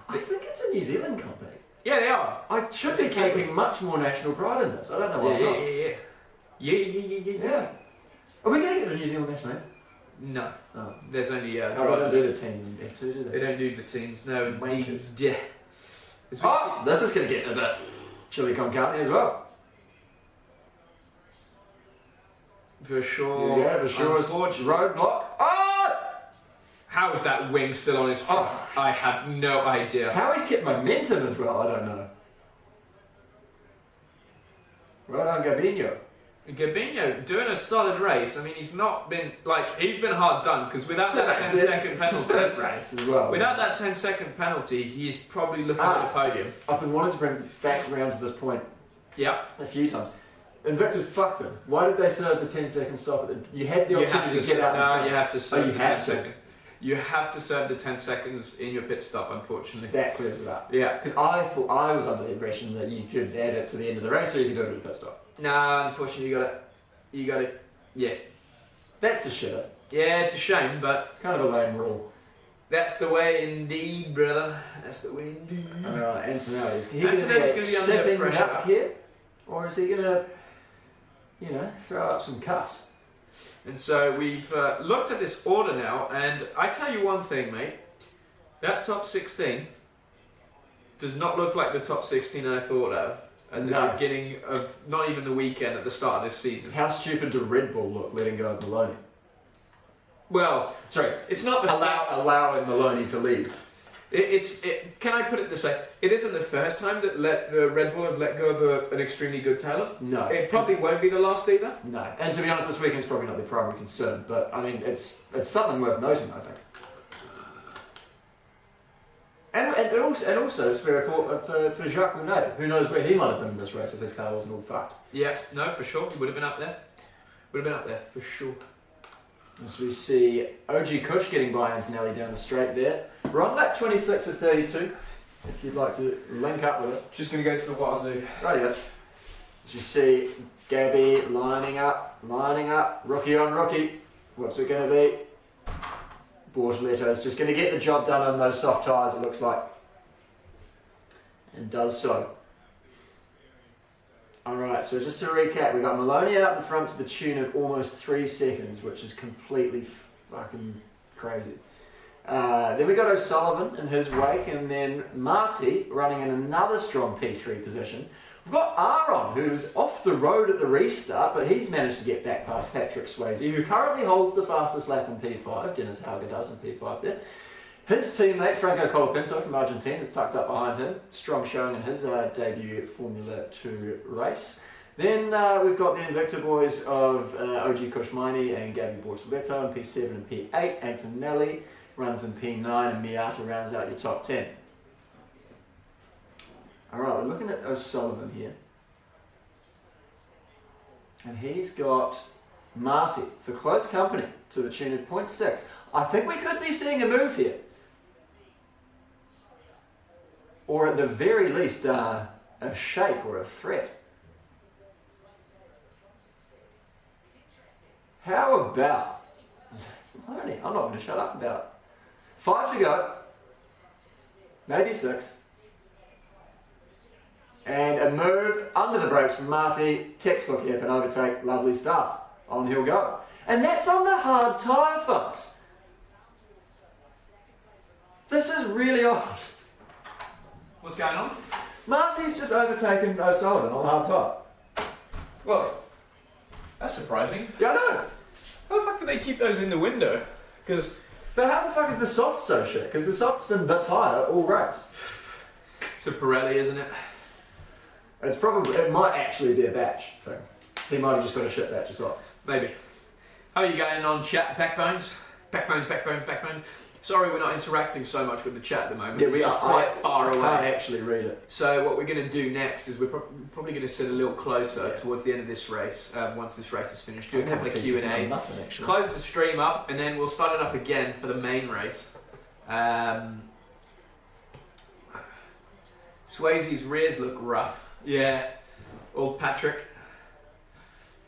I think it's a New Zealand company. Yeah, they are. I should be taking much more national pride in this. I don't know why I'm not. Yeah. Are we going to get a New Zealand national anthem? No. Oh. There's only They don't drivers. do the teams in F2, do They they? don't do the teams, no. Wankers. Indeed. As we Oh, this is going to get a bit chili con carne as well. For sure. Yeah, for sure. Unfortunately. Roadblock. Oh! How is that wing still on his foot? Oh. I have no idea. How he's kept momentum as well, I don't know. Well done, Gabinho. Gabinho doing a solid race. I mean, he's been hard done because without that 10-second It's his first penalty, race as well. without that 10-second penalty, he's probably looking at the podium. I've been wanting to bring back around to this point Yeah. a few times. Invictus fucked him. Why did they serve the 10-second stop? You had the You have opportunity to to get out. in No, front. you have to serve you the have 10 to. seconds. You have to serve the 10 seconds in your pit stop, unfortunately. That clears it up. Yeah. Because I thought I was under the impression that you could add it to the end of the race, or you could do it at the pit stop. Nah, unfortunately, you got it. Yeah. That's a shitter. Yeah, it's a shame, but It's kind of a lame rule. that's the way indeed, brother. That's the way indeed. Antonelli, is he Antonelli's going to be gonna be under sitting pressure. up here? Or is he going to, throw up some cuffs? And so we've looked at this order now, and I tell you one thing, mate. That top 16 does not look like the top 16 I thought of at the beginning of, not even the weekend, at the start of this season. How stupid did Red Bull look letting go of Maloney? Well, Sorry, it's not the allowing Maloney to leave. Can I put it this way? It isn't the first time that Red Bull have let go of an extremely good talent. No. It probably won't be the last either. No. And to be honest, this weekend's probably not their primary concern, but I mean, it's something worth noting, I think. And also it's for Jacques Lunay. Who knows where he might have been in this race if his car wasn't all fucked. Yeah, no, for sure. He would have been up there. Would have been up there, for sure. As we see OG Kush getting by Antonelli down the straight there. We're on lap 26 of 32, if you'd like to link up with us. Just going to go to the Wazoo. Right, yeah. As you see Gabby lining up, rookie on rookie. What's it going to be? Bortoletto is just going to get the job done on those soft tyres, it looks like. And does so. Alright, so just to recap, we got Maloney out in front to the tune of almost 3 seconds, which is completely fucking crazy. Then we got O'Sullivan in his wake, and then Marty running in another strong P3 position. We've got Aaron, who's off the road at the restart, but he's managed to get back past Patrick Swayze, who currently holds the fastest lap in P5. Dennis Hauger does in P5 there. His teammate, Franco Colapinto from Argentina, is tucked up behind him. Strong showing in his debut Formula 2 race. Then we've got the Invicta boys of OG Kushmaini and Gabby Bortoletto in P7 and P8. Antonelli runs in P9 and Miata rounds out your top 10. Alright, we're looking at O'Sullivan here. And he's got Marty for close company to the tune of 0.6. I think we could be seeing a move here. Or at the very least, a shape or a threat. How about... I'm not going to shut up about it. 5 to go. Maybe 6. And a move under the brakes from Marty. Textbook hairpin overtake. Lovely stuff. On he'll go. And that's on the hard tyre, folks. This is really odd. What's going on? Marty's just overtaken O'Sullivan on the hard tyre. Well, that's surprising. Yeah, I know. How the fuck do they keep those in the window? Because... But how the fuck is the soft so shit? Because the soft's been the tyre all race. It's a Pirelli, isn't it? It might actually be a batch thing. He might have just got a shit batch of softs. Maybe. How are you going on, chat? Backbones? Backbones. Sorry we're not interacting so much with the chat at the moment. Yeah, it's just quite far away. I can't actually read it. So what we're going to do next is we're probably going to sit a little closer towards the end of this race, once this race is finished. Do a couple of Q&A, close the stream up, and then we'll start it up again for the main race. Swayze's rears look rough. Yeah, old Patrick.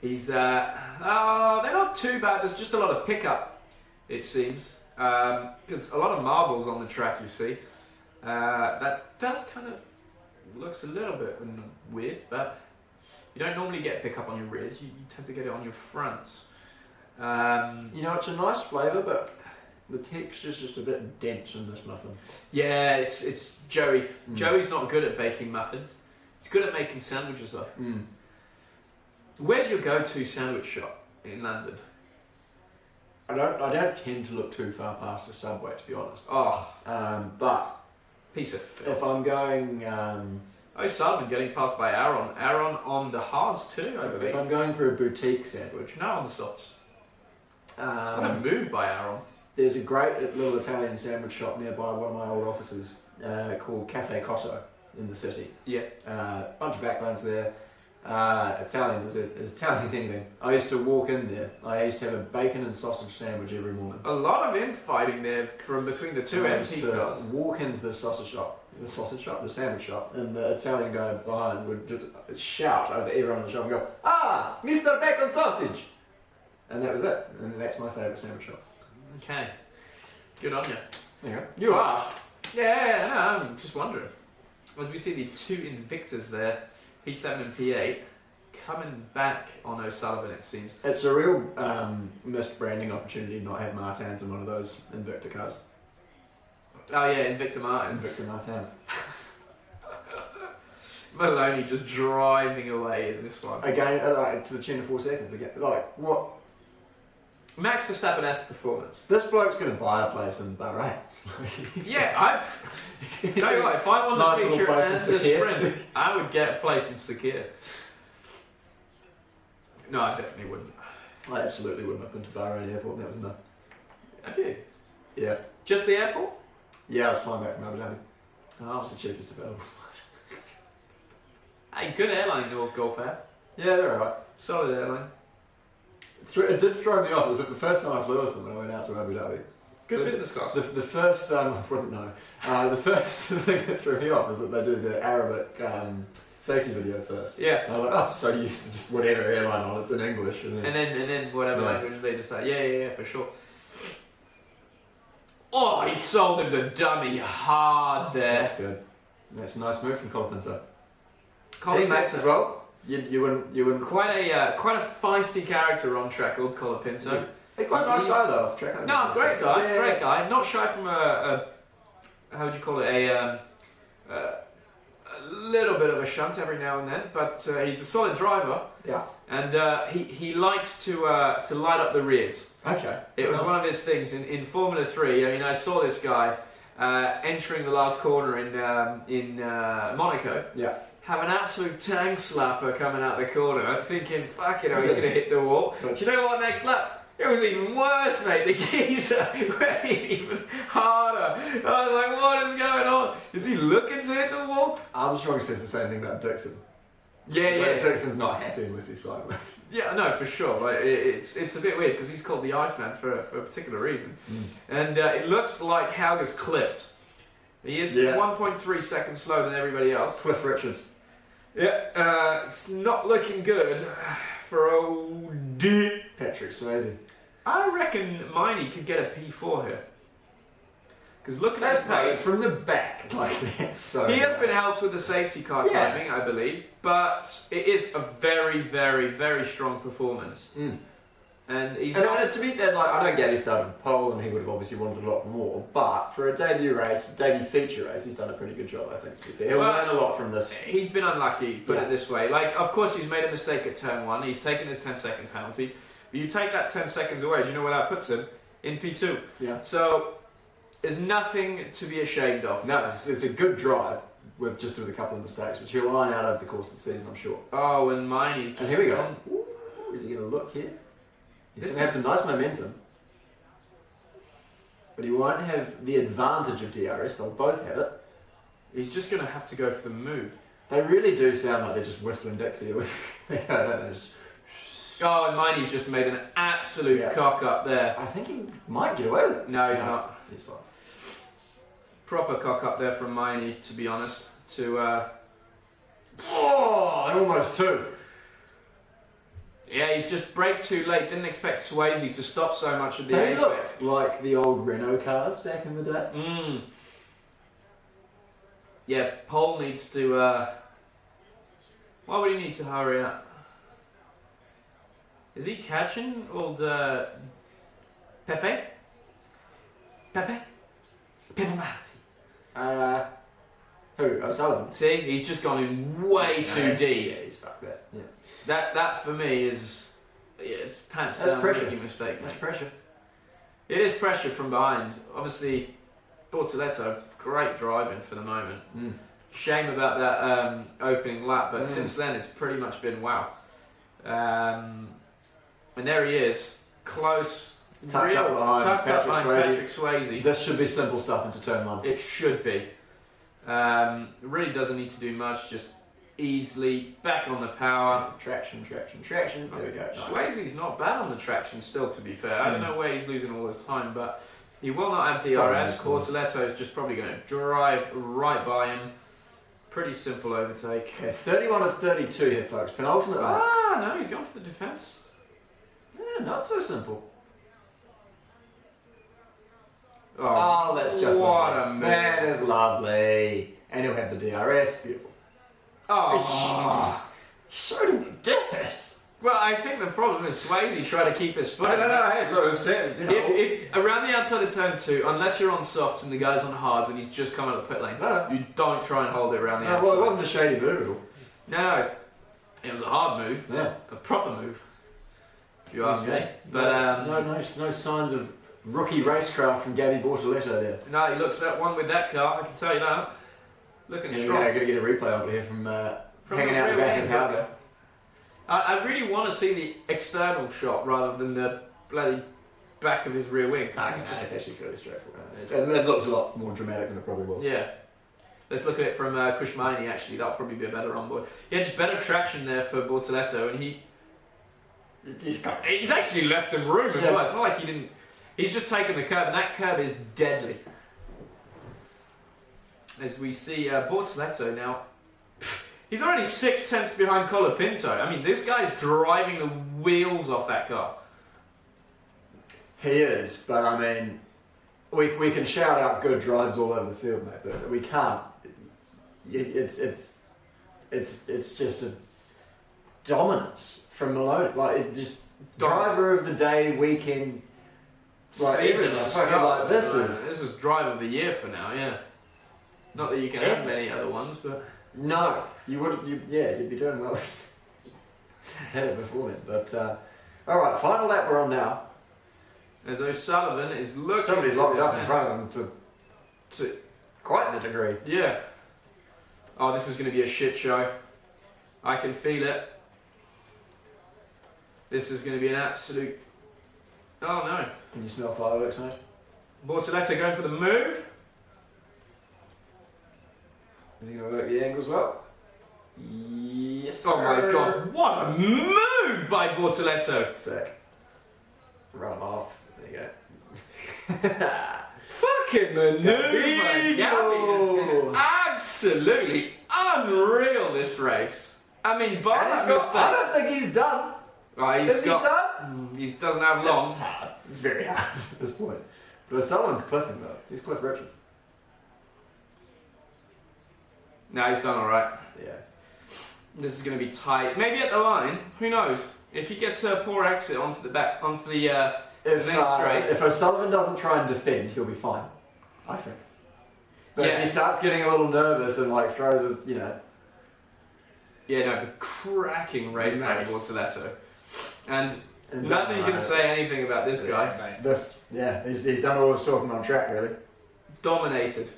He's, they're not too bad. There's just a lot of pickup, it seems. Because a lot of marbles on the track, you see. That does kind of looks a little bit weird, but you don't normally get pickup on your rears. You tend to get it on your fronts. It's a nice flavour, but the texture's just a bit dense in this muffin. Yeah, it's Joey. Joey's not good at baking muffins. He's good at making sandwiches though. Where's your go-to sandwich shop in London? I don't tend to look too far past a Subway, to be honest. But piece of filth. if I'm going, Sullivan getting passed by Aaron. Aaron on the hards too, I believe. if I'm going for a boutique sandwich, No, on the softs. What a move by Aaron. there's a great little Italian sandwich shop nearby one of my old offices called Cafe Cotto in the city. Yeah. Bunch of backbones there. Italian as Italian as anything. I used to walk in there. I used to have a bacon and sausage sandwich every morning. A lot of infighting there from between the two I used MP to cars. walk into the sandwich shop, and the Italian guy behind would just shout over everyone in the shop and go, "Ah, Mr. Bacon Sausage!" And that was it. And that's my favourite sandwich shop. Okay. Good on you. There you go. You asked. Yeah, no, I'm just wondering. As we see the two Invictas there, P7 and P8, coming back on O'Sullivan, it seems. It's a real missed branding opportunity to not have Martins in one of those Invicta cars. Oh yeah, Invicta Martins. Invicta Martins. Maloney just driving away in this one. Again, to the tune of 4 seconds. Again, like, what? Max Verstappen-esque performance. This bloke's going to buy a place in Bahrain. Yeah, I tell you what, if I won the Nice little feature place in and the Sakir. sprint, I would get a place in Sakir. No, I definitely wouldn't. I absolutely wouldn't have been to Bahrain Airport, and that was enough. Have you? Yeah. Just the airport? Yeah, I was flying back from Abu Dhabi. Oh. It's the cheapest available. Hey, good airline, Gulf Air. Yeah, they're alright. Solid airline. It did throw me off. It was like the first time I flew with them when I went out to Abu Dhabi. Good business class. The first, I wouldn't know. The first thing that threw me off is that they do the Arabic safety video first. Yeah. And I was like, oh, I'm so used to just whatever airline on, it's in English. And then whatever Yeah. language they decide. Yeah, for sure. Oh, he sold him the dummy hard there. That's good. That's a nice move from Colapinto. Colin Teammates Pinto. as well. You wouldn't. Quite a feisty character on track, old Colin Pinto. Hey, quite a nice guy though off track. No, great guy, Yeah. great guy. Not shy from a how would you call it, a little bit of a shunt every now and then, but he's a solid driver, Yeah. and he likes to light up the rears. Okay. It was one of his things in Formula 3. I mean, I saw this guy entering the last corner in Monaco. Yeah. Have an absolute tank slapper coming out the corner, thinking, fuck it, he's going to hit the wall. Good. Do you know what, next lap? It was even worse, mate. The geezer went even harder. I was like, what is going on? Is he looking to hit the wall? Armstrong says the same thing about Dixon. Yeah. Dixon's not happy unless he's sideways. Yeah, no, for sure. Like, it's a bit weird because he's called the Iceman for a particular reason. And it looks like Hauger's cliffed. He is 1.3 seconds slower than everybody else. Cliff Richards. Yeah, it's not looking good for old D. Patrick Swayze. I reckon Miney could get a P4 here. Because looking at That's his paid pace, from the back. Like that's so. he has been nice. helped with the safety car Yeah. timing, I believe, but it is a very, very, very strong performance. And he's And not... to be fair, like I don't get he started with pole, and he would have obviously wanted a lot more. But for a debut feature race, he's done a pretty good job, I think. To be fair, he'll learn a lot from this. He's been unlucky, put Yeah. it this way. Like, of course, he's made a mistake at turn 1. He's taken his 10-second penalty. But you take that 10 seconds away, do you know where that puts him? In P2. Yeah. So, there's nothing to be ashamed of. No, it's a good drive with a couple of mistakes, which he'll iron out over the course of the season, I'm sure. Oh, and Miney's just... And here we go. gone. Ooh, is he going to look here? He's This going to have some nice momentum. But he won't have the advantage of DRS, they'll both have it. He's just going to have to go for the move. They really do sound like they're just whistling Dixie. Don't they? Oh, and Miney's just made an absolute cock up there. I think he might get away with it. No, he's not. He's fine. Proper cock up there from Miney, to be honest. Oh, and almost 2. Yeah, he's just braked too late. Didn't expect Swayze to stop so much at the They apex. look like the old Renault cars back in the day. Yeah, Paul needs to... Why would he need to hurry up? Is he catching old Pepe? Pepe? Pepe Marti. Who? O'Sullivan? See, he's just gone in way too deep. Yeah, he's fucked that. Yeah. That for me is... Yeah, it's pants That's down pressure. rookie mistake. That's Mate. pressure. It is pressure from behind. Obviously, Bortoletto, great driving for the moment. Shame about that opening lap, but since then it's pretty much been wow. And there he is, close, Tucked up behind Patrick Swayze. This should be simple stuff into turn 1. It should be. It really doesn't need to do much, just easily back on the power. Traction. There we go. Nice. Swayze's not bad on the traction still, to be fair. I don't know where he's losing all his time, but he will not have It's probably DRS. Cortoletto is just probably going to drive right by him. Pretty simple overtake. Okay, 31 of 32 here, folks. Penultimate lap. No, he's gone for the defence. Yeah, not so simple. Oh, Oh, that's just what lovely. a move. That is lovely. And he'll have the DRS. Beautiful. Oh. Showed him the dirt. Well, I think the problem is Swayze trying to keep his foot. No, hey, look, it's fair. You know. If around the outside of turn 2, unless you're on softs and the guy's on hards and he's just come out of the pit lane, No. you don't try and hold it around the No, outside. well, it wasn't a shady move at all. No, it was a hard move, Yeah. a proper move, if you ask me. But no signs of rookie racecraft from Gabby Bortoletto there. no, he looks at one with that car. I can tell you that. Looking Here we strong. go. Got to get a replay of it here from hanging the out the rear back wing, of Harbour. I really want to see the external shot rather than the bloody back of his rear wing. It's actually fairly straightforward. It looked a lot more dramatic than it probably was. Yeah. Let's look at it from Kushmani, actually. That'll probably be a better onboard. Yeah, just better traction there for Bortoletto, and he's actually left him room as well. It's not like he didn't... He's just taken the curb, and that curb is deadly. As we see Bortoletto now... He's already 6/10 behind Colapinto. I mean, this guy's driving the wheels off that car. He is, but I mean, we can shout out good drives all over the field, mate, but we can't. It's just a dominance from Maloney. Like, it just driver of the day, weekend, like Season it's of fucking Scotland, like this right? is. This is drive of the year for now, yeah. Not that you can have many other ones, but... No, you wouldn't. You'd be doing well. Had it before then, but all right. Final lap we're on now. As O'Sullivan is looking... Somebody's to locked up in defend. front of them to quite the degree. Yeah. Oh, this is going to be a shit show. I can feel it. This is going to be an absolute... Oh no. Can you smell fireworks, mate? Bortoletto going for the move. Is he going to work the angles well? Yes. Oh my sir. god, what a move by Bortoletto. Sick. Run him off. There you go. Fucking maneuver. Gabby has been absolutely unreal this race. I mean, bar And that I mistake. don't think he's done. Right, Is he done? He doesn't have long. It's hard. It's very hard at this point. But O'Sullivan's cliffing though. He's Cliff Richards. No, he's done alright. Yeah. This is going to be tight. Maybe at the line. Who knows? If he gets a poor exit onto the back, onto the next straight. If O'Sullivan doesn't try and defend, he'll be fine. I think. But Yeah. if he starts getting a little nervous and like throws his, you know. Yeah, no, the cracking race by Nice. Bortoletto. And And nothing you can say anything about this guy. He's done all his talking on track really. Dominated.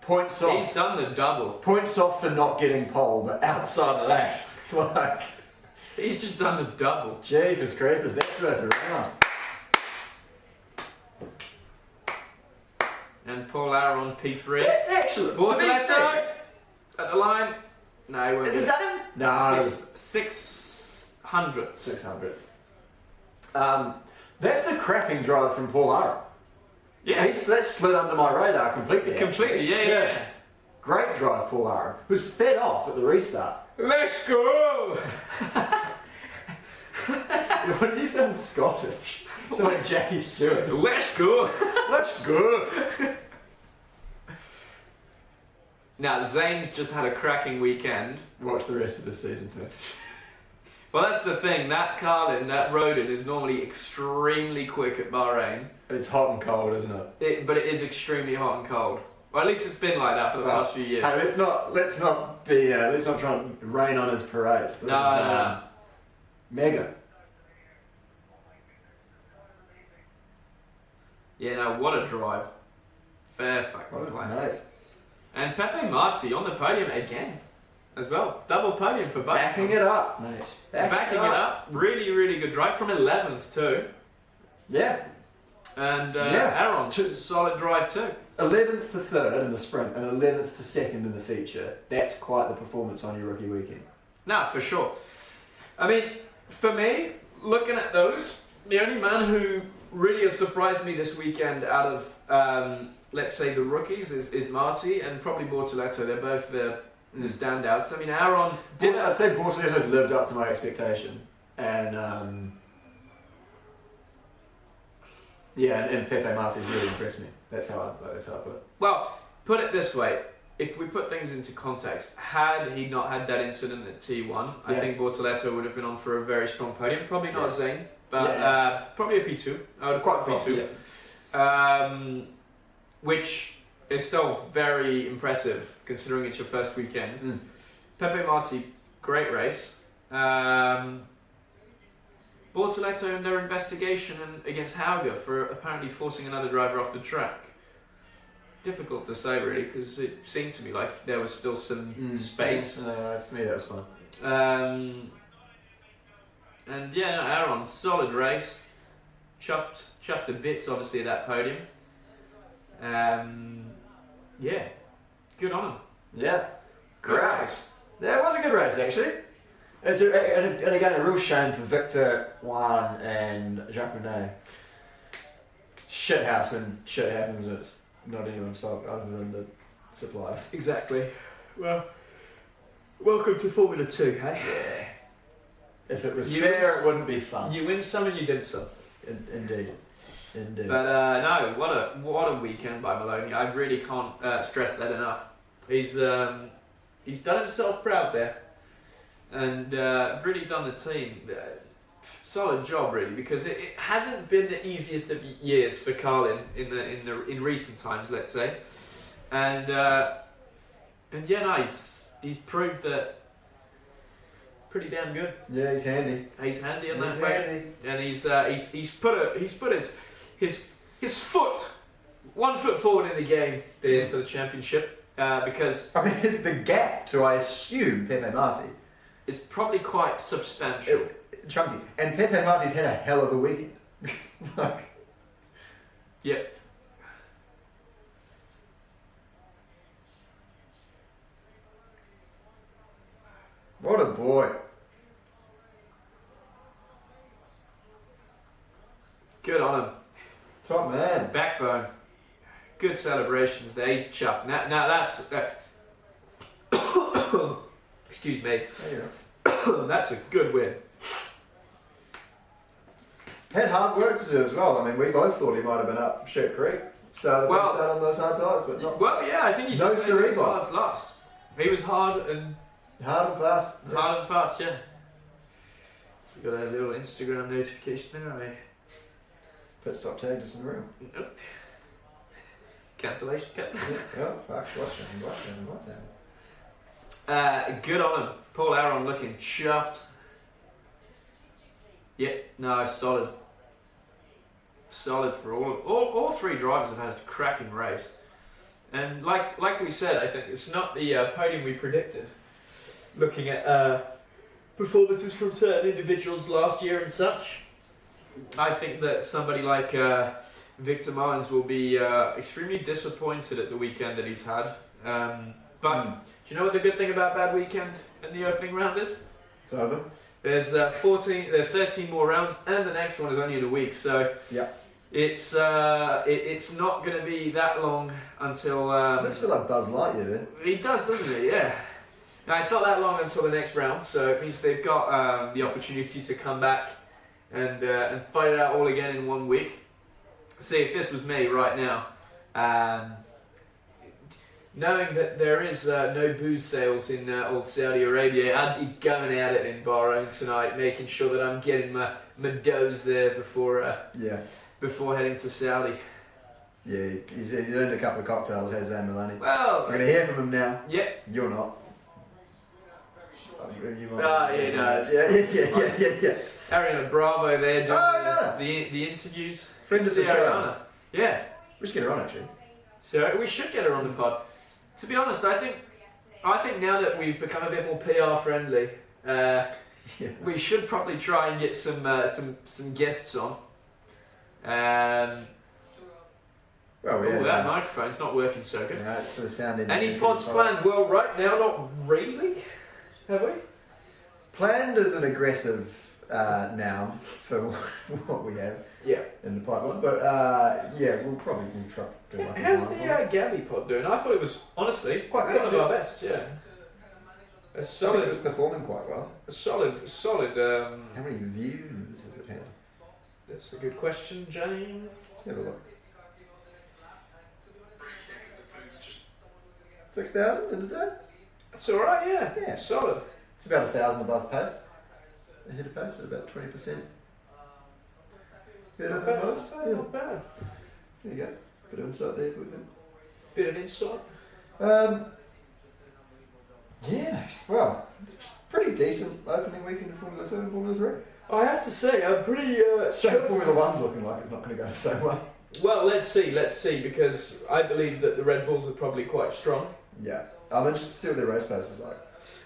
Points off. He's done the double. Points off for not getting pole, but outside of that, like, He's just done the double. jeepers creepers, that's worth a round. And Paul Arrow on P3. It's excellent. Bortoletto at the line. No, he won't Has get he it. done him? No, 600. 600s. That's a cracking drive from Paul Arrow. Yeah, That slid under my radar completely. completely. actually. Yeah. Great drive, Paul Arrow. Who's fed off at the restart. Let's go. When did you sound Scottish? So like Jackie Stewart. Let's go. Let's go. Now Zane's just had a cracking weekend. Watch the rest of the season too. Well, that's the thing. That Carlin, that Rodin is normally extremely quick at Bahrain. It's hot and cold, isn't it? But it is extremely hot and cold. Well, at least it's been like that for the past few years. Hey, let's not try and rain on his parade. This No. Mega. Yeah, no, what a drive. Fair fucking What a play. mate. And Pepe Marti on the podium again, as well. Double podium for both. Backing it up, mate. Backing it up. Really, really good drive from 11th too. Yeah. And Yeah. Aaron, solid drive too. 11th to 3rd in the sprint and 11th to 2nd in the feature. That's quite the performance on your rookie weekend. No, for sure. I mean, for me, looking at those, the only man who really has surprised me this weekend out of, let's say, the rookies is Marty and probably Bortoletto. They're both the the standouts. I mean, Aaron did. I'd say Bortoletto's lived up to my expectation, and and Pepe Marti's really impressed me. That's how I put it. Well, put it this way. If we put things into context, had he not had that incident at T1, I think Bortoletto would have been on for a very strong podium. Probably not Zane, but probably a P2. I would have quite P2. Which is still very impressive considering it's your first weekend. Pepe Marti, great race. Bortoletto in their investigation against Hauger for apparently forcing another driver off the track. Difficult to say really, because it seemed to me like there was still some space. For me that was fun. And Aaron, solid race. Chuffed to bits obviously at that podium. Good on him. Yeah, Good race. Yeah, it was a good race actually. And again, a real shame for Victor, Juan, and Jacques Renee. Shit house when shit happens and it's not anyone's fault other than the suppliers. Exactly. Well, welcome to Formula 2, hey? Yeah. If it was fair, it wouldn't be fun. You win some and you dim some. Indeed. But no, what a weekend by Maloney. I really can't stress that enough. He's done himself proud there, and really done the team. Solid job really, because it hasn't been the easiest of years for Carlin in recent times, let's say, and he's proved that it's pretty damn good. Yeah, he's handy. He's handy on that way, and he's put his foot 1 foot forward in the game there for the championship, because I mean, is the gap to, I assume, Pepe Marti is probably quite substantial. Chunky. And Pepe Marti's had a hell of a weekend. Yeah. What a boy. Good on him. Top man. Backbone. Good celebrations there. He's chuffed. Now that's... excuse me. There you That's a good win. Had hard work to do as well. I mean, we both thought he might have been up shit creek. Started on those hard tyres, but not. Well, yeah, I think he No just made his cerebral. cars last. He was hard and fast. Yeah. hard and fast, yeah. We got a little Instagram notification there, haven't we? Pit stop tag just in the room. Nope. Cancellation cut. Oh, fuck. What's happening? Good on him. Paul Aaron looking chuffed. Yeah, no, solid. Solid for all three drivers have had a cracking race. And like we said, I think it's not the podium we predicted. Looking at performances from certain individuals last year and such, I think that somebody like Victor Martins will be extremely disappointed at the weekend that he's had. But do you know what the good thing about bad weekend in the opening round is? It's over. There's 13 more rounds, and the next one is only in a week. So yeah, it's not going to be that long until. It looks a bit like Buzz Lightyear, then. He does, doesn't he? Yeah. Now it's not that long until the next round, so it means they've got the opportunity to come back and fight it out all again in 1 week. See, if this was me right now, knowing that there is no booze sales in old Saudi Arabia, I'd be going at it in Bahrain tonight, making sure that I'm getting my dose there before heading to Saudi. Yeah, he's earned a couple of cocktails, has Milani. Well, we're going to hear from him now. Yeah. You're not. Yeah. Ariana Bravo there doing the interviews. Friend of the show. Ariana. Yeah. We should get her on, actually. So we should get her on the pod. To be honest, I think now that we've become a bit more PR friendly, we should probably try and get some guests on. That microphone's not working so good. Yeah, it's sounding. Any pods planned? Well, right now, not really. Have we? Planned is an aggressive noun for what we have. Yeah. In the pipeline, but we'll try to do like. How's the Gabby pod doing? I thought it was honestly quite good. One of our best, yeah. A It solid, was performing quite well. a solid. How many views has it had? That's a good question, James. Let's have a look. 6,000 in a day? That's all right. Yeah. Yeah. Solid. It's about 1,000 above pace. Ahead of pace at about 20%. Better Not than bad. most. Not bad. Yeah. Not bad. There you go. Bit of insight there for them. Bit of insight. Yeah, well, pretty decent opening weekend of Formula 2 and Formula 3. I have to say, I'm pretty So shocked. Formula 1's looking like it's not going to go the same way. Well, let's see, because I believe that the Red Bulls are probably quite strong. Yeah, I'm interested to see what their race pace is like.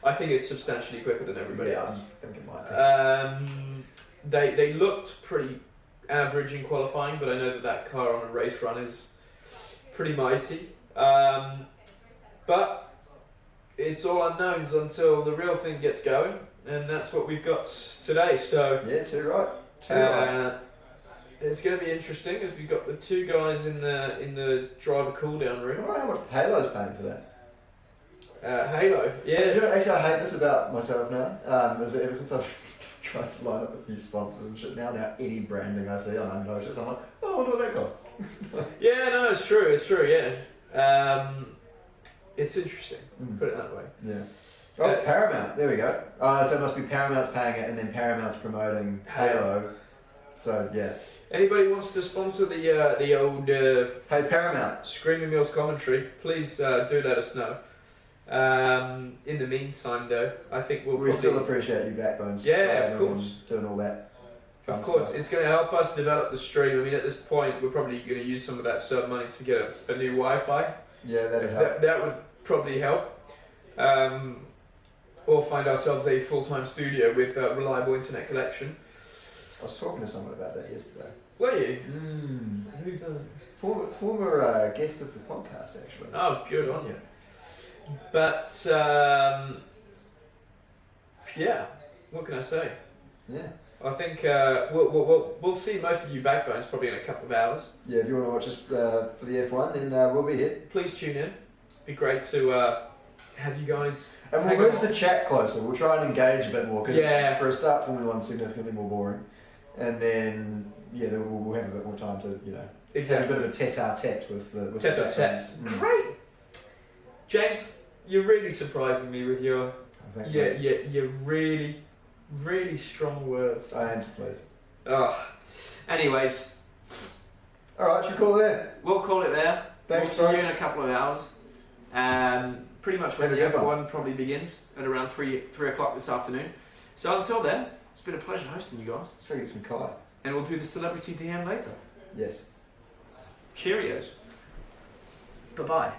I think it's substantially quicker than everybody else. I think it might be. They looked pretty average in qualifying, but I know that car on a race run is pretty mighty. But it's all unknowns until the real thing gets going, and that's what we've got today. So Yeah, too right. Too right. it's going to be interesting as we've got the two guys in the driver cool down I room. don't know how much Halo's paying for that. Halo, yeah. You know, actually, I hate this about myself now. Is that ever since I've tried to line up a few sponsors and shit, now any branding I see on Unofficial, I'm like, oh, I wonder what that costs. Yeah, no, it's true, yeah. It's interesting, put it that way. Yeah. Oh, Paramount. There we go. So it must be Paramount's paying it, and then Paramount's promoting Halo. So yeah. Anybody wants to sponsor the old Hey Paramount. Screaming Mills commentary? Please do let us know. In the meantime, though, I think We still appreciate you backbones. Yeah, of course. Doing all that. Of course, stuff. it's going to help us develop the stream. I mean, at this point, we're probably going to use some of that sub money to get a new Wi-Fi. Yeah, that'd help. That would probably help. Or find ourselves a full-time studio with reliable internet connection. I was talking to someone about that yesterday. Were you? Who's that? Former guest of the podcast, actually. Oh, good on you. But yeah, what can I say? Yeah. I think we'll see most of you backbones probably in a couple of hours. Yeah, if you want to watch us for the F1, then we'll be here. Please tune in. Be great to have you guys. And we'll move the chat closer. We'll try and engage a bit more. Cause Yeah. For a start, Formula 1's significantly more boring. And then, yeah, then we'll have a bit more time to, have a bit of a tete-a-tete with the Tete-a-tete. Great. James, you're really surprising me with your Thanks, your really, really strong words. I am pleased. Oh. Anyways, Alright, should we call it there? we'll call it there. Thanks, We'll see you folks. in a couple of hours. Pretty much when Have the a good one. F1 probably begins at around 3 o'clock this afternoon. So until then, it's been a pleasure hosting you guys. Let's go get some Kai. And we'll do the celebrity DM later. Yes. Cheerios. Bye-bye.